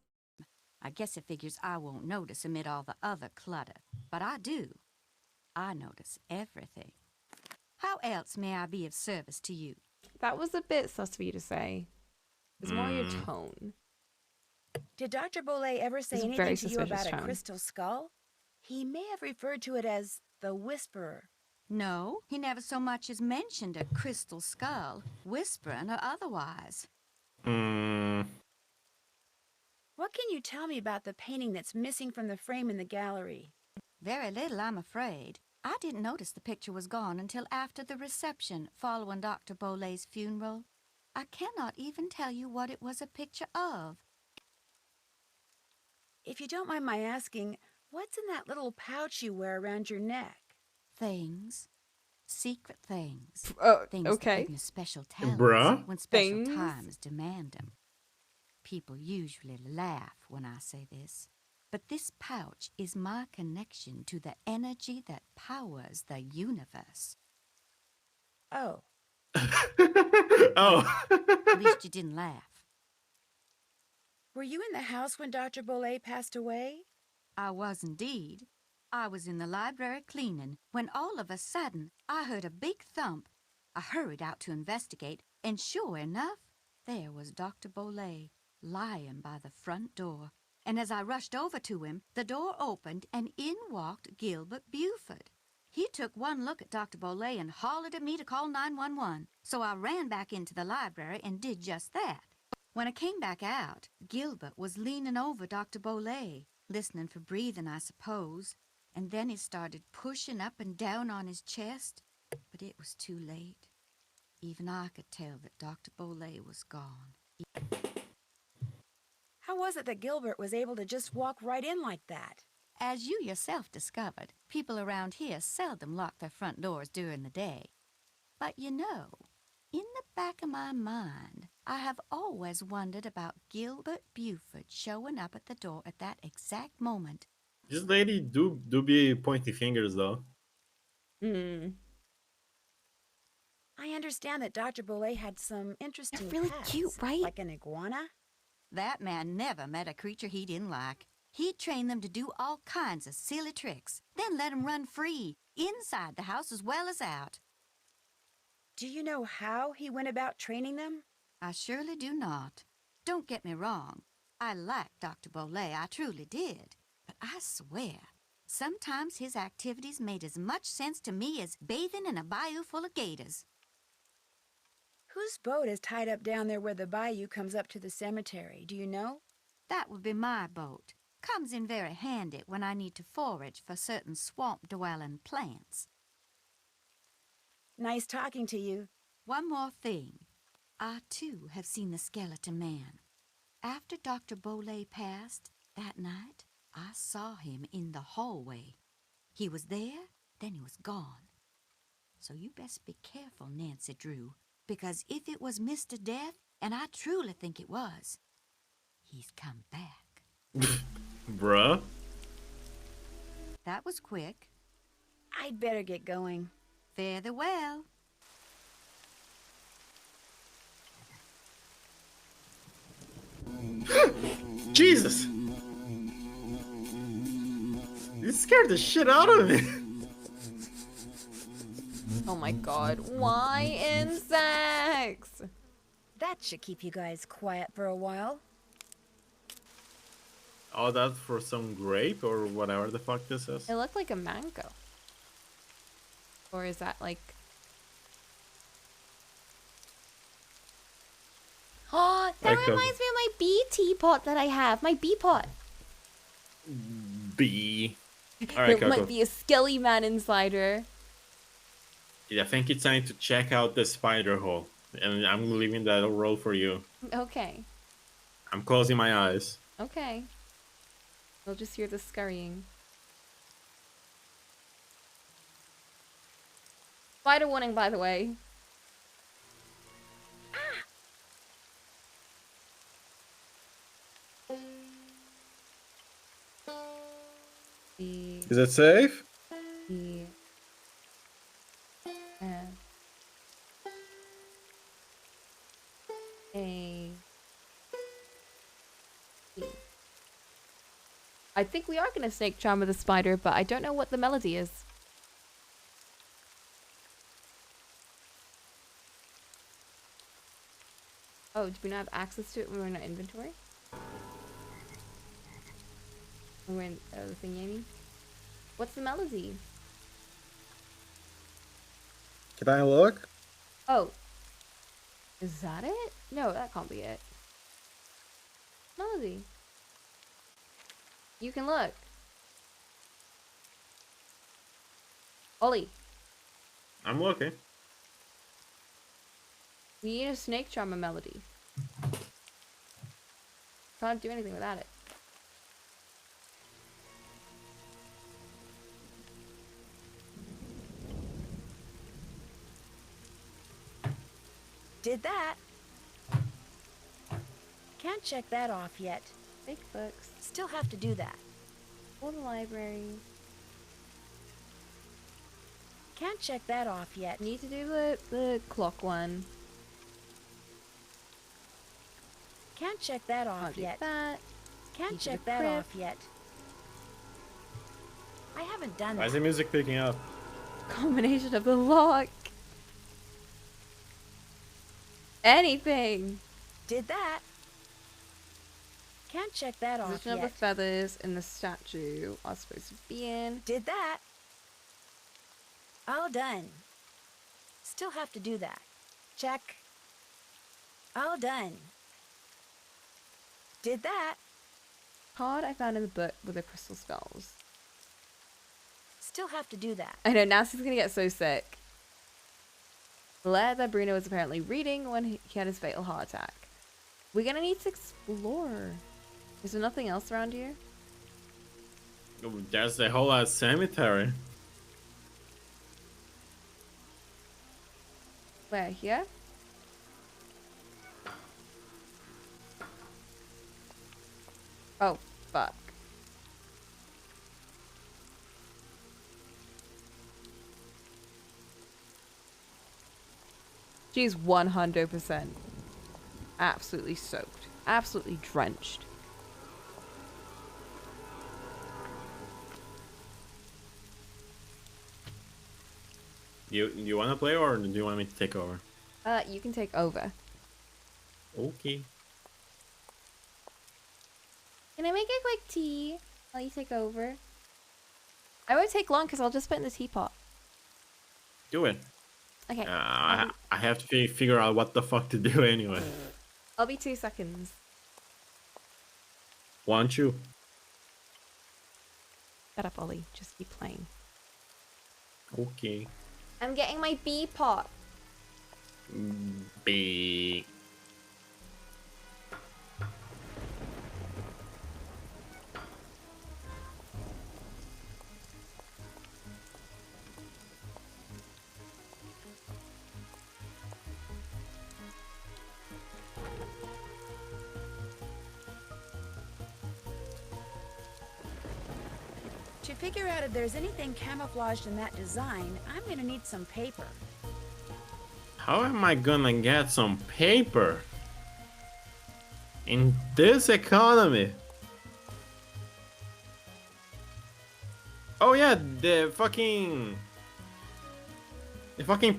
I guess it figures I won't notice amid all the other clutter, but I do. I notice everything. How else may I be of service to you? That was a bit sus for you to say. It's more your tone. Did Dr. Bolay ever say It's a anything very to you about suspicious a tone. crystal skull? He may have referred to it as the Whisperer. No, he never so much as mentioned a crystal skull, whispering or otherwise. What can you tell me about the painting that's missing from the frame in the gallery? Very little, I'm afraid. I didn't notice the picture was gone until after the reception following Dr. Bolay's funeral. I cannot even tell you what it was a picture of. If you don't mind my asking, what's in that little pouch you wear around your neck? Things. Secret things. Things okay. that give you special talents Bruh? when special Things? times demand them. People usually laugh when I say this, but this pouch is my connection to the energy that powers the universe. Oh. Oh. At least you didn't laugh. Were you in the house when Dr. Bolay passed away? I was indeed. I was in the library cleaning when all of a sudden I heard a big thump. I hurried out to investigate, and sure enough, there was Dr. Bolay lying by the front door. And as I rushed over to him, the door opened and in walked Gilbert Buford. He took one look at Dr. Bolay and hollered at me to call 911. So I ran back into the library and did just that. When I came back out, Gilbert was leaning over Dr. Bolay, listening for breathing, I suppose. And then he started pushing up and down on his chest. But it was too late. Even I could tell that Dr. Bolay was gone. How was it that Gilbert was able to just walk right in like that? As you yourself discovered, people around here seldom lock their front doors during the day. But you know, in the back of my mind, I have always wondered about Gilbert Buford showing up at the door at that exact moment. This lady do be pointing fingers though. I understand that Dr. Bolay had some interesting They're really pets, cute, right? like an iguana. That man never met a creature he didn't like. He'd train them to do all kinds of silly tricks, then let them run free, inside the house as well as out. Do you know how he went about training them? I surely do not. Don't get me wrong. I liked Dr. Bolay, I truly did. But I swear, sometimes his activities made as much sense to me as bathing in a bayou full of gators. Whose boat is tied up down there where the bayou comes up to the cemetery? Do you know? That would be my boat. Comes in very handy when I need to forage for certain swamp-dwelling plants. Nice talking to you. One more thing. I, too, have seen the skeleton man. After Dr. Bolay passed, that night, I saw him in the hallway. He was there, then he was gone. So you best be careful, Nancy Drew, because if it was Mr. Death, and I truly think it was, he's come back. Bruh. That was quick. I'd better get going. Fare thee well. Jesus! You scared the shit out of me. Oh my god, why insects? That should keep you guys quiet for a while. Oh, that's for some grape or whatever the fuck this is. It looked like a mango. Or is that like... Oh, that Like reminds me of my bee teapot that I have. My bee pot. Bee. Alright, There Coco. might be a skelly man inside her. Yeah, I think it's time to check out the spider hole. and I'm leaving that role for you. Okay. I'm closing my eyes. Okay. We'll just hear the scurrying. Spider warning, by the way. Is it safe? I think we are gonna snake charm with the spider, but I don't know what the melody is. Oh, do we not have access to it when we're in our inventory? When we're in the thing, Amy? What's the melody? Can I look? Oh. Is that it? No, that can't be it. Melody. You can look. Ollie. I'm looking. We need a snake charmer melody. Can't do anything without it. Did that. Can't check that off yet. Fake books. Still have to do that. Or the library. Can't check that off yet. Need to do the clock one. Can't check that off yet. That. Can't check that off yet. I haven't done Why that. is the music picking up? Combination of the lock. Anything. Did that. Can't check that off Position of the yet. feathers in the statue are supposed to be in. Did that. All done. Still have to do that. Check. All done. Did that. Card I found in the book with the crystal skulls. Still have to do that. I know, Nasty's gonna get so sick. The letter that Bruno was apparently reading when he had his fatal heart attack. We're gonna need to explore. Is there nothing else around here? Oh, there's the whole cemetery. Where, here? Oh, fuck. She's 100% absolutely soaked. Absolutely drenched. You want to play or do you want me to take over? You can take over. Okay. Can I make a quick tea while you take over? I won't take long because I'll just put in the teapot. Do it. Okay. I have to figure out what the fuck to do anyway. I'll be 2 seconds. Want you? Shut up, Ollie. Just keep playing. Okay. I'm getting my bee pot. Big. To figure out if there's anything camouflaged in that design, I'm gonna need some paper. How am I gonna get some paper? In this economy? Oh yeah, the fucking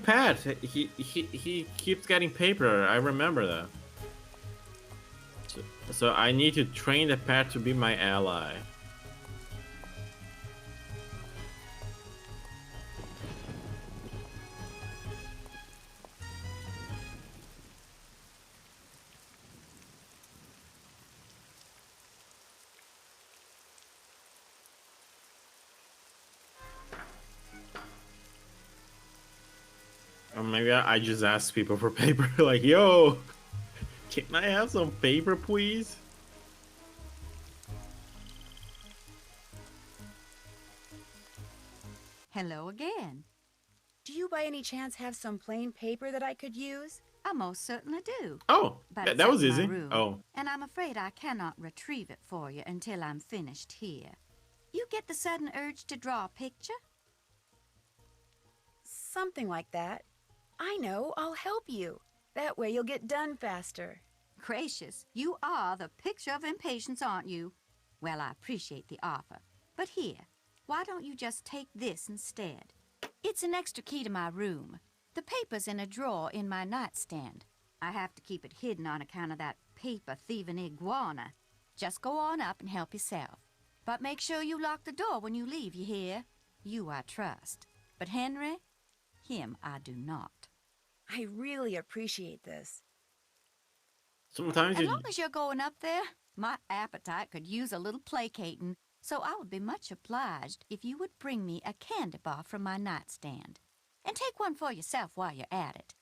pet. He keeps getting paper. I remember that. So I need to train the pet to be my ally. Or maybe I just ask people for paper, like, yo, can I have some paper, please? Hello again. Do you by any chance have some plain paper that I could use? I most certainly do. Oh, But that it's was up in my easy. room, Oh. and I'm afraid I cannot retrieve it for you until I'm finished here. You get the sudden urge to draw a picture? Something like that. I know, I'll help you. That way you'll get done faster. Gracious, you are the picture of impatience, aren't you? Well, I appreciate the offer. But here, why don't you just take this instead? It's an extra key to my room. The paper's in a drawer in my nightstand. I have to keep it hidden on account of that paper-thieving iguana. Just go on up and help yourself. But make sure you lock the door when you leave, you hear? You I trust. But Henry, him I do not. I really appreciate this. Sometimes As long as you're going up there, my appetite could use a little placating, so I would be much obliged if you would bring me a candy bar from my nightstand. And take one for yourself while you're at it.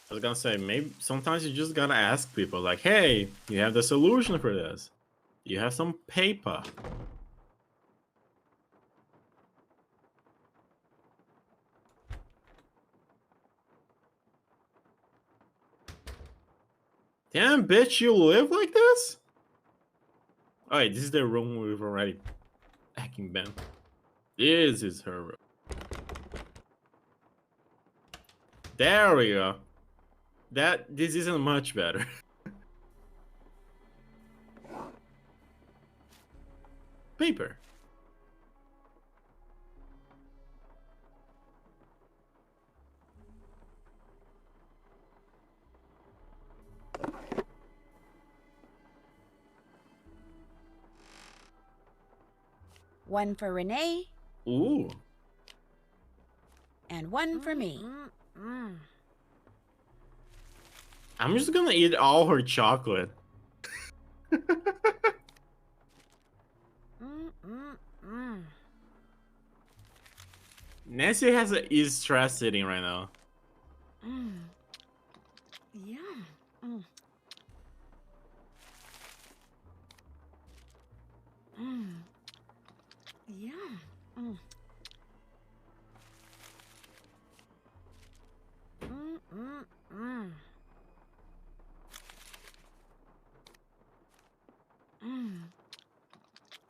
I was gonna say, maybe sometimes you just gotta ask people, like, hey, you have the solution for this. You have some paper. Damn, bitch, you live like this? Oh, wait, this is the room we've already hacking been. This is her room. There we go. This isn't much better. Paper. One for Renee. Ooh. And one for me. I'm just gonna eat all her chocolate. Nancy is stress eating right now. Yum. Yum.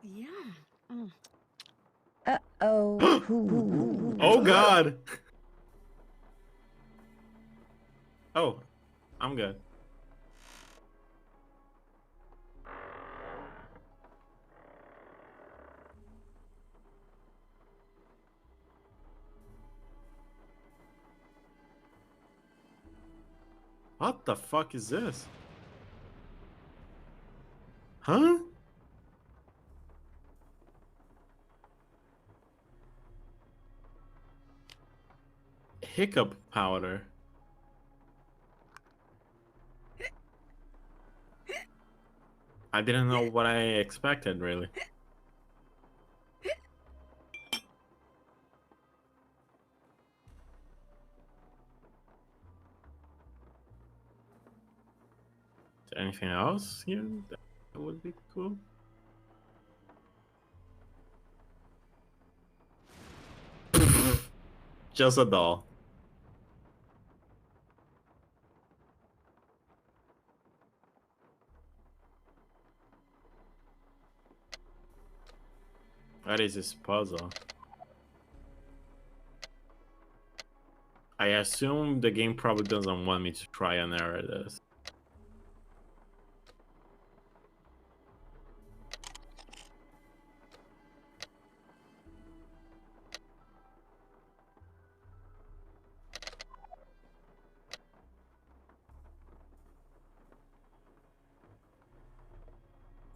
Yum. Uh-oh. Oh god. Oh, I'm good. What the fuck is this? Huh? Hiccup powder. I didn't know what I expected, really. Is there anything else here that would be cool? Just a doll. What is this puzzle? I assume the game probably doesn't want me to try and error this.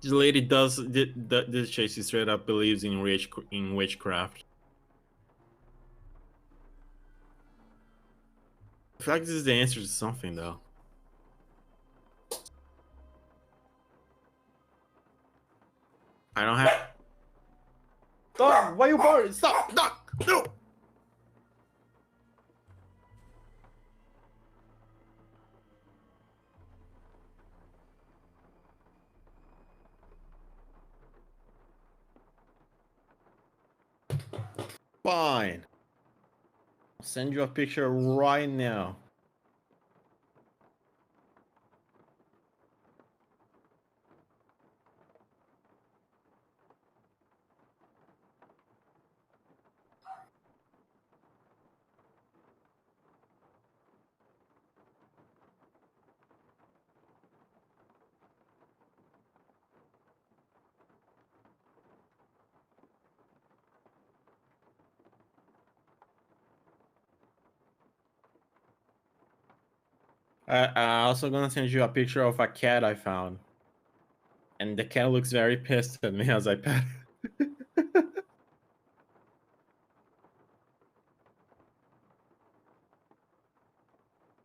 This lady this chase straight up believes in witchcraft. I feel like this is the answer to something, though. I don't have. Dog, why you barking? Stop! Dog! No! Fine. I'll send you a picture right now. I'm also gonna send you a picture of a cat I found. And the cat looks very pissed at me as I pet it.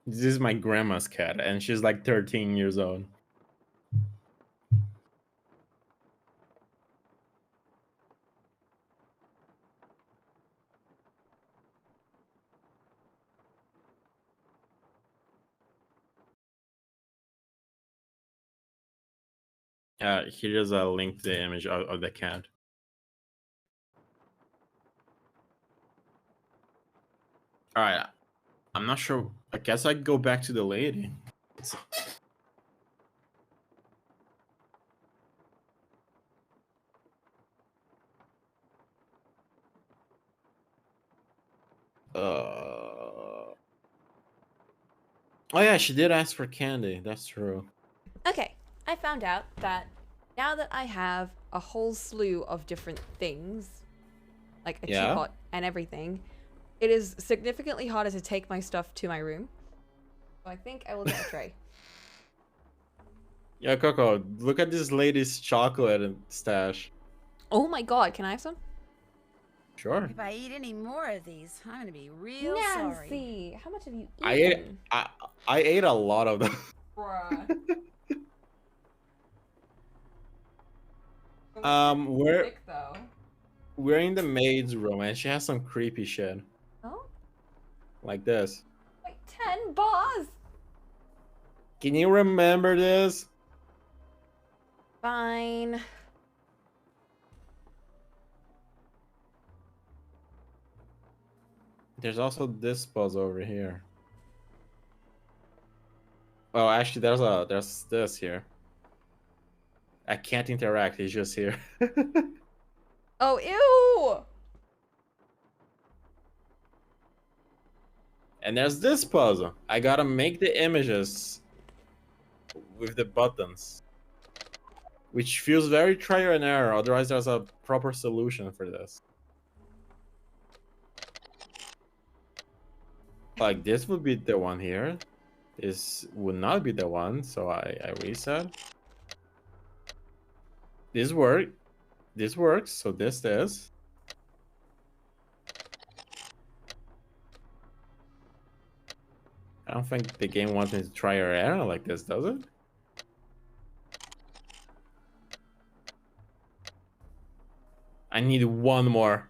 This is my grandma's cat, and she's like 13 years old. Here's a link to the image of the cat. All right, I'm not sure. I guess I go back to the lady. Oh yeah, she did ask for candy. That's true. Okay, I found out that now that I have a whole slew of different things, like a teapot and everything, it is significantly harder to take my stuff to my room. So I think I will get a tray. Yeah, Coco, look at this lady's chocolate and stash. Oh my god, can I have some? Sure. If I eat any more of these, I'm gonna be real sorry. Nancy, how much have you I eaten? ate a lot of them. Bruh. We're in the maid's room and she has some creepy shit. Oh? Like this. Wait, 10 bars? Can you remember this? Fine. There's also this puzzle over here. Oh, actually, there's this here. I can't interact. He's just here. Oh, ew! And there's this puzzle. I gotta make the images with the buttons, which feels very trial and error. Otherwise, there's a proper solution for this. Like this would be the one here. This would not be the one, so I reset. This works, so this is. I don't think the game wants me to try or error like this, does it? I need one more.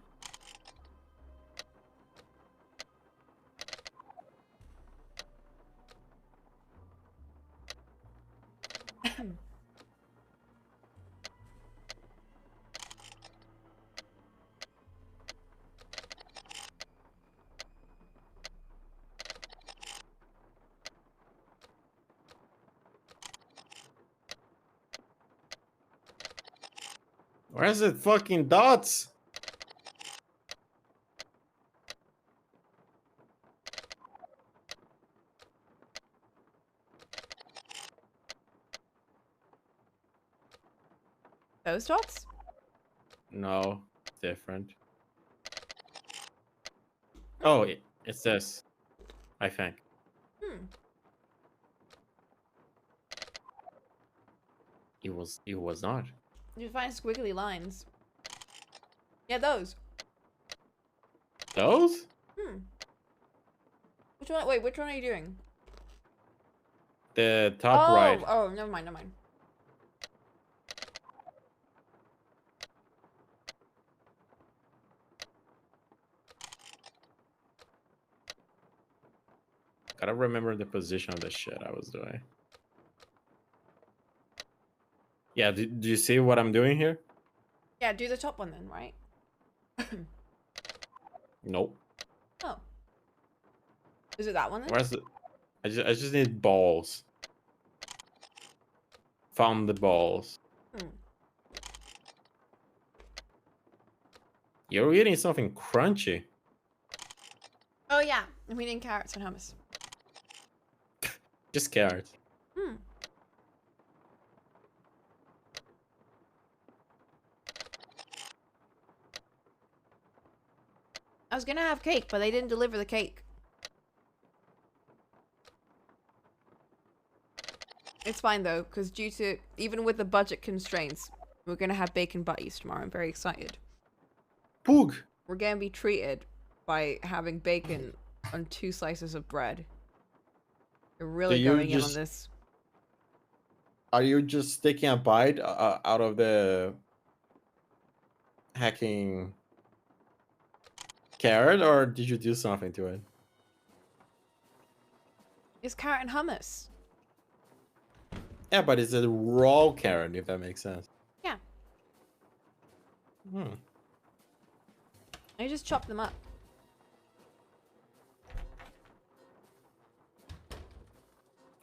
Where's it fucking dots? Those dots? No, different. Oh, it's this, I think. It was not. You find squiggly lines. Yeah, those. Those? Which one? Wait, which one are you doing? The top right. Oh, never mind, never mind. Gotta remember the position of the shit I was doing. Yeah, do you see what I'm doing here? Yeah, do the top one then, right? Nope. Oh. Is it that one then? Where's the? I just need balls. Found the balls. You're eating something crunchy. Oh yeah, I'm eating carrots and hummus. Just carrots. I was gonna have cake, but they didn't deliver the cake. It's fine though, because due to, even with the budget constraints, we're gonna have bacon butties tomorrow. I'm very excited. Poog! We're gonna be treated by having bacon on 2 slices of bread. We're really going in on this. Are you just taking a bite out of the hacking carrot, or did you do something to it? It's carrot and hummus. Yeah, but it's a raw carrot, if that makes sense. Yeah. Hmm. I just chopped them up.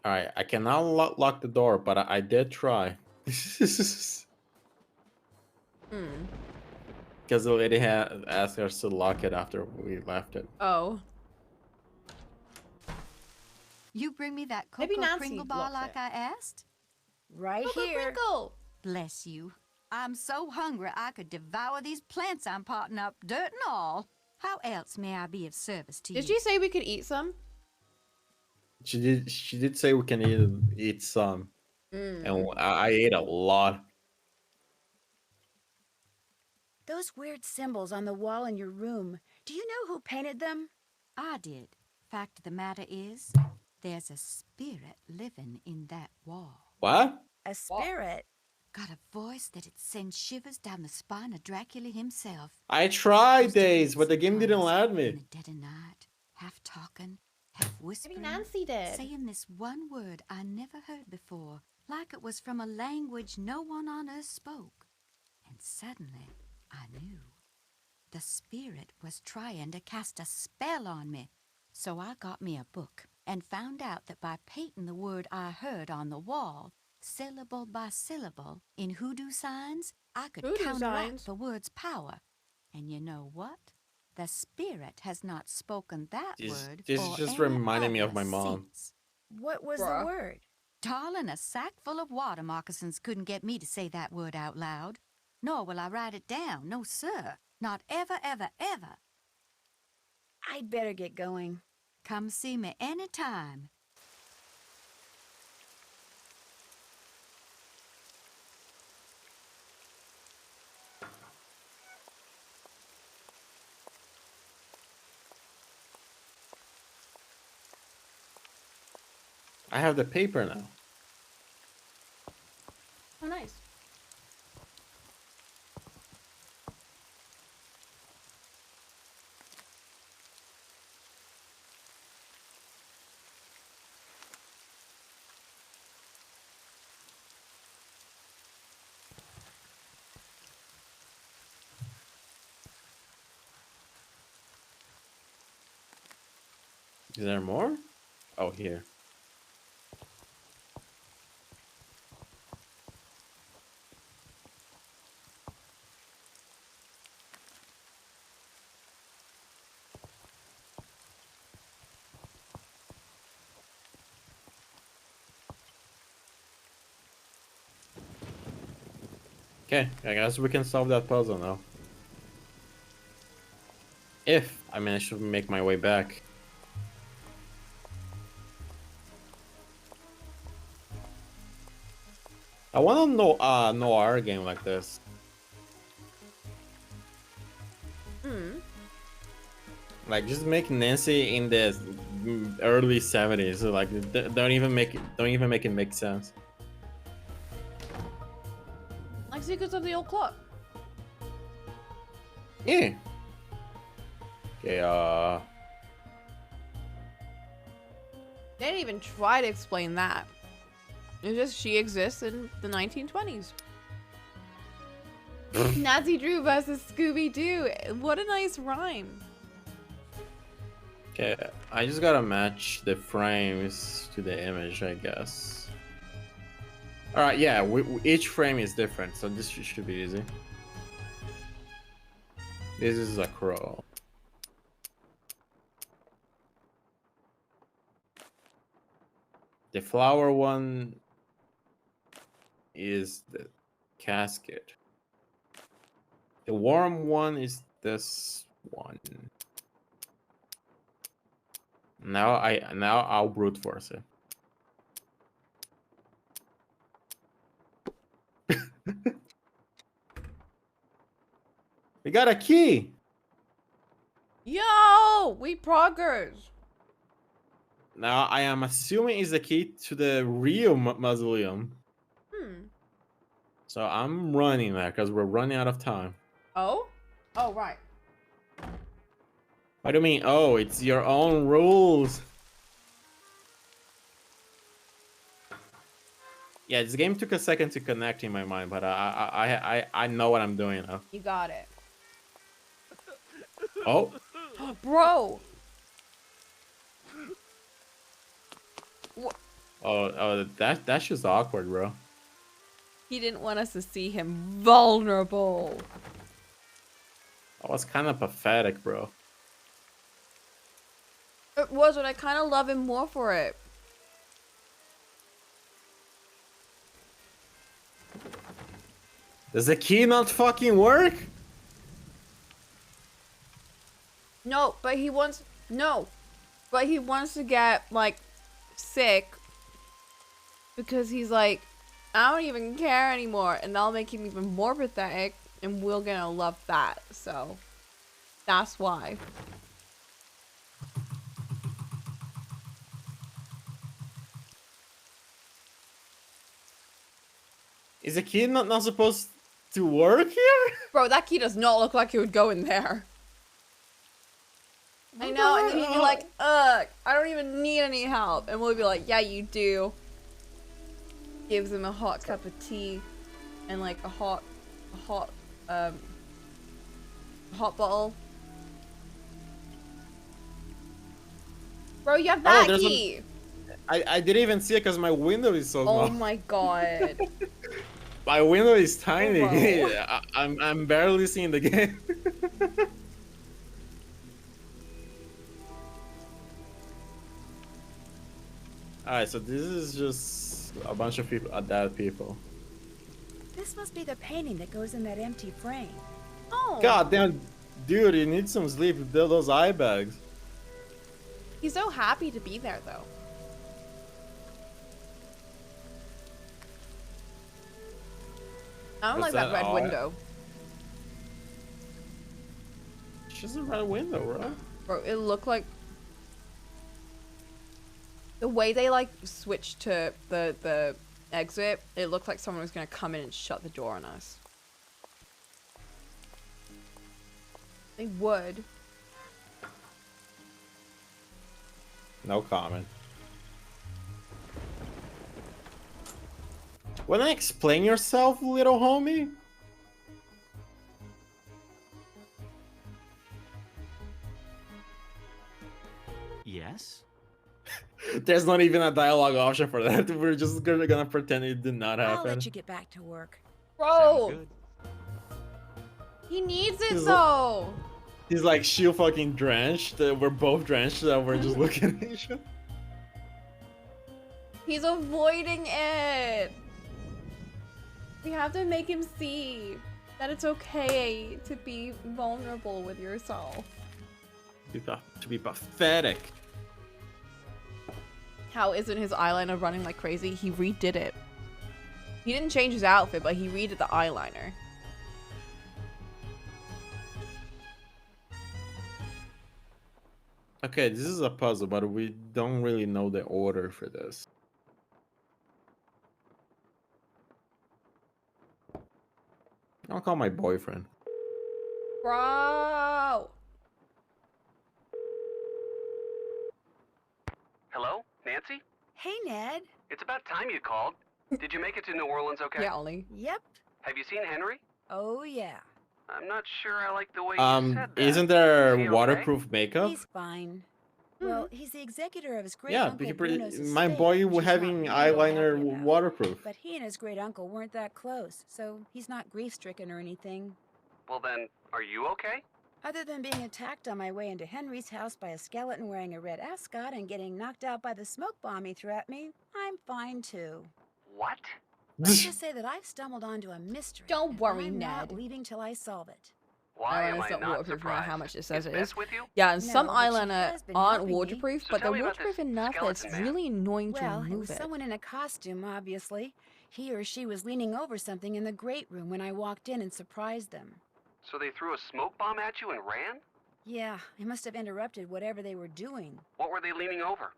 Alright, I cannot lock the door, but I did try. Because the lady had asked us to lock it after we left it. Oh. You bring me that Maybe cocoa Nancy Pringle bar locked like it. I asked? Right Cocoa here. Pringle! Bless you. I'm so hungry I could devour these plants I'm potting up, dirt and all. How else may I be of service to you? Did she say we could eat some? She did say we can eat some. And I ate a lot. Those weird symbols on the wall in your room. Do you know who painted them? I did. Fact of the matter is, there's a spirit living in that wall. What? A spirit? Got a voice that'd send shivers down the spine of Dracula himself. I tried days, but the game didn't let In me. the dead of night, half talking, half whispering. Maybe Nancy did. Saying this one word I never heard before, like it was from a language no one on earth spoke. And suddenly, I knew. The spirit was trying to cast a spell on me. So I got me a book and found out that by painting the word I heard on the wall, syllable by syllable, in hoodoo signs, I could Hoodoo counteract signs? the word's power. And you know what? The spirit has not spoken that word This or just any reminded me of other my mom. since. What was Bruh. the word? Darling, a sack full of water moccasins couldn't get me to say that word out loud. Nor will I write it down. No, sir. Not ever, ever, ever. I'd better get going. Come see me anytime. I have the paper now. Oh, nice. Is there more? Oh, here. Okay, I guess we can solve that puzzle now. If I manage to make my way back. I want to know noir game like this. Like just make Nancy in the early 70s. So like don't even make it make sense. Like Secrets of the Old Clock. Yeah. Okay, They didn't even try to explain that. It's just she exists in the 1920s. Nancy Drew versus Scooby-Doo. What a nice rhyme. Okay, I just gotta match the frames to the image, I guess. Alright, yeah, each frame is different, so this should be easy. This is a crow. The flower one is the casket. The warm one is this one. Now I'll brute force it. We got a key. Yo, we progress. Now I am assuming it's the key to the real mausoleum. So I'm running there because we're running out of time. Oh? Oh, right. What do you mean? Oh, it's your own rules. Yeah, this game took a second to connect in my mind, but I know what I'm doing now. You got it. Oh. Bro. Oh, that's just awkward, bro. He didn't want us to see him vulnerable. That was kind of pathetic, bro. It was, but I kind of love him more for it. Does the key not fucking work? No, but he wants to get like sick because he's like, I don't even care anymore, and that'll make him even more pathetic, and we're gonna love that. So that's why. Is the key not supposed to work here? Bro, that key does not look like it would go in there. I know, and then he'd be like, ugh, I don't even need any help. And we'll be like, yeah, you do. Gives him a hot cup of tea and like a hot bottle. Bro, you have that key. I didn't even see it because my window is so small. Oh my god. My window is tiny. I'm barely seeing the game. Alright, so this is just a bunch of people, dead people. This must be the painting that goes in that empty frame. Oh. God damn, dude, you need some sleep. Those eye bags. He's so happy to be there, though. I don't like that red window. It's just a red window, bro. Bro, it looked like the way they like switched to the exit. It looked like someone was gonna come in and shut the door on us. They would. No comment. Wanna explain yourself, little homie? Yes? There's not even a dialogue option for that. We're just gonna pretend it did not happen. I'll let you get back to work. Bro! He needs it though! He's like, she fucking drenched. We're both drenched, so we're just looking at each other. He's avoiding it! We have to make him see that it's okay to be vulnerable with yourself. To be pathetic. How isn't his eyeliner running like crazy? He redid it. He didn't change his outfit, but he redid the eyeliner. Okay, this is a puzzle, but we don't really know the order for this. I'll call my boyfriend. Bro! Hello? Nancy? Hey, Ned. It's about time you called. Did you make it to New Orleans okay? Yeah, Ollie. Yep. Have you seen Henry? Oh, yeah. I'm not sure I like the way you said that. Isn't there Is he waterproof makeup? He's fine. Well, he's the executor of his great Yeah, uncle because Bruno's my estate, boy which he's having not real eyeliner happy about. waterproof. But he and his great uncle weren't that close, so he's not grief-stricken or anything. Well then, are you okay? Other than being attacked on my way into Henry's house by a skeleton wearing a red ascot and getting knocked out by the smoke bomb he threw at me, I'm fine too. What? Let's just say that I've stumbled onto a mystery. Don't and worry, I'm not Ned. leaving till I solve it. Why am Eyeliner's I not not waterproof, no matter surprised? how much it says Is it is. Bess with you? Yeah, and some No, but she eyeliner has been aren't helping me. waterproof, So but tell they're me about this waterproof enough that it's skeleton man. really annoying Well, to it move was it. someone in a costume, obviously. He or she was leaning over something in the great room when I walked in and surprised them. So they threw a smoke bomb at you and ran? Yeah, I must have interrupted whatever they were doing. What were they leaning over?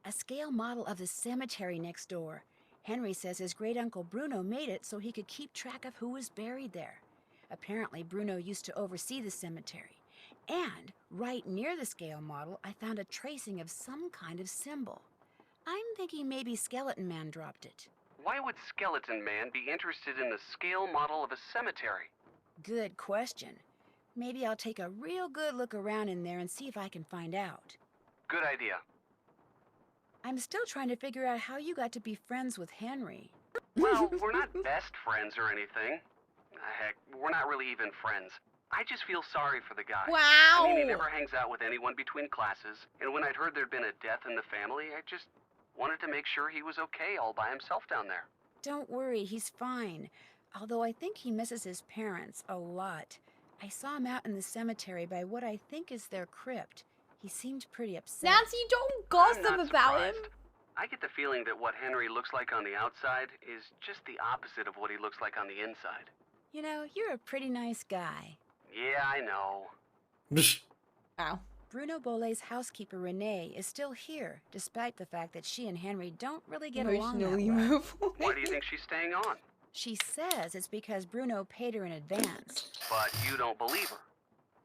A scale model of the cemetery next door. Henry says his great-uncle Bruno made it so he could keep track of who was buried there. Apparently, Bruno used to oversee the cemetery. And right near the scale model, I found a tracing of some kind of symbol. I'm thinking maybe Skeleton Man dropped it. Why would Skeleton Man be interested in the scale model of a cemetery? Good question. Maybe I'll take a real good look around in there and see if I can find out. Good idea. I'm still trying to figure out how you got to be friends with Henry. Well, we're not best friends or anything. Heck, we're not really even friends. I just feel sorry for the guy. Wow. I mean, he never hangs out with anyone between classes, and when I'd heard there'd been a death in the family, I just wanted to make sure he was okay all by himself down there. Don't worry, he's fine. Although I think he misses his parents a lot. I saw him out in the cemetery by what I think is their crypt. He seemed pretty upset. Nancy, don't I'm gossip not about him. surprised. I get the feeling that what Henry looks like on the outside is just the opposite of what he looks like on the inside. You know, you're a pretty nice guy. Yeah, I know. Ow. Bruno Bolet's housekeeper, Renee, is still here, despite the fact that she and Henry don't really get along that Emotionally well. move. Why do you think she's staying on? She says it's because Bruno paid her in advance. But you don't believe her.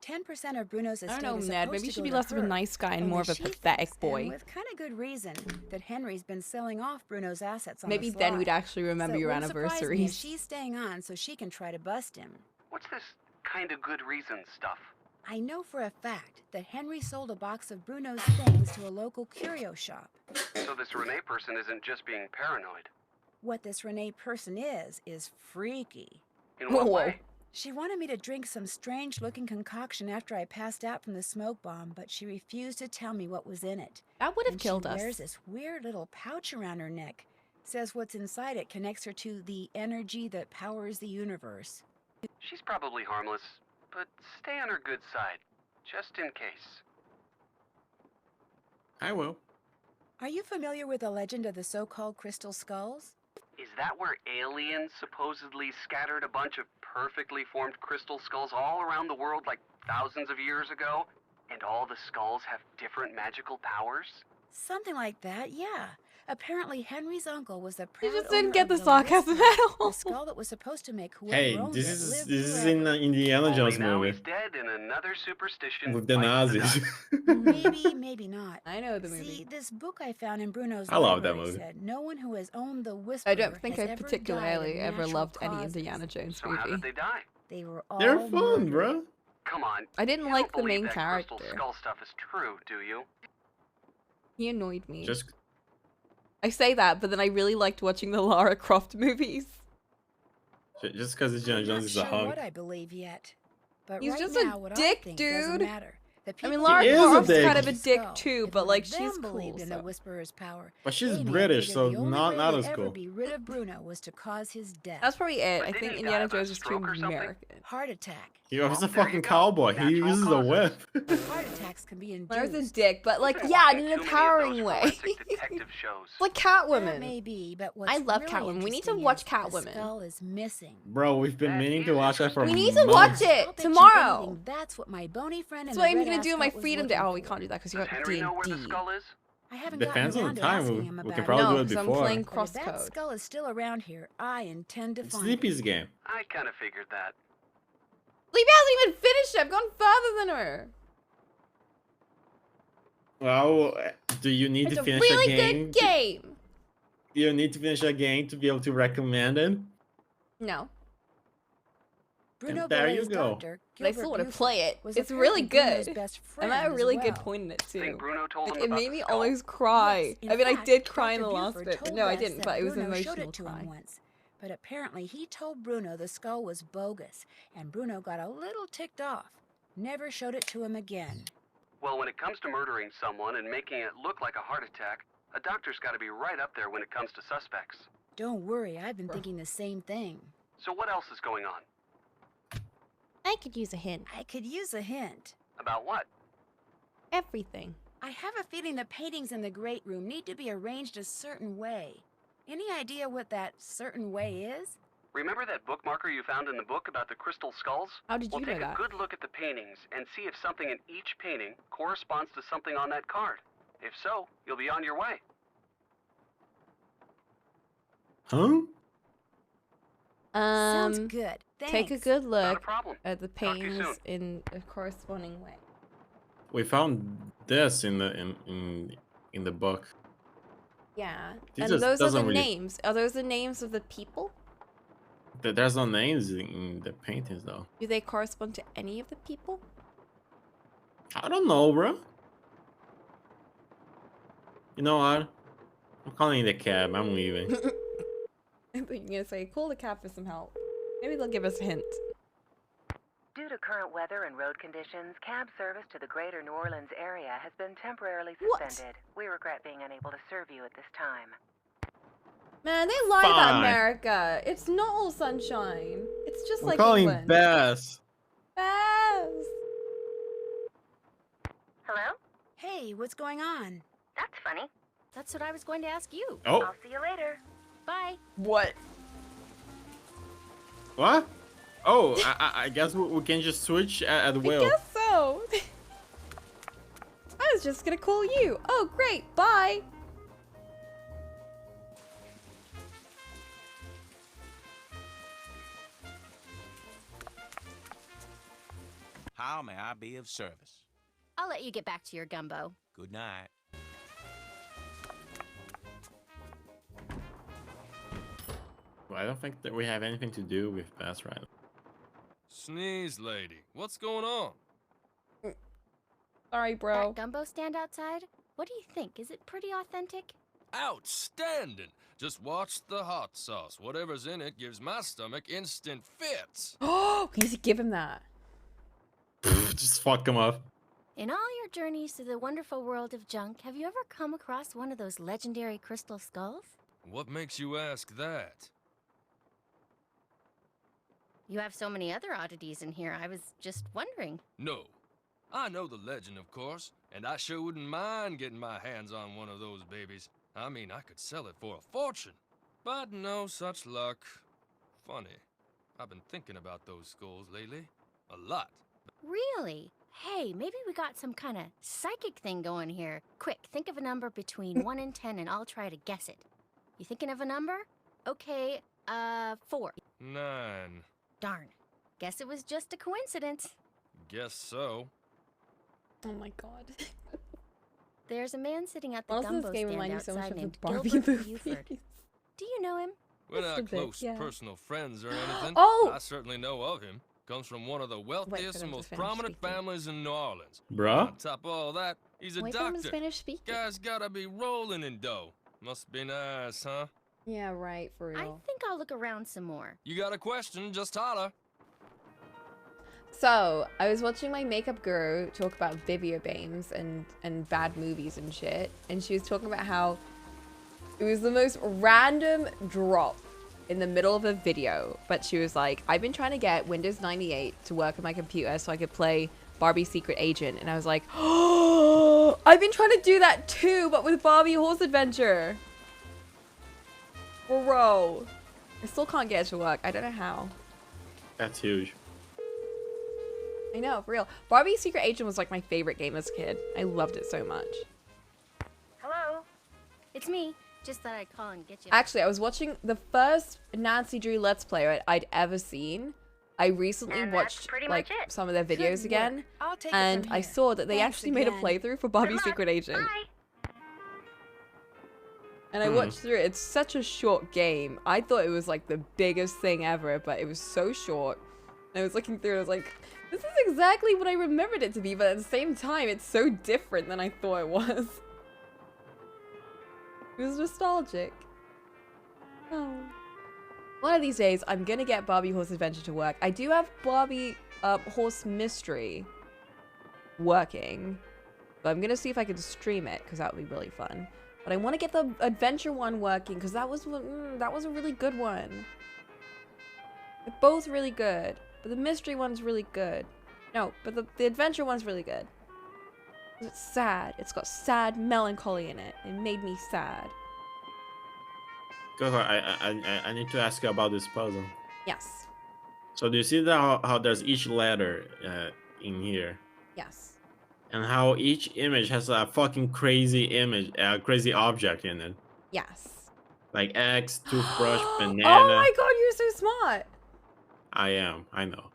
10% of Bruno's I estate don't know, is Ned. supposed Maybe you to should go be to less of a her. nice guy and Only more of a she pathetic thinks, boy. and with kind of good reason, that Henry's been selling off Bruno's assets on Maybe the then sly. we'd actually remember So it your wouldn't surprise me if anniversaries. she's staying on so she can try to bust him. What's this kind of good reason stuff? I know for a fact that Henry sold a box of Bruno's things to a local curio shop. So this Renee person isn't just being paranoid. What this Renee person is freaky. In what way? She wanted me to drink some strange-looking concoction after I passed out from the smoke bomb, but she refused to tell me what was in it. That would have And killed she us. wears this weird little pouch around her neck. Says what's inside it connects her to the energy that powers the universe. She's probably harmless, but stay on her good side, just in case. I will. Are you familiar with the legend of the so-called crystal skulls? Is that where aliens supposedly scattered a bunch of perfectly formed crystal skulls all around the world like thousands of years ago? And all the skulls have different magical powers? Something like that, yeah. Apparently, Henry's uncle was the proud just didn't owner get of the sarcasm Whisper, at all. the skull that was supposed to make whoever Hey, owned this it is live this is forever. in the Indiana Only Jones now movie he's dead and another superstition with the bites the Nazis. Maybe, maybe not. I know the movie. See, this book I found in Bruno's I love that library movie. said no one who has owned the Whisper I don't think has I ever particularly died of ever natural loved any causes. Indiana Jones So how movie. did they die? They were all They're fun, murdered. bro. Come on. I didn't You like don't the main believe that character. crystal skull stuff is true, do you? He annoyed me. Just I say that, but then I really liked watching the Lara Croft movies. just because it's Indiana I'm Jones not is a sure hug. what I believe yet. But He's right just a now, what dick, I think doesn't dude. matter. The I mean, people Lara He is a Croft's dick. kind of a dick skull, too, if but one like of she's them cool. believed in the So. Whisperer's power. But she's they may British, figure so the only not way as to ever cool. be rid of Bruno was to cause his death. That's probably it. But I didn't think he Indiana die of a Jones is too stroke or something? American. Heart attack. He was a Well, there fucking you go. cowboy. He Natural uses a causes. whip. Heart attacks can be induced. Lara's a dick, but like, Been yeah, in watching an too many of empowering those way. forensic detective shows. Like That Catwoman. may be, but what's I love really Catwoman. We need to interesting watch is Catwoman. The skull is missing. Bro, we've been That meaning to is watch that for We need months. to watch I'll it bet you tomorrow. anything that's what my bony friend That's in what the I'm red gonna do on my ascot was Freedom Day. looking Oh, we for. can't do that because you Does got Henry know where the D&D. skull is? I haven't Depends gotten on around the to time. asking We him can about probably No, do it because I'm before. playing But if that Crosscode. skull is still around here, I intend to It's find Sleepy's it. game. I kind of figured that. Sleepy hasn't even finished it. I've gone further than her. Well, do you need It's to a finish really a game? good game. You need to finish a game to be able to recommend it? No. Bruno there you Bolet's go. doctor, But I Gilbert still want to Buford, play it. was It's really apparently Bruno's good. best And friend I had a as really good well. point in it too. Think Bruno told Like, him it about made the me skull? almost cry. Yes, in I mean, I fact, did cry in Dr. the last Buford bit, but told no, I us didn't. that But it was an Bruno showed emotional it to cry. him once. But apparently he told Bruno the skull was bogus, and Bruno got a little ticked off. Never showed it to him again. Well, when it comes to murdering someone and making it look like a heart attack, a doctor's got to be right up there when it comes to suspects. Don't worry, I've been thinking the same thing. So what else is going on? I could use a hint. I could use a hint. About what? Everything. I have a feeling the paintings in the great room need to be arranged a certain way. Any idea what that certain way is? Remember that bookmarker you found in the book about the crystal skulls? How did you know take that? a good look at the paintings and see if something in each painting corresponds to something on that card. If so, you'll be on your way. Huh? Sounds good. Take a Thanks. good Not a look problem. at the Talk to you paintings soon. in a corresponding way. We found this in the in the book. Yeah. This And just those are the doesn't really- names. Are those the names of the people? There's no names in the paintings though. Do they correspond to any of the people? I don't know, bro. You know what? I'm calling the cab. I'm leaving. I thought you were gonna say, call the cab for some help. Maybe they'll give us a hint. Due to current weather and road conditions, cab service to the greater New Orleans area has been temporarily suspended. We regret being unable to serve you at this time. Man, they lie about Fine. America. It's not all sunshine. It's just I'm like calling England. Bass. Bass. Hello? Hey, what's going on? That's funny. That's what I was going to ask you. Oh, I'll see you later. Bye. What? what? Oh, I guess we can just switch at will. I guess so. I was just gonna call you. Oh, great. Bye. How may I be of service? I'll let you get back to your gumbo. Good night. Well, I don't think that we have anything to do with Bass right now. Sneeze lady, what's going on? Sorry, bro. That gumbo stand outside? What do you think? Is it pretty authentic? Outstanding! Just watch the hot sauce. Whatever's in it gives my stomach instant fits. Oh, we need to give him that. Just fuck him up. In all your journeys through the wonderful world of junk, have you ever come across one of those legendary crystal skulls? What makes you ask that? You have so many other oddities in here, I was just wondering. No. I know the legend, of course, and I sure wouldn't mind getting my hands on one of those babies. I mean, I could sell it for a fortune. But no such luck. Funny. I've been thinking about those skulls lately. A lot. Really? Hey, maybe we got some kind of psychic thing going here. Quick, think of a number between 1 and 10 and I'll try to guess it. You thinking of a number? Okay, 4. 9. Darn. Guess it was just a coincidence. Guess so. Oh my god. There's a man sitting at the Honestly, gumbo this game stand reminds me so much outside of the named Barbie Gilbert movies. Buford. Do you know him? We're Just a not bit, close yeah. personal friends or anything. Oh! I certainly know of him. Comes from one of the for wealthiest them and to most finish prominent speaking. families in New Orleans. Bruh? On top of all that, he's a Wait for him to doctor. finish speaking. Guy's gotta be rolling in dough. Must be nice, huh? Yeah, right, for real. I think I'll look around some more. You got a question, just holler. So, I was watching my makeup guru talk about video games and bad movies and shit, and she was talking about how it was the most random drop in the middle of a video, but she was like, I've been trying to get Windows 98 to work on my computer so I could play Barbie Secret Agent, and I was like, oh, I've been trying to do that too, but with Barbie Horse Adventure. Bro. I still can't get it to work. I don't know how. That's huge. I know, for real. Barbie Secret Agent was like my favorite game as a kid. I loved it so much. Hello? It's me. Just thought I'd call and get you. Actually, I was watching the first Nancy Drew Let's Play I'd ever seen. I recently And that's watched pretty like much it. some of their Good videos work. again, I'll take it and from I here. saw that they Thanks actually made a again. playthrough for Barbie luck. Secret Agent. Bye. And I watched through it. It's such a short game. I thought it was like the biggest thing ever, but it was so short. I was looking through, I was like, this is exactly what I remembered it to be, but at the same time, it's so different than I thought it was. It was nostalgic. Oh. One of these days, I'm gonna get Barbie Horse Adventure to work. I do have Barbie Horse Mystery working, but I'm gonna see if I can stream it, because that would be really fun. But I want to get the Adventure one working, because that was a really good one. They're both really good, but the Mystery one's really good. No, but the Adventure one's really good. It's sad. It's got sad melancholy in it. It made me sad. Coco, I need to ask you about this puzzle. Yes. So do you see how there's each letter in here? Yes. And how each image has a fucking crazy image, crazy object in it. Yes. Like X, toothbrush, banana. Oh my god, you're so smart. I am. I know.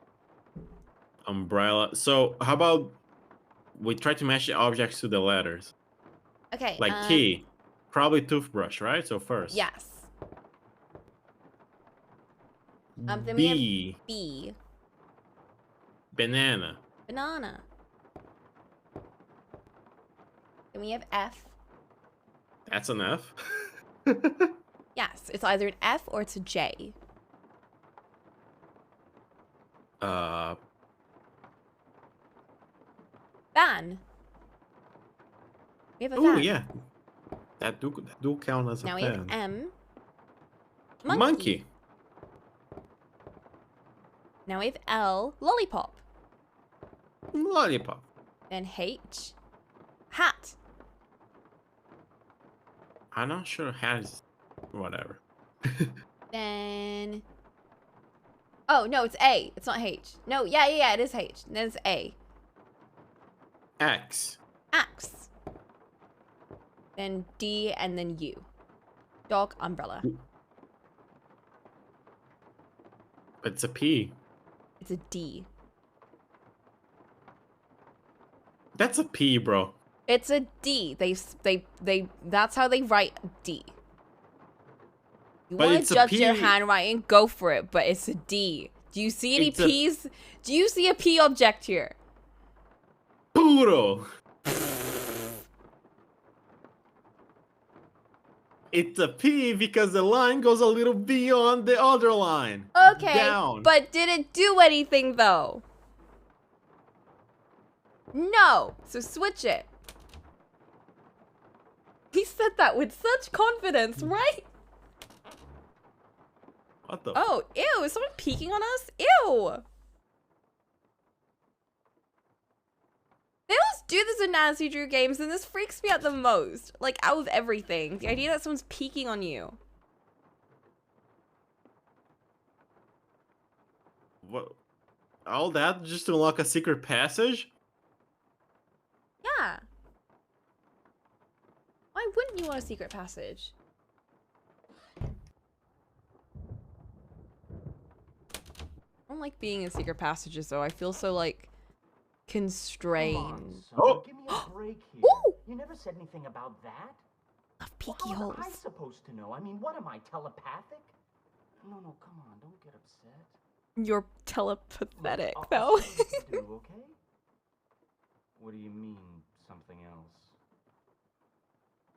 Umbrella. So how about we try to match the objects to the letters? Okay. Like T, probably toothbrush, right? So first. Yes. Then B. we have B. Banana. Banana. Then we have F. That's an F. Yes, it's either an F or it's a J. Van. We have a Oh van. yeah. That do count as Now a we fan. have M. Monkey. Now we have L. Lollipop. Lollipop. Then H. Hat. I'm not sure has whatever. Then. Oh no, it's A. It's not H. No, yeah, it is H. Then it's A. X. Axe. Then D and then U. Dog, umbrella. It's a P. It's a D. That's a P, bro. It's a D. That's how they write D. You But want it's to a judge P. your handwriting? Go for it, but it's a D. Do you see any It's a- P's? Do you see a P object here? Puro. It's a P because the line goes a little beyond the other line. Okay, Down. but did it do anything though? No, so switch it. He said that with such confidence, right? What the? Oh, ew, is someone peeking on us? Ew. They always do this in Nancy Drew games, and this freaks me out the most. Like, out of everything. The idea that someone's peeking on you. What? All that just to unlock a secret passage? Yeah. Why wouldn't you want a secret passage? I don't like being in secret passages, though. I feel so, like, constrained. Oh, give me a break here. Ooh! You never said anything about that. Love peeky How holes. am I supposed to know? I mean, what am I, telepathic? No, come on, don't get upset. You're telepathetic, Look, though. I'll see what to do, okay? What do you mean, something else?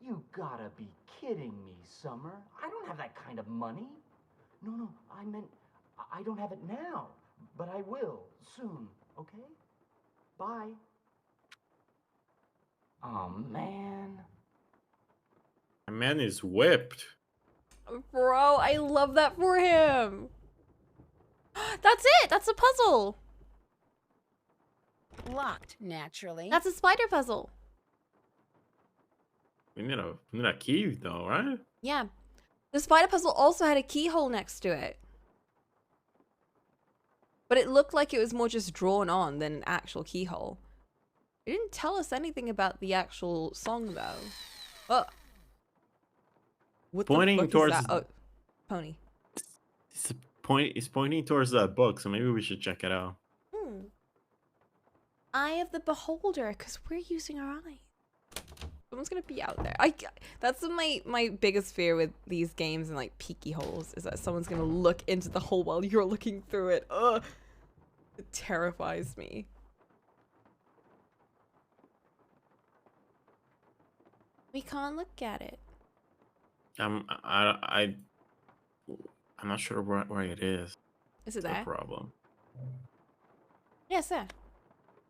You gotta be kidding me, Summer. I don't have that kind of money. No, I meant I don't have it now, but I will soon, okay? Bye. Oh, man. My man is whipped. Bro, I love that for him. That's it. That's a puzzle. Locked, naturally. That's a spider puzzle. We need a key though, right? Yeah. The spider puzzle also had a keyhole next to it. But it looked like it was more just drawn on than an actual keyhole. It didn't tell us anything about the actual song, though. Oh. What Pointing the fuck towards- is that? Oh, pony. It's pointing towards that book, so maybe we should check it out. Eye of the Beholder, because we're using our eyes. Someone's gonna be out there. That's my biggest fear with these games and like peeky holes is that someone's gonna look into the hole while you're looking through it. Ugh. It terrifies me. We can't look at it. I'm not sure where it is. Is it That's there? the problem. Yes, there.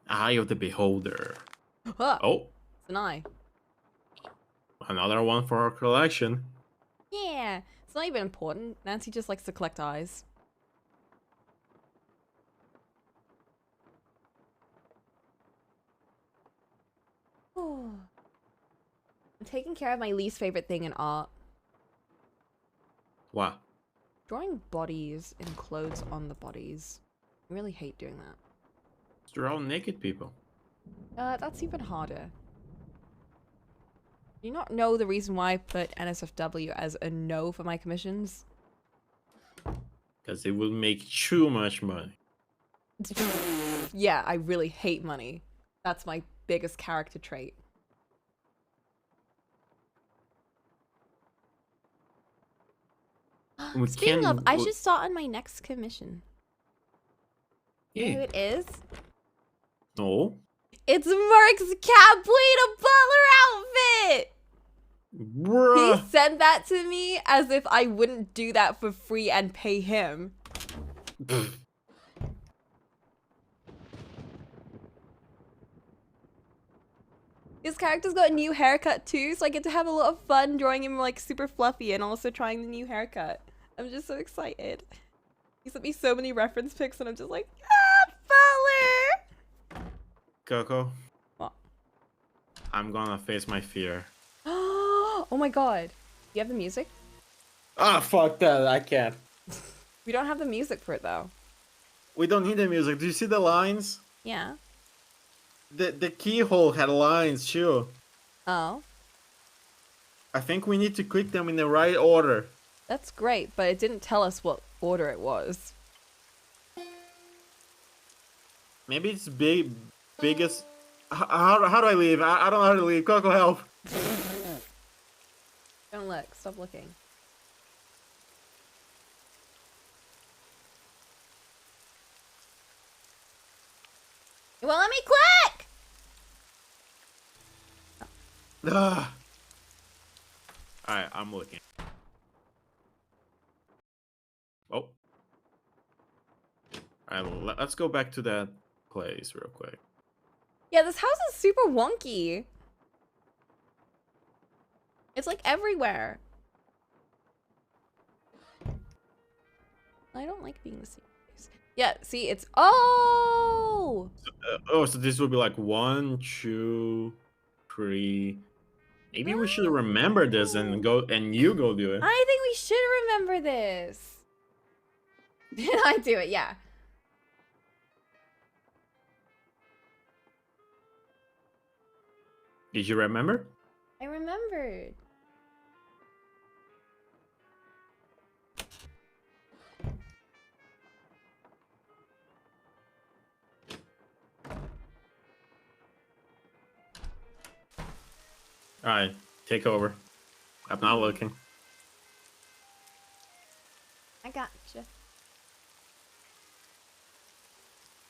Eye of the Beholder. Ah, Oh, it's an eye. another one for our collection. Yeah, it's not even important. Nancy just likes to collect eyes. I'm taking care of my least favorite thing in art. What? Drawing bodies and clothes on the bodies. I really hate doing that. They're all naked people. That's even harder. Do you not know the reason why I put NSFW as a no for my commissions? Because it will make too much money. Yeah, I really hate money. That's my biggest character trait. We Speaking can- of, I should start on my next commission. You know who Yeah. it is? No. It's Mark's Capoeira Butler outfit! Bruh. He sent that to me as if I wouldn't do that for free and pay him. His character's got a new haircut too, so I get to have a lot of fun drawing him like super fluffy and also trying the new haircut. I'm just so excited. He sent me so many reference pics and I'm just like, Butler! Coco. What? I'm gonna face my fear. Oh my god. You have the music? Ah, fuck that. I can't. We don't have the music for it though. We don't need the music. Do you see the lines? Yeah. The keyhole had lines too. Oh. I think we need to click them in the right order. That's great, but it didn't tell us what order it was. Maybe it's biggest. How do I leave? I don't know how to leave. Coco, help. Don't look. Stop looking. You won't let me click! Ah. Alright, I'm looking. Oh. Alright, let's go back to that place real quick. Yeah, this house is super wonky. It's like everywhere. I don't like being the same place. Yeah, see, it's... Oh! So this will be like 1, 2, 3. Maybe we should remember this and you go do it. I think we should remember this. Did I do it? Yeah. Did you remember? I remembered. Alright, take over. I'm not looking. I gotcha.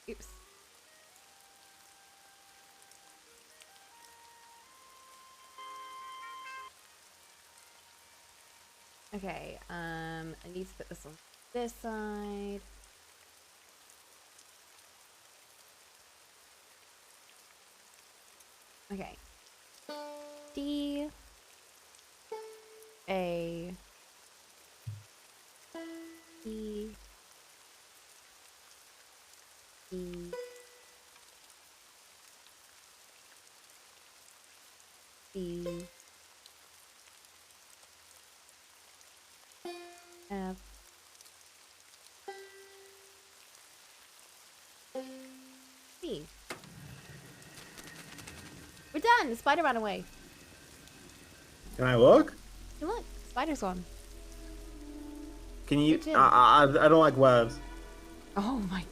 Oops. Okay, I need to put this on this side. Okay. D A E E E F C. We're done. The spider ran away. Can I look? Hey, look, spider's gone. Can you? Good. I don't like webs. Oh my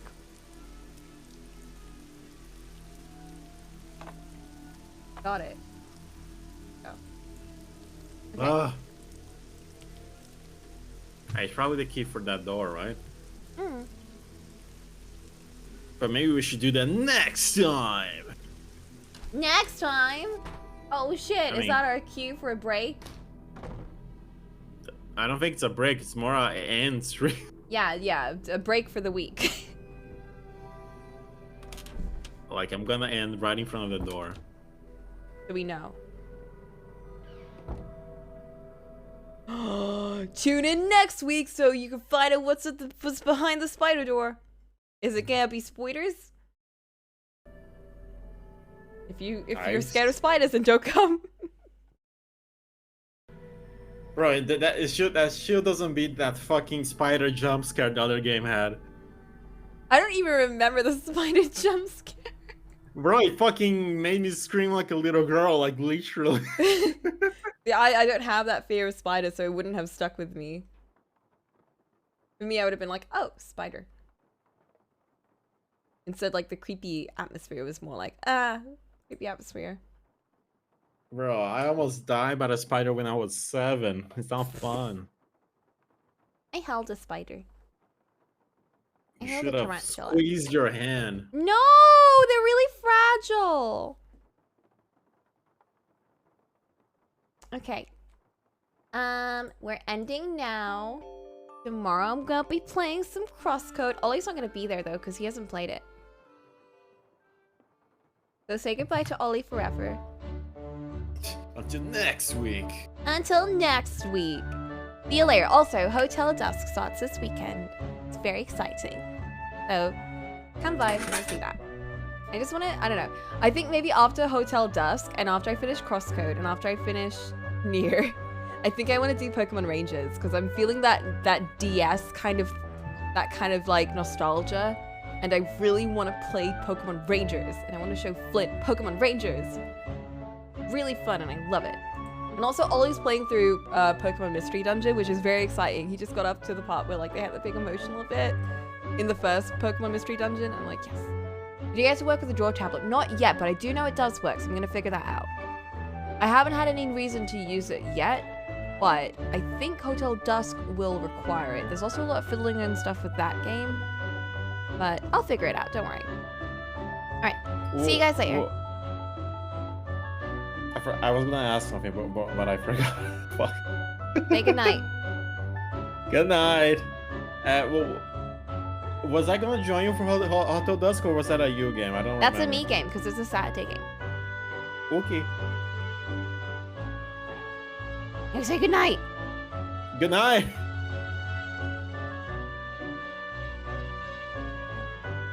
god. Got it. Oh. Okay. Ah. It's probably the key for that door, right? Mm. But maybe we should do that next time. Next time? Oh shit, is that our cue for a break? I don't think it's a break, it's more an end stream. Yeah, a break for the week. Like, I'm gonna end right in front of the door. So we know. Tune in next week so you can find out what's behind the spider door. Is it gonna be spoilers? If you're scared of spiders, then don't come. Bro, that shield doesn't beat that fucking spider jump scare the other game had. I don't even remember the spider jump scare. Bro, it fucking made me scream like a little girl, like literally. Yeah, I don't have that fear of spiders, so it wouldn't have stuck with me. For me, I would have been like, oh, spider. Instead, like, the creepy atmosphere was more like, creepy atmosphere. Bro, I almost died by the spider when I was 7. It's not fun. I held a spider. I You held should a have tarantula. squeezed your hand. No, they're really fragile. Okay. We're ending now. Tomorrow I'm gonna be playing some Crosscode. Ollie's not gonna be there though, because he hasn't played it. So say goodbye to Ollie forever. Until next week. Until next week. See you later. Also, Hotel Dusk starts this weekend. It's very exciting. So, come by if you want to see that. I just want to, I don't know. I think maybe after Hotel Dusk and after I finish Crosscode and after I finish Nier, I think I want to do Pokemon Rangers because I'm feeling that DS kind of like nostalgia, and I really want to play Pokemon Rangers and I want to show Flint Pokemon Rangers. Really fun and I love it. And also Ollie's playing through Pokemon Mystery Dungeon, which is very exciting. He just got up to the part where like they had the big emotional bit in the first Pokemon Mystery Dungeon. I'm like, yes. Did you get to work with the draw tablet? Not yet, but I do know it does work, so I'm gonna figure that out. I haven't had any reason to use it yet, but I think Hotel Dusk will require it. There's also a lot of fiddling and stuff with that game, but I'll figure it out, don't worry. Alright, see you guys later. I was gonna ask something, but I forgot. Fuck. Say goodnight. Good night. Was I gonna join you for Hotel Dusk, or was that a you game? I don't remember. That's a me game, because it's a Saturday game. Okay. Now say goodnight. Good night.